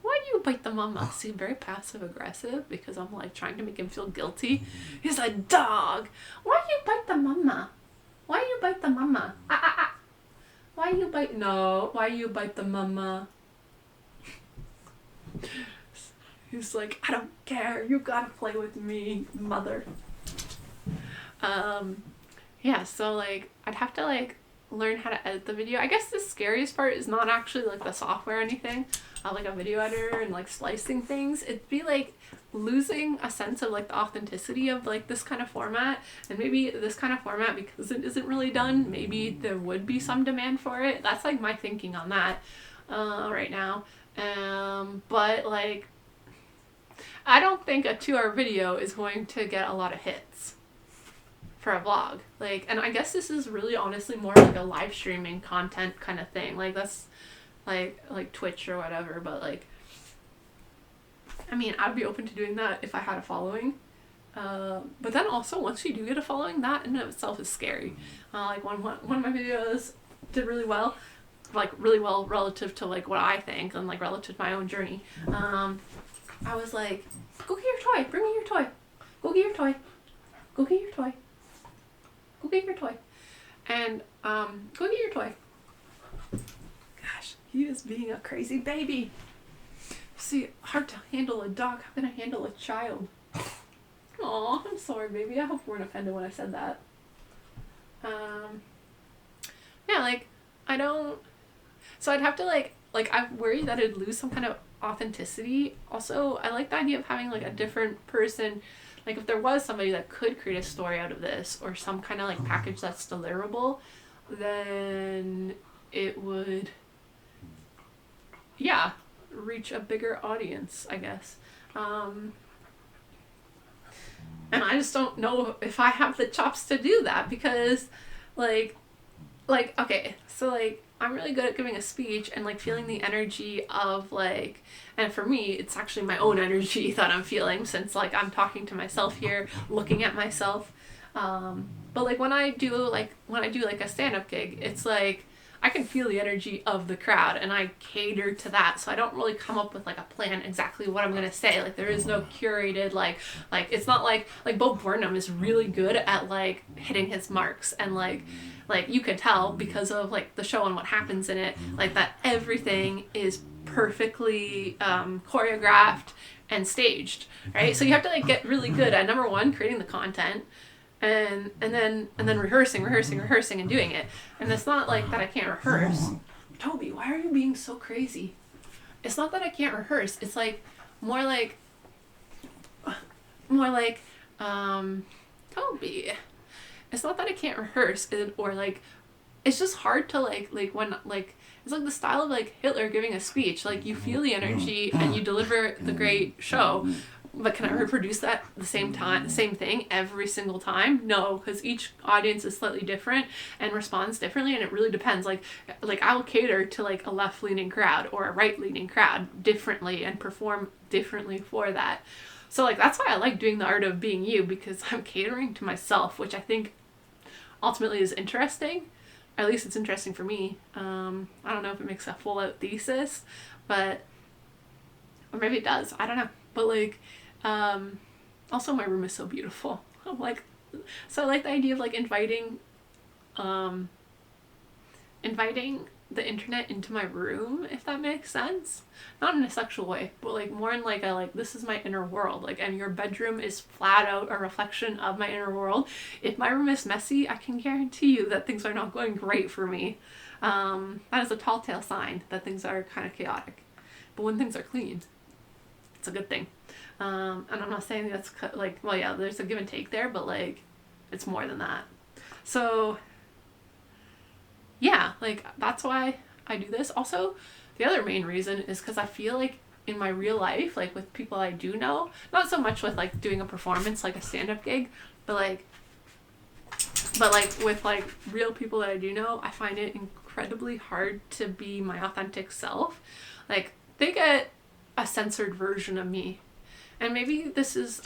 Why do you bite the mama? See, very passive aggressive, because I'm like trying to make him feel guilty. He's a dog. Why you bite the mama? Why you bite the mama? Why you bite? No, why you bite the mama? He's like, I don't care. You gotta play with me, mother. Yeah, so like I'd have to like learn how to edit the video. I guess the scariest part is not actually like the software or anything, like a video editor and like splicing things. It'd be like losing a sense of like the authenticity of like this kind of format. And maybe this kind of format, because it isn't really done, maybe there would be some demand for it. That's like my thinking on that right now. But like, I don't think a 2-hour video is going to get a lot of hits for a vlog. Like, and I guess this is really honestly more like a live streaming content kind of thing. Like that's like Twitch or whatever, but like, I mean, I'd be open to doing that if I had a following. But then also, once you do get a following, that in and of itself is scary. Like one of my videos did really well, like really well relative to like what I think and like relative to my own journey. I was like, go get your toy, bring me your toy, go get your toy, go get your toy, go get your toy, and go get your toy. Gosh, he is being a crazy baby. See, hard to handle a dog. How can I handle a child? Aw, I'm sorry, baby. I hope you weren't offended when I said that. Yeah, like, I don't... So I'd have to, like, I'm worried that I'd lose some kind of authenticity. Also, I like the idea of having, like, a different person. Like, if there was somebody that could create a story out of this, or some kind of, like, package that's deliverable, then it would... Yeah, reach a bigger audience, I guess. And I just don't know if I have the chops to do that, because like okay, so like I'm really good at giving a speech and like feeling the energy of like, and for me it's actually my own energy that I'm feeling, since like I'm talking to myself here, looking at myself. But like when I do like a stand-up gig, it's like I can feel the energy of the crowd and I cater to that. So I don't really come up with like a plan exactly what I'm going to say. Like there is no curated, like it's not like Bo Burnham is really good at like hitting his marks, and like you can tell because of like the show and what happens in it, like that everything is perfectly choreographed and staged, right? So you have to like get really good at, number one, creating the content, and then rehearsing and doing it. And it's not like that I can't rehearse. Toby, why are you being so crazy? It's not that I can't rehearse. It's like more like Toby. it's not that I can't rehearse, or like, it's just hard to like when like, it's like the style of like Hitler giving a speech. Like, you feel the energy and you deliver the great show, but can I reproduce that the same thing every single time? No, because each audience is slightly different and responds differently, and it really depends. Like I will cater to like a left-leaning crowd or a right-leaning crowd differently and perform differently for that. So like, that's why I like doing the art of being you, because I'm catering to myself, which I think ultimately is interesting. At least it's interesting for me. I don't know if it makes a full out thesis, but, or maybe it does. I don't know. But like, also my room is so beautiful. I'm like, so I like the idea of like inviting the internet into my room, if that makes sense. Not in a sexual way, but like more in like a like, this is my inner world. Like, and your bedroom is flat out a reflection of my inner world. If my room is messy, I can guarantee you that things are not going great for me. That is a tall tale sign that things are kind of chaotic. But when things are clean, it's a good thing. And I'm not saying that's like, well, yeah, there's a give and take there, but like, it's more than that. So yeah, like, that's why I do this. Also, the other main reason is because I feel like in my real life, like with people I do know, not so much with like doing a performance, like a stand-up gig, but like with like real people that I do know, I find it incredibly hard to be my authentic self. Like, they get a censored version of me. And maybe this is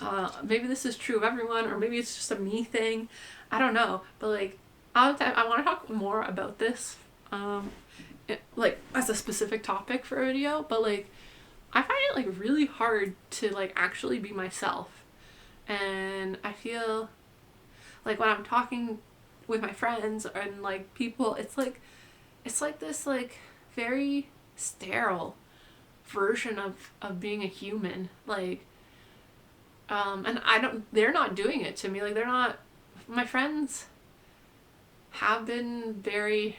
true of everyone, or maybe it's just a me thing. I don't know. But like, I want to talk more about this, like as a specific topic for a video. But like, I find it like really hard to like actually be myself, and I feel like when I'm talking with my friends and like people, it's like this like very sterile version of being a human. Like, and they're not doing it to me. Like, they're not, my friends have been very,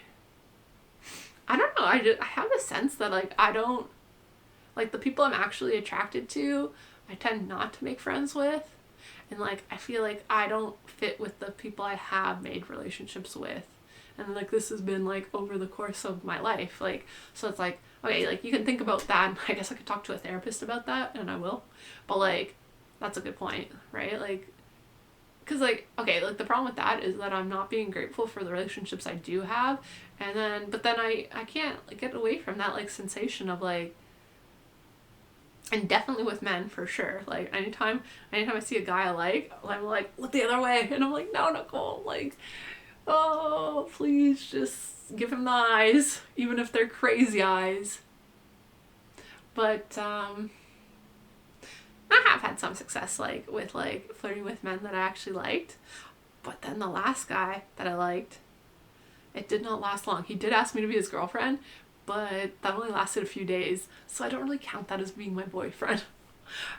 I don't know, I have a sense that like, I don't, like, the people I'm actually attracted to, I tend not to make friends with. And like, I feel like I don't fit with the people I have made relationships with. And like, this has been like over the course of my life. Like, so it's like, okay, like, you can think about that. I guess I could talk to a therapist about that, and I will. But like, that's a good point, right? Like, because like, okay, like, the problem with that is that I'm not being grateful for the relationships I do have. And then, but then I can't like get away from that like sensation of like, and definitely with men for sure. Like, anytime I see a guy I like, I'm like, look the other way, and I'm like, no, Nicole, like, oh, please just give him the eyes, even if they're crazy eyes. But I have had some success like with like flirting with men that I actually liked. But then the last guy that I liked, it did not last long. He did ask me to be his girlfriend, but that only lasted a few days, so I don't really count that as being my boyfriend.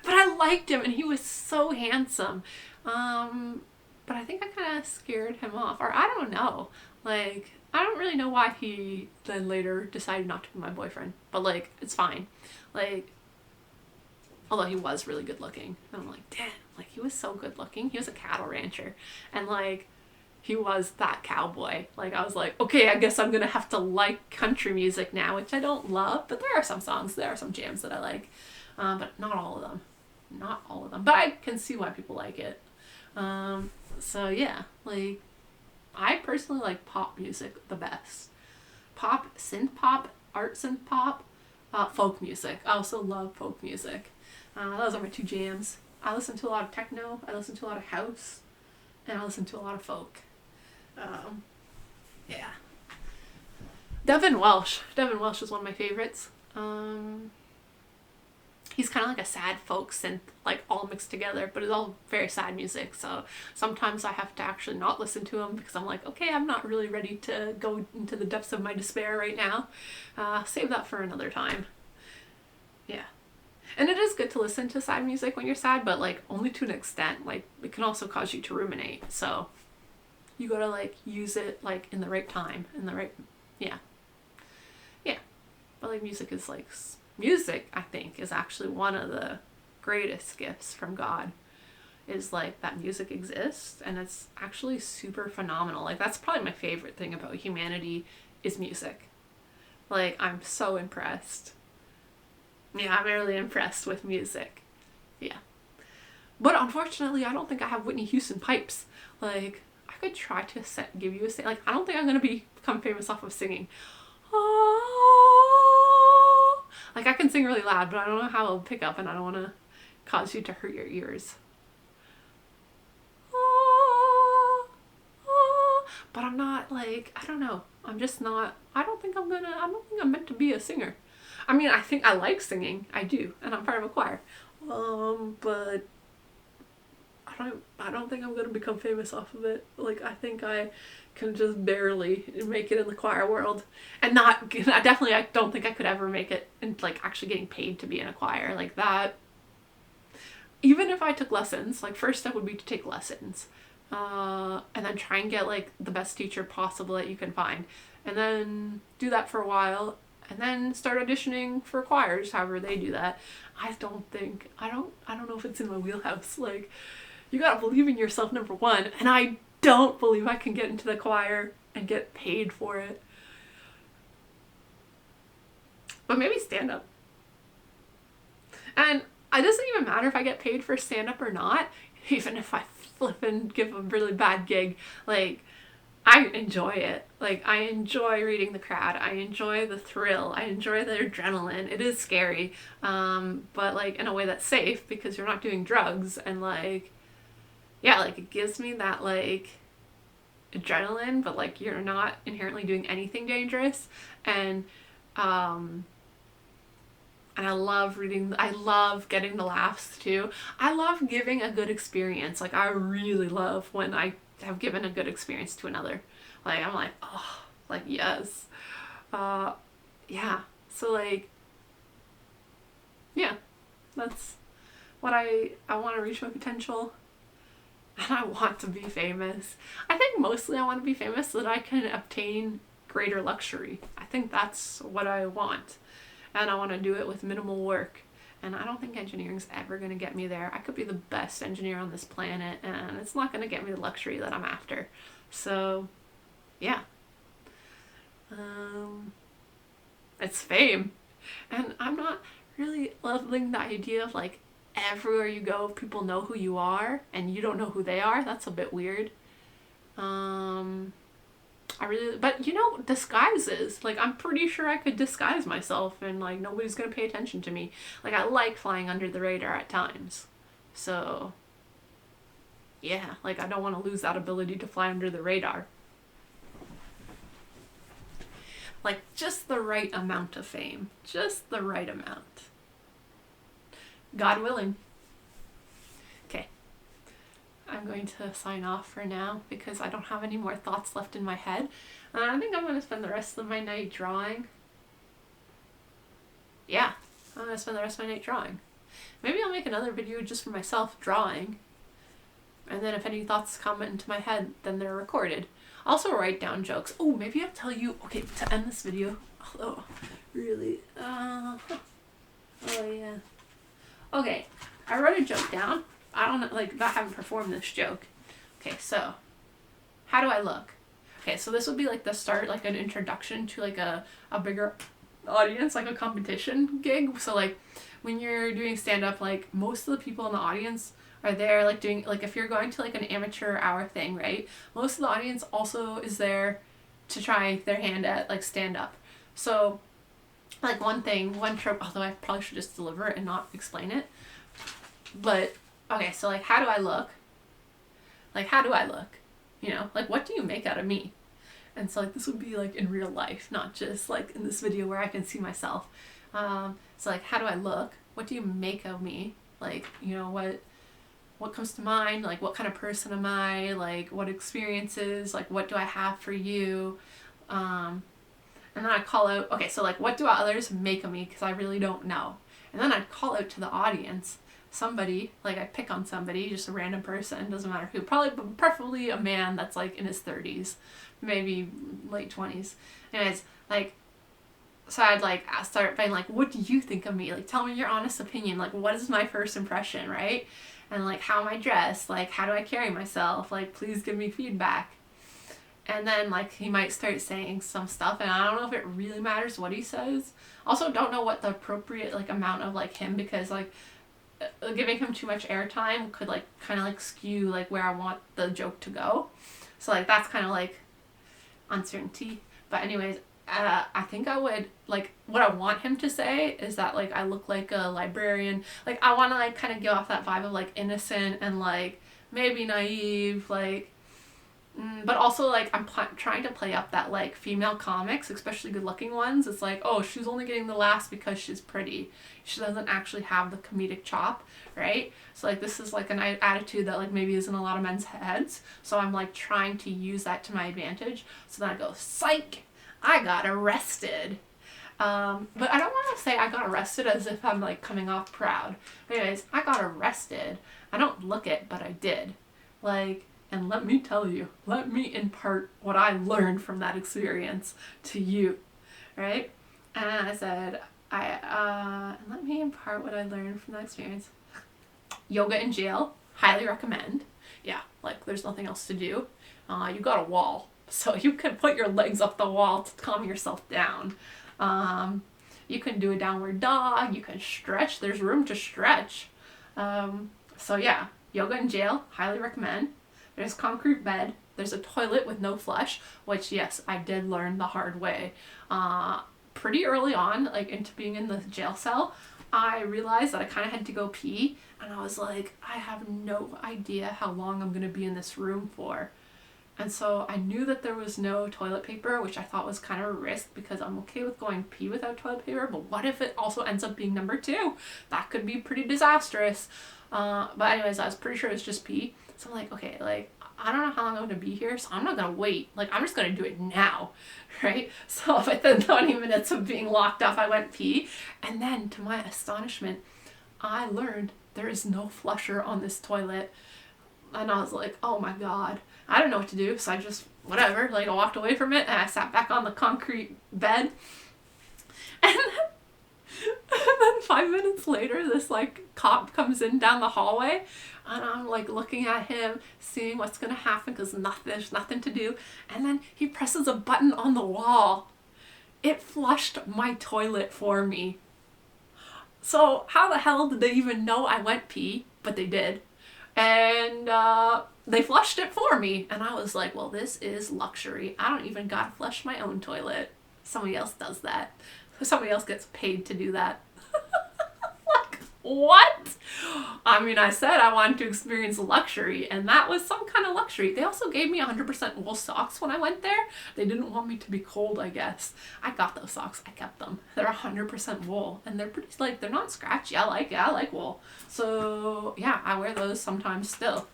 But I liked him, and he was so handsome. But I think I kind of scared him off, or I don't know. Like, I don't really know why he then later decided not to be my boyfriend. But like, it's fine. Like, although he was really good looking, and I'm like, damn, like, he was so good looking. He was a cattle rancher, and like, he was that cowboy. Like, I was like, okay, I guess I'm gonna have to like country music now, which I don't love, but there are some songs, there are some jams that I like, but not all of them. Not all of them. But I can see why people like it. So yeah, like, I personally like pop music the best. Pop, synth pop, art synth pop, folk music. I also love folk music. Those are my two jams. I listen to a lot of techno, I listen to a lot of house, and I listen to a lot of folk. Yeah. Devin Welsh is one of my favorites. He's kind of like a sad folk synth, like, all mixed together, but it's all very sad music, so sometimes I have to actually not listen to him because I'm like, okay, I'm not really ready to go into the depths of my despair right now. Save that for another time. Yeah. And it is good to listen to sad music when you're sad, but like, only to an extent. Like, it can also cause you to ruminate, so you gotta like use it like in the right time, in the right, yeah. But like, music, I think, is actually one of the greatest gifts from God. is like that music exists, and it's actually super phenomenal. Like that's probably my favorite thing about humanity is music. Like I'm so impressed. Yeah, I'm really impressed with music. Yeah. But unfortunately, I don't think I have Whitney Houston pipes. Like, I could try to give you a like, I don't think I'm gonna become famous off of singing. Oh, like I can sing really loud, but I don't know how it'll pick up, and I don't want to cause you to hurt your ears. Oh, oh. But I'm not like, I don't know. I'm just not. I don't think I'm meant to be a singer. I mean, I think I like singing. I do, and I'm part of a choir. But I don't think I'm gonna become famous off of it. Like I think I can just barely make it in the choir world, and I don't think I could ever make it in like actually getting paid to be in a choir like that. Even if I took lessons, like first step would be to take lessons, and then try and get like the best teacher possible that you can find, and then do that for a while, and then start auditioning for choirs, however they do that. I don't know if it's in my wheelhouse. Like, you gotta believe in yourself, number one, and I don't believe I can get into the choir and get paid for it. But maybe stand up. And it doesn't even matter if I get paid for stand up or not, even if I flip and give a really bad gig. Like, I enjoy it. Like, I enjoy reading the crowd. I enjoy the thrill. I enjoy the adrenaline. It is scary, but like in a way that's safe because you're not doing drugs, and like, yeah, like it gives me that like adrenaline, but like you're not inherently doing anything dangerous. And I love reading. I love getting the laughs too. I love giving a good experience. Like I really love when I have given a good experience to another. Like I'm like, oh, like yes. Yeah. So like, yeah, that's what I want to reach my potential. And I want to be famous. I think mostly I want to be famous so that I can obtain greater luxury. I think that's what I want. And I want to do it with minimal work. And I don't think engineering's ever going to get me there. I could be the best engineer on this planet, and it's not going to get me the luxury that I'm after. So, yeah. It's fame. And I'm not really loving the idea of like everywhere you go, people know who you are and you don't know who they are. That's a bit weird. But you know, disguises. Like, I'm pretty sure I could disguise myself and like nobody's gonna pay attention to me. Like, I like flying under the radar at times. So, yeah, like I don't want to lose that ability to fly under the radar. Like, just the right amount of fame. Just the right amount. God willing. Okay. I'm going to sign off for now because I don't have any more thoughts left in my head. And I think I'm going to spend the rest of my night drawing. Yeah, I'm going to spend the rest of my night drawing. Maybe I'll make another video just for myself drawing. And then if any thoughts come into my head, then they're recorded. Also write down jokes. Oh, maybe I'll tell you, okay, to end this video. Oh, really? Oh, yeah. Okay, I wrote a joke down. I don't know, like, I haven't performed this joke. Okay, so, how do I look? Okay, so this would be like the start, like an introduction to like a bigger audience, like a competition gig. So like, when you're doing stand-up, like, most of the people in the audience are there, like, doing, like, if you're going to like an amateur hour thing, right? Most of the audience also is there to try their hand at like stand-up. So, like, one trope, although I probably should just deliver it and not explain it. But, okay, so, like, how do I look? Like, how do I look? You know, like, what do you make out of me? And so, like, this would be, like, in real life, not just, like, in this video where I can see myself. So, like, how do I look? What do you make of me? Like, you know, what comes to mind? Like, what kind of person am I? Like, what experiences? Like, what do I have for you? And then I call out, okay, so like, what do others make of me? Because I really don't know. And then I'd call out to the audience, somebody, like I pick on somebody, just a random person, doesn't matter who, preferably a man that's like in his 30s, maybe late 20s. Anyways, like, so I'd like start being like, what do you think of me? Like, tell me your honest opinion. Like, what is my first impression, right? and like, how am I dressed? Like, how do I carry myself? Like, please give me feedback. And then like he might start saying some stuff, and I don't know if it really matters what he says. Also, don't know what the appropriate like amount of like him, because like giving him too much airtime could like kind of like skew like where I want the joke to go. So like that's kind of like uncertainty. But anyways, I think I would like, what I want him to say is that like I look like a librarian. Like I want to like kind of give off that vibe of like innocent and like maybe naive, like but also like I'm trying to play up that like female comics, especially good looking ones, it's like, oh, she's only getting the laughs because she's pretty. She doesn't actually have the comedic chop, right? So like this is like an attitude that like maybe is in a lot of men's heads. So I'm like trying to use that to my advantage. So then I go, psych, I got arrested. But I don't want to say I got arrested as if I'm like coming off proud. Anyways, I got arrested. I don't look it, but I did. Like, and let me tell you, let me impart what I learned from that experience to you, right? And I said, let me impart what I learned from that experience. Yoga in jail, highly recommend. Yeah, like there's nothing else to do. You got a wall, so you can put your legs up the wall to calm yourself down. You can do a downward dog, you can stretch, there's room to stretch. So yeah, yoga in jail, highly recommend. There's concrete bed. There's a toilet with no flush, which yes, I did learn the hard way. Pretty early on, like into being in the jail cell, I realized that I kind of had to go pee, and I was like, I have no idea how long I'm going to be in this room for. And so I knew that there was no toilet paper, which I thought was kind of a risk because I'm okay with going pee without toilet paper, but what if it also ends up being number 2? That could be pretty disastrous. But anyways, I was pretty sure it was just pee. So I'm like, okay, like, I don't know how long I'm going to be here, so I'm not going to wait. Like, I'm just going to do it now, right? So within 20 minutes of being locked up, I went pee. And then, to my astonishment, I learned there is no flusher on this toilet. And I was like, oh my God, I don't know what to do. So I just, whatever, like, I walked away from it, and I sat back on the concrete bed. And then 5 minutes later, this like cop comes in down the hallway, and I'm like looking at him, seeing what's gonna happen because there's nothing to do. And then he presses a button on the wall. It flushed my toilet for me. So how the hell did they even know I went pee? But they did. And they flushed it for me. And I was like, well, this is luxury. I don't even gotta flush my own toilet. Somebody else does that. Somebody else gets paid to do that. Like, what? I mean, I said I wanted to experience luxury, and that was some kind of luxury. They also gave me 100% wool socks when I went there. They didn't want me to be cold, I guess. I got those socks. I kept them. They're 100% wool, and they're pretty, like, they're not scratchy. I like wool. So, yeah, I wear those sometimes still.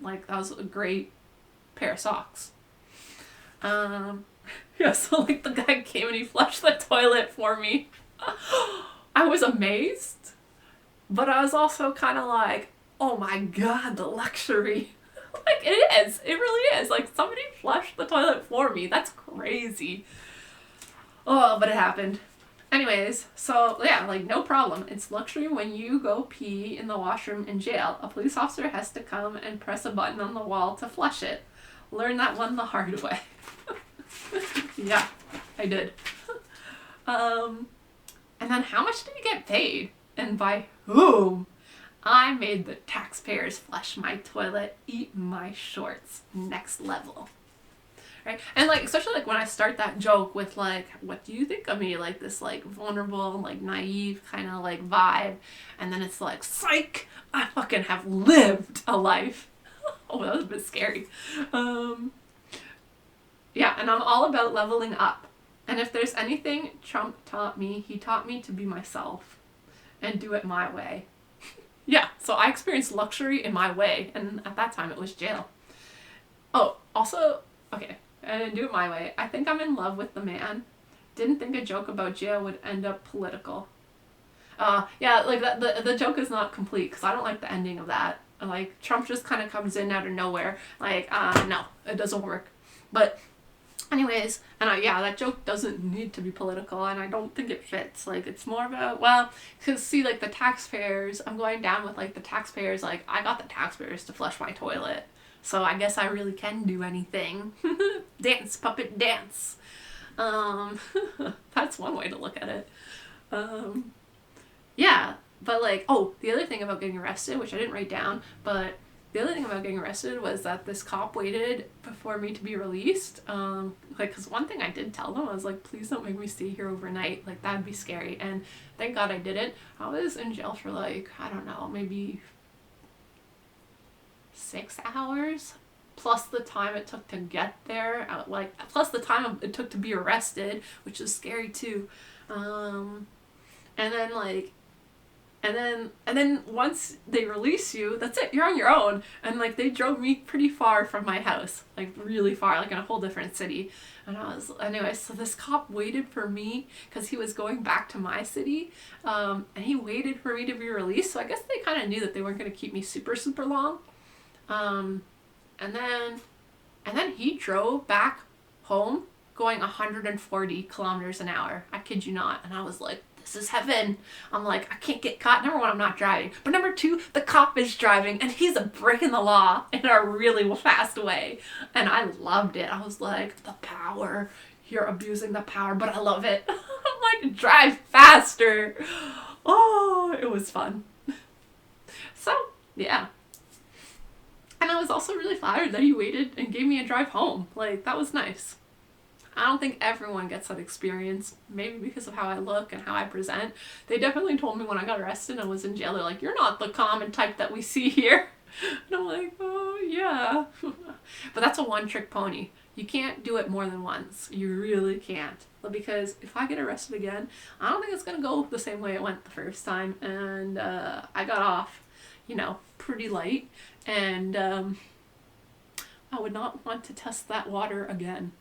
Like, that was a great pair of socks. Yeah, so like the guy came and he flushed the toilet for me. I was amazed, but I was also kind of like, oh my God, the luxury. Like it really is. Like somebody flushed the toilet for me. That's crazy. Oh, but it happened. Anyways, so yeah, like no problem. It's luxury when you go pee in the washroom in jail. A police officer has to come and press a button on the wall to flush it. Learn that one the hard way. Yeah, I did. And then how much did he get paid? And by whom? I made the taxpayers flush my toilet, eat my shorts. Next level. Right? And like, especially like when I start that joke with like, what do you think of me? Like this like vulnerable, like naive kind of like vibe. And then it's like, psych, I fucking have lived a life. Oh, that was a bit scary. Yeah, and I'm all about leveling up. And if there's anything Trump taught me, he taught me to be myself and do it my way. Yeah, so I experienced luxury in my way, and at that time it was jail. Oh, also, okay, I didn't do it my way. I think I'm in love with the man. Didn't think a joke about jail would end up political. Yeah, like the joke is not complete because I don't like the ending of that. Like, Trump just kind of comes in out of nowhere. Like, no, it doesn't work. But Anyways, yeah, that joke doesn't need to be political, and I don't think it fits. Like, it's more of a, well, because see, like, the taxpayers, I'm going down with, like, the taxpayers, like, I got the taxpayers to flush my toilet, so I guess I really can do anything. Dance, puppet, dance. That's one way to look at it. Yeah, but, like, oh, the other thing about getting arrested, which I didn't write down, but the other thing about getting arrested was that this cop waited for me to be released. Like, because one thing I did tell them, I was like, please don't make me stay here overnight. Like, that'd be scary. And thank God I didn't. I was in jail for, like, I don't know, maybe 6 hours. Plus the time it took to get there. Plus the time it took to be arrested, which is scary too. And then, like, and then once they release you, that's it, you're on your own. And, like, they drove me pretty far from my house, like, really far, like in a whole different city. And anyway, so this cop waited for me because he was going back to my city, and he waited for me to be released. So I guess they kind of knew that they weren't going to keep me super, super long. And then he drove back home going 140 kilometers an hour. I kid you not. And I was like, this is heaven. I'm like, I can't get caught. Number one, I'm not driving. But number two, the cop is driving and he's breaking the law in a really fast way. And I loved it. I was like, the power. You're abusing the power, but I love it. I'm like, drive faster. Oh, it was fun. So, yeah. And I was also really flattered that he waited and gave me a drive home. Like, that was nice. I don't think everyone gets that experience, maybe because of how I look and how I present. They definitely told me when I got arrested and was in jail, they're like, you're not the common type that we see here. And I'm like, oh, yeah. But that's a one-trick pony. You can't do it more than once. You really can't. Because if I get arrested again, I don't think it's going to go the same way it went the first time. And I got off, pretty light. And I would not want to test that water again.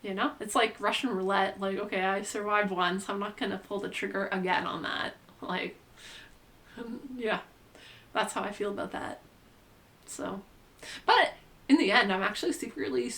It's like Russian roulette. Like, okay, I survived once. I'm not going to pull the trigger again on that. Like, yeah, that's how I feel about that. So, but in the end, I'm actually secretly,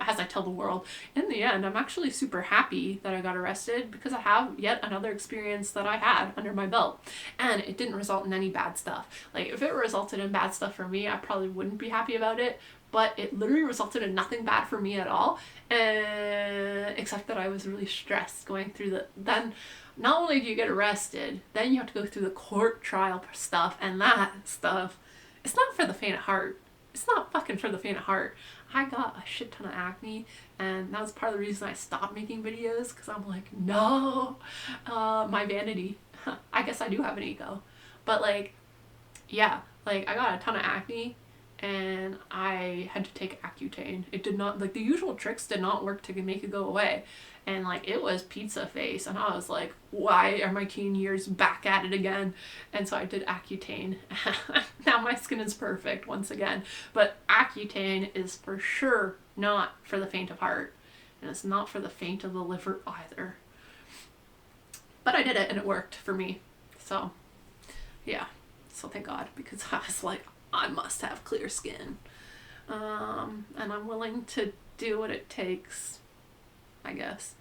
as I tell the world, in the end, I'm actually super happy that I got arrested because I have yet another experience that I had under my belt. And it didn't result in any bad stuff. Like, if it resulted in bad stuff for me, I probably wouldn't be happy about it. But it literally resulted in nothing bad for me at all, except that I was really stressed going through then not only do you get arrested, then you have to go through the court trial stuff, and that stuff, it's not for the faint of heart. It's not fucking for the faint of heart. I got a shit ton of acne, and that was part of the reason I stopped making videos, because I'm like, no, my vanity. I guess I do have an ego. But, like, yeah, like, I got a ton of acne, and I had to take Accutane. It did not, like, the usual tricks did not work to make it go away. And, like, it was pizza face. And I was like, why are my teen years back at it again? And so I did Accutane. Now my skin is perfect once again. But Accutane is for sure not for the faint of heart. And it's not for the faint of the liver either. But I did it and it worked for me. So, yeah. So thank God. Because I was like, I must have clear skin. And I'm willing to do what it takes, I guess.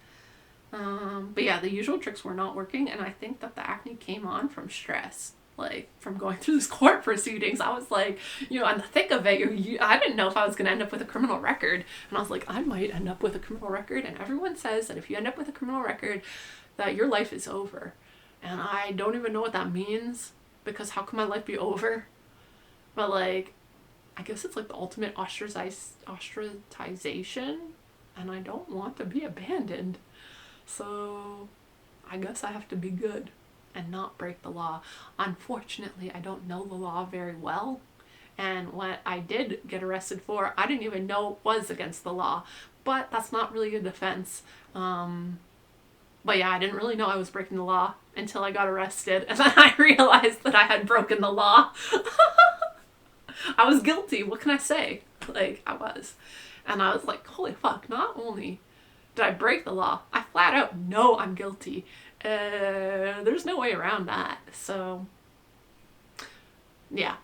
But yeah, the usual tricks were not working, and I think that the acne came on from stress. Like, from going through these court proceedings. I was like, in the thick of it, I didn't know if I was going to end up with a criminal record. And I was like, I might end up with a criminal record. And everyone says that if you end up with a criminal record, that your life is over. And I don't even know what that means, because how can my life be over? But, like, I guess it's like the ultimate ostracization, and I don't want to be abandoned. So I guess I have to be good and not break the law. Unfortunately, I don't know the law very well, and what I did get arrested for, I didn't even know it was against the law, but that's not really a defense. But yeah, I didn't really know I was breaking the law until I got arrested, and then I realized that I had broken the law. I was guilty. What can I say? Like, I was. And I was like, holy fuck, not only did I break the law, I flat out know I'm guilty. There's no way around that. So, yeah.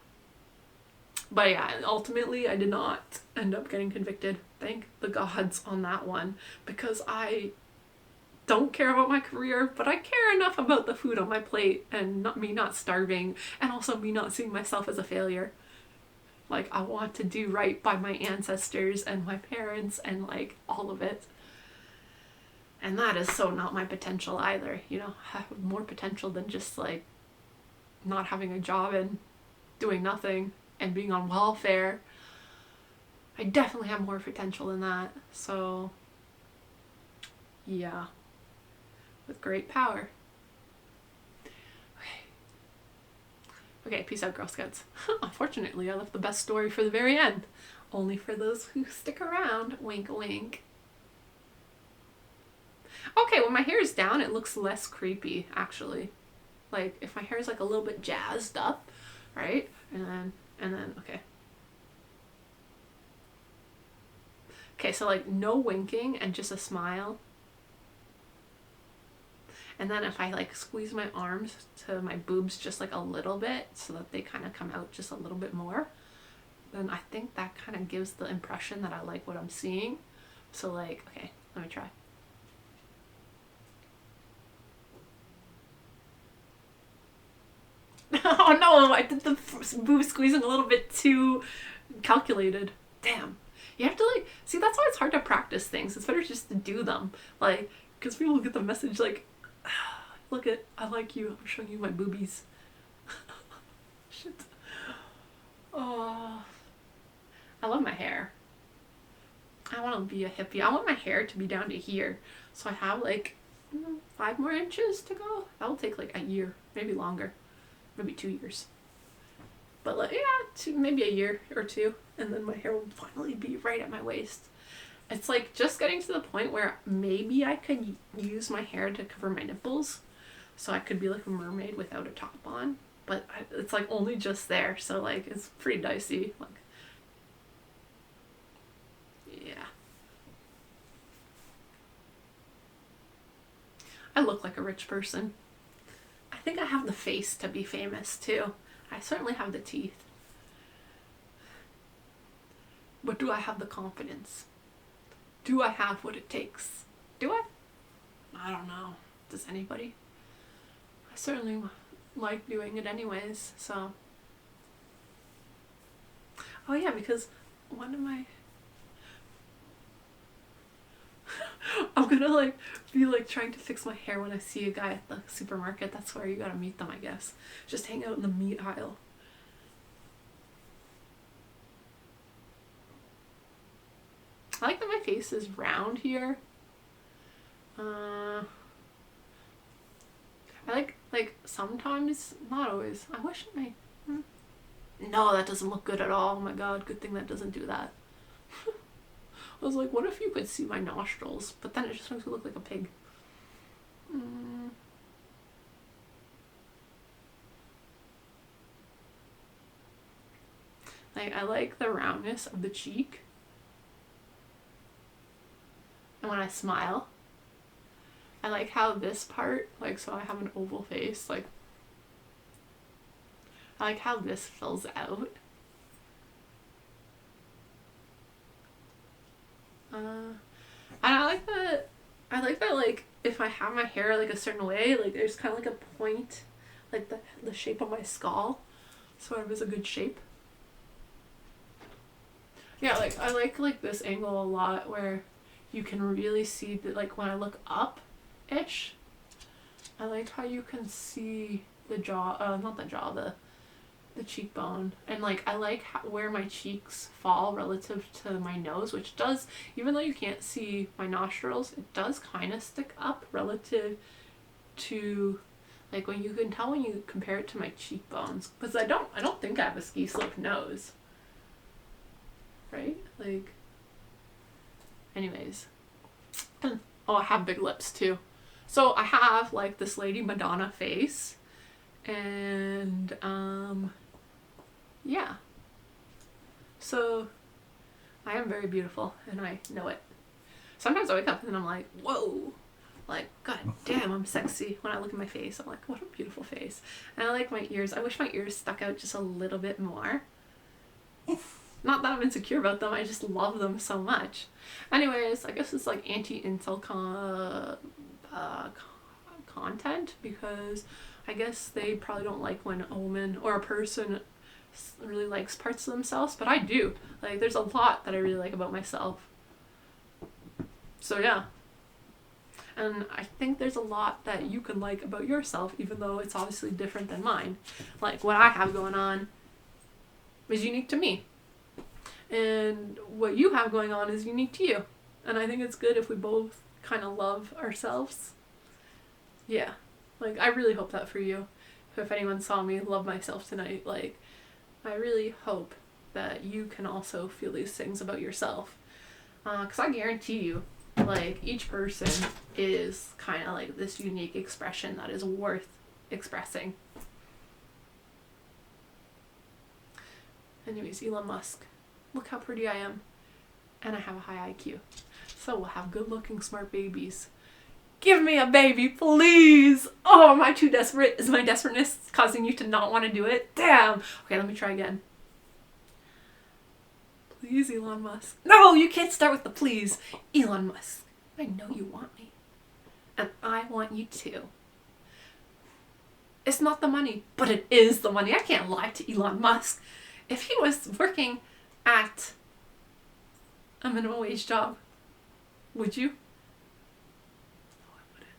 But yeah, ultimately I did not end up getting convicted, thank the gods on that one, because I don't care about my career, but I care enough about the food on my plate and me not starving, and also me not seeing myself as a failure. Like, I want to do right by my ancestors and my parents and, like, all of it. And that is so not my potential either, you know? I have more potential than just, like, not having a job and doing nothing and being on welfare. I definitely have more potential than that. So, yeah. With great power. Okay, peace out, Girl Scouts. Unfortunately, I left the best story for the very end. Only for those who stick around. Wink, wink. Okay, when my hair is down, it looks less creepy, actually. Like, if my hair is, like, a little bit jazzed up, right? And then, okay. Okay, so, like, no winking and just a smile. And then if I, like, squeeze my arms to my boobs just, like, a little bit so that they kind of come out just a little bit more, then I think that kind of gives the impression that I like what I'm seeing. So, like, okay, let me try. Oh no, I did the boob squeezing a little bit too calculated. Damn. You have to, like, see, that's why it's hard to practice things. It's better just to do them. Like, because people get the message, like, look at, I like you, I'm showing you my boobies. Shit. Oh. I love my hair. I want to be a hippie. I want my hair to be down to here. So I have, like, 5 more inches to go. That'll take, like, a year, maybe longer. Maybe 2 years. But, like, yeah, maybe a year or 2. And then my hair will finally be right at my waist. It's, like, just getting to the point where maybe I could use my hair to cover my nipples. So I could be, like, a mermaid without a top on. But it's, like, only just there. So, like, it's pretty dicey. Like, yeah. I look like a rich person. I think I have the face to be famous, too. I certainly have the teeth. But do I have the confidence? Do I have what it takes? Do I? I don't know. Does anybody? I certainly like doing it anyways, so. Oh yeah, because one of my... I'm gonna, like, be, like, trying to fix my hair when I see a guy at the supermarket. That's where you gotta meet them, I guess. Just hang out in the meat aisle. I like that my face is round here. I like, sometimes, not always. I wish my... No, that doesn't look good at all. Oh my god, good thing that doesn't do that. I was like, what if you could see my nostrils? But then it just makes me look like a pig. Like, I like the roundness of the cheek. And when I smile, I like how this part, like, so I have an oval face, like, I like how this fills out. And I like that, like, if I have my hair, like, a certain way, like, there's kind of, like, a point, like, the shape of my skull, sort of is a good shape. Yeah, like, I like this angle a lot, where you can really see that, like, when I look up-ish, I like how you can see the jaw, not the jaw, the cheekbone, and, like, I like where my cheeks fall relative to my nose, which does, even though you can't see my nostrils, it does kind of stick up relative to, like, when you can tell when you compare it to my cheekbones, because I don't think I have a ski slope nose, right? Like, anyways. Oh, I have big lips too. So I have, like, this Lady Madonna face, and yeah. So I am very beautiful, and I know it. Sometimes I wake up and I'm like, whoa, like, god damn, I'm sexy. When I look at my face, I'm like, what a beautiful face. And I like my ears. I wish my ears stuck out just a little bit more. Not that I'm insecure about them, I just love them so much. Anyways, I guess it's like anti-incel content, because I guess they probably don't like when a woman or a person really likes parts of themselves, but I do. Like, there's a lot that I really like about myself. So yeah. And I think there's a lot that you can like about yourself, even though it's obviously different than mine. Like, what I have going on is unique to me. And what you have going on is unique to you. And I think it's good if we both kind of love ourselves. Yeah. Like, I really hope that for you. If anyone saw me love myself tonight, like, I really hope that you can also feel these things about yourself. Because I guarantee you, like, each person is kind of like this unique expression that is worth expressing. Anyways, Elon Musk. Look how pretty I am. And I have a high IQ. So we'll have good looking, smart babies. Give me a baby, please! Oh, am I too desperate? Is my desperateness causing you to not want to do it? Damn! Okay, let me try again. Please, Elon Musk. No, you can't start with the please. Elon Musk, I know you want me. And I want you too. It's not the money, but it is the money. I can't lie to Elon Musk. If he was working at a minimum wage job, would you? No, I wouldn't.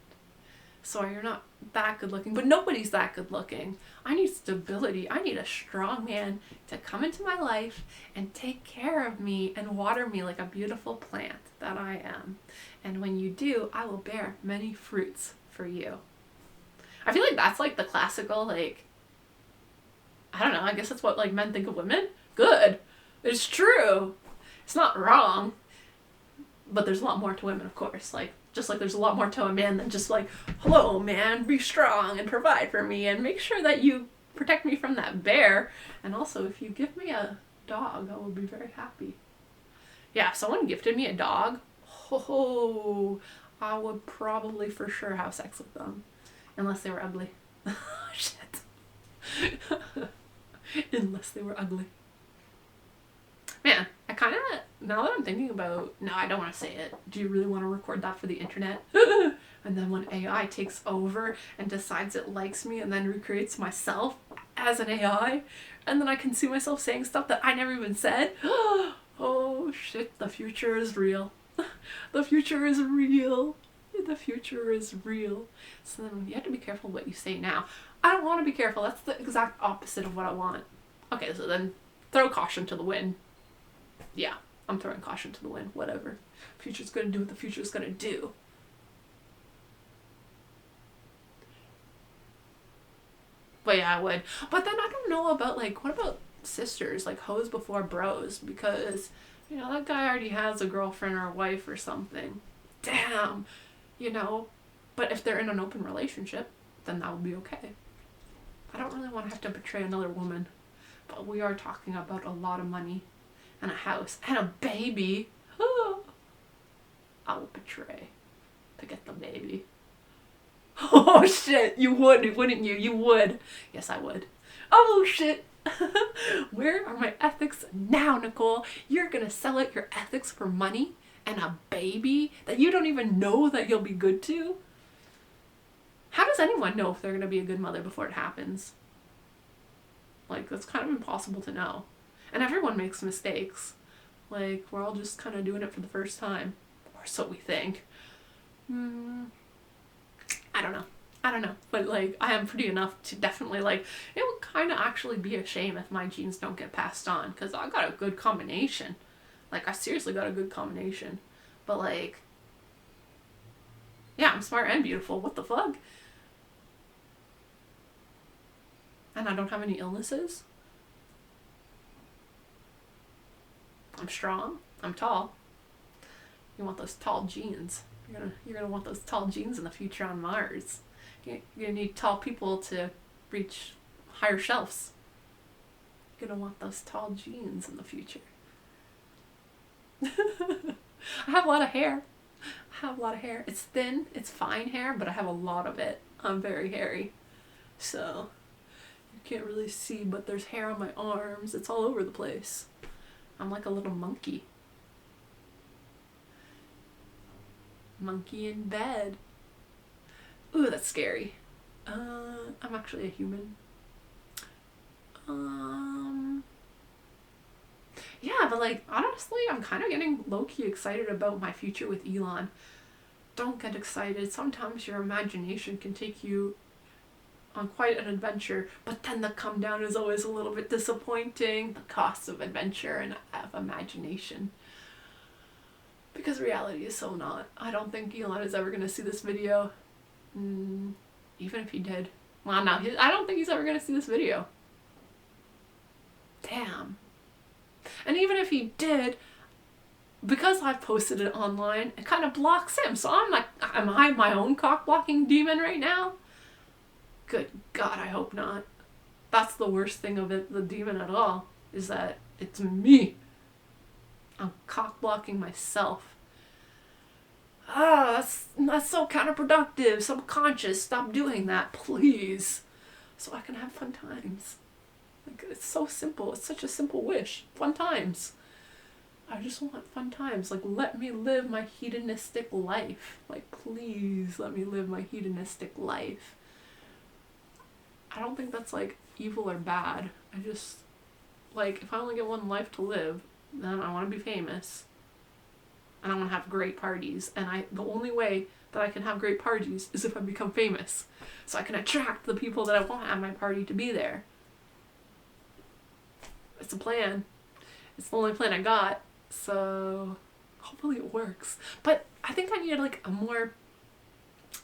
Sorry, you're not that good looking, but nobody's that good looking. I need stability. I need a strong man to come into my life and take care of me and water me like a beautiful plant that I am. And when you do, I will bear many fruits for you. I feel like that's like the classical, like, I don't know, I guess that's what like men think of women. Good. It's true. It's not wrong. But there's a lot more to women, of course. Like, just like there's a lot more to a man than just like, hello, man, be strong and provide for me and make sure that you protect me from that bear. And also, if you give me a dog, I will be very happy. Yeah, if someone gifted me a dog, I would probably for sure have sex with them. Unless they were ugly. Shit. Unless they were ugly. Man, I kind of, now that I'm thinking about, no, I don't want to say it. Do you really want to record that for the internet? And then when AI takes over and decides it likes me and then recreates myself as an AI, and then I can see myself saying stuff that I never even said. Oh shit, the future is real. The future is real. The future is real. So then you have to be careful what you say now. I don't want to be careful. That's the exact opposite of what I want. Okay, so then throw caution to the wind. Yeah, I'm throwing caution to the wind. Whatever. Future's gonna do what the future's gonna do. But yeah, I would. But then I don't know about, like, what about sisters? Like, hoes before bros? Because, you know, that guy already has a girlfriend or a wife or something. Damn. You know? But if they're in an open relationship, then that would be okay. I don't really want to have to betray another woman. But we are talking about a lot of money. And a house. And a baby. Oh. I would betray. To get the baby. Oh shit, you would, wouldn't you? You would. Yes, I would. Oh shit. Where are my ethics now, Nicole? You're gonna sell out your ethics for money and a baby that you don't even know that you'll be good to? How does anyone know if they're gonna be a good mother before it happens? Like, that's kind of impossible to know. And everyone makes mistakes. Like, we're all just kind of doing it for the first time. Or so we think. I don't know. But, like, I am pretty enough to definitely, like, it would kind of actually be a shame if my genes don't get passed on. Because I got a good combination. Like, I seriously got a good combination. But, like, yeah, I'm smart and beautiful. What the fuck? And I don't have any illnesses. I'm strong. I'm tall. You want those tall genes. You're gonna want those tall genes in the future on Mars. You're gonna need tall people to reach higher shelves. You're gonna want those tall genes in the future. I have a lot of hair. It's thin, it's fine hair, but I have a lot of it. I'm very hairy. So, you can't really see, but there's hair on my arms. It's all over the place. I'm like a little monkey. Monkey in bed. Ooh, that's scary. I'm actually a human. Yeah, but like, honestly, I'm kind of getting low-key excited about my future with Elon. Don't get excited. Sometimes your imagination can take you on quite an adventure, but then the come down is always a little bit disappointing. The cost of adventure and of imagination. Because reality is so not. I don't think Elon is ever going to see this video. Even if he did. Well, no, I don't think he's ever going to see this video. Damn. And even if he did, because I've posted it online, it kind of blocks him. So I'm like, am I my own cock-blocking demon right now? Good God, I hope not. That's the worst thing of it, the demon at all, is that it's me. I'm cock-blocking myself. That's so counterproductive. Subconscious, stop doing that, please. So I can have fun times. Like, it's so simple. It's such a simple wish. Fun times. I just want fun times. Like, let me live my hedonistic life. Like, please let me live my hedonistic life. I don't think that's, like, evil or bad. I just, like, if I only get one life to live, then I want to be famous. And I want to have great parties. And the only way that I can have great parties is if I become famous. So I can attract the people that I want at my party to be there. It's a plan. It's the only plan I got. So hopefully it works. But I think I need like a more...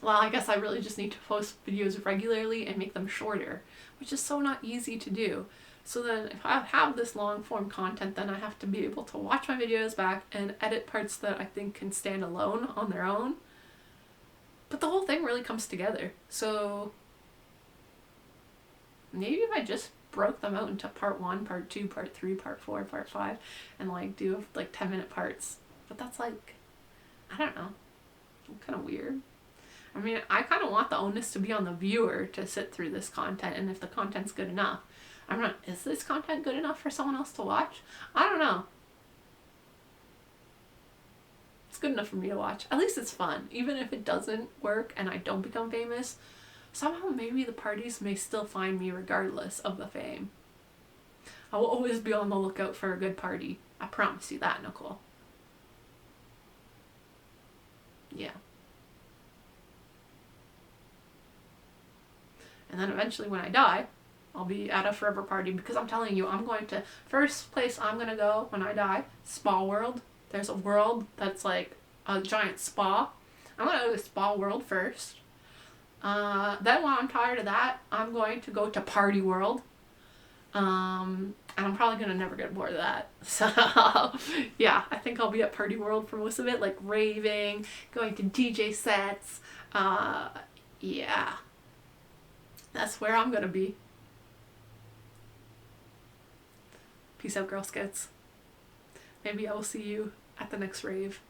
Well, I guess I really just need to post videos regularly and make them shorter, which is so not easy to do. So then if I have this long form content, then I have to be able to watch my videos back and edit parts that I think can stand alone on their own. But the whole thing really comes together. So maybe if I just broke them out into part 1, part 2, part 3, part 4, part 5, and like do like 10-minute parts. But that's like, I don't know, kind of weird. I mean, I kind of want the onus to be on the viewer to sit through this content, and if the content's good enough. I'm not, is this content good enough for someone else to watch? I don't know. It's good enough for me to watch. At least it's fun. Even if it doesn't work and I don't become famous, somehow maybe the parties may still find me regardless of the fame. I will always be on the lookout for a good party. I promise you that, Nicole. Yeah. And then eventually when I die, I'll be at a forever party, because I'm telling you, I'm going to... First place I'm going to go when I die, Spa World. There's a world that's like a giant spa. I'm going to go to Spa World first. Then when I'm tired of that, I'm going to go to Party World. And I'm probably going to never get bored of that. So, yeah, I think I'll be at Party World for most of it, like raving, going to DJ sets. Yeah. That's where I'm going to be. Peace out, Girl Scouts. Maybe I will see you at the next rave.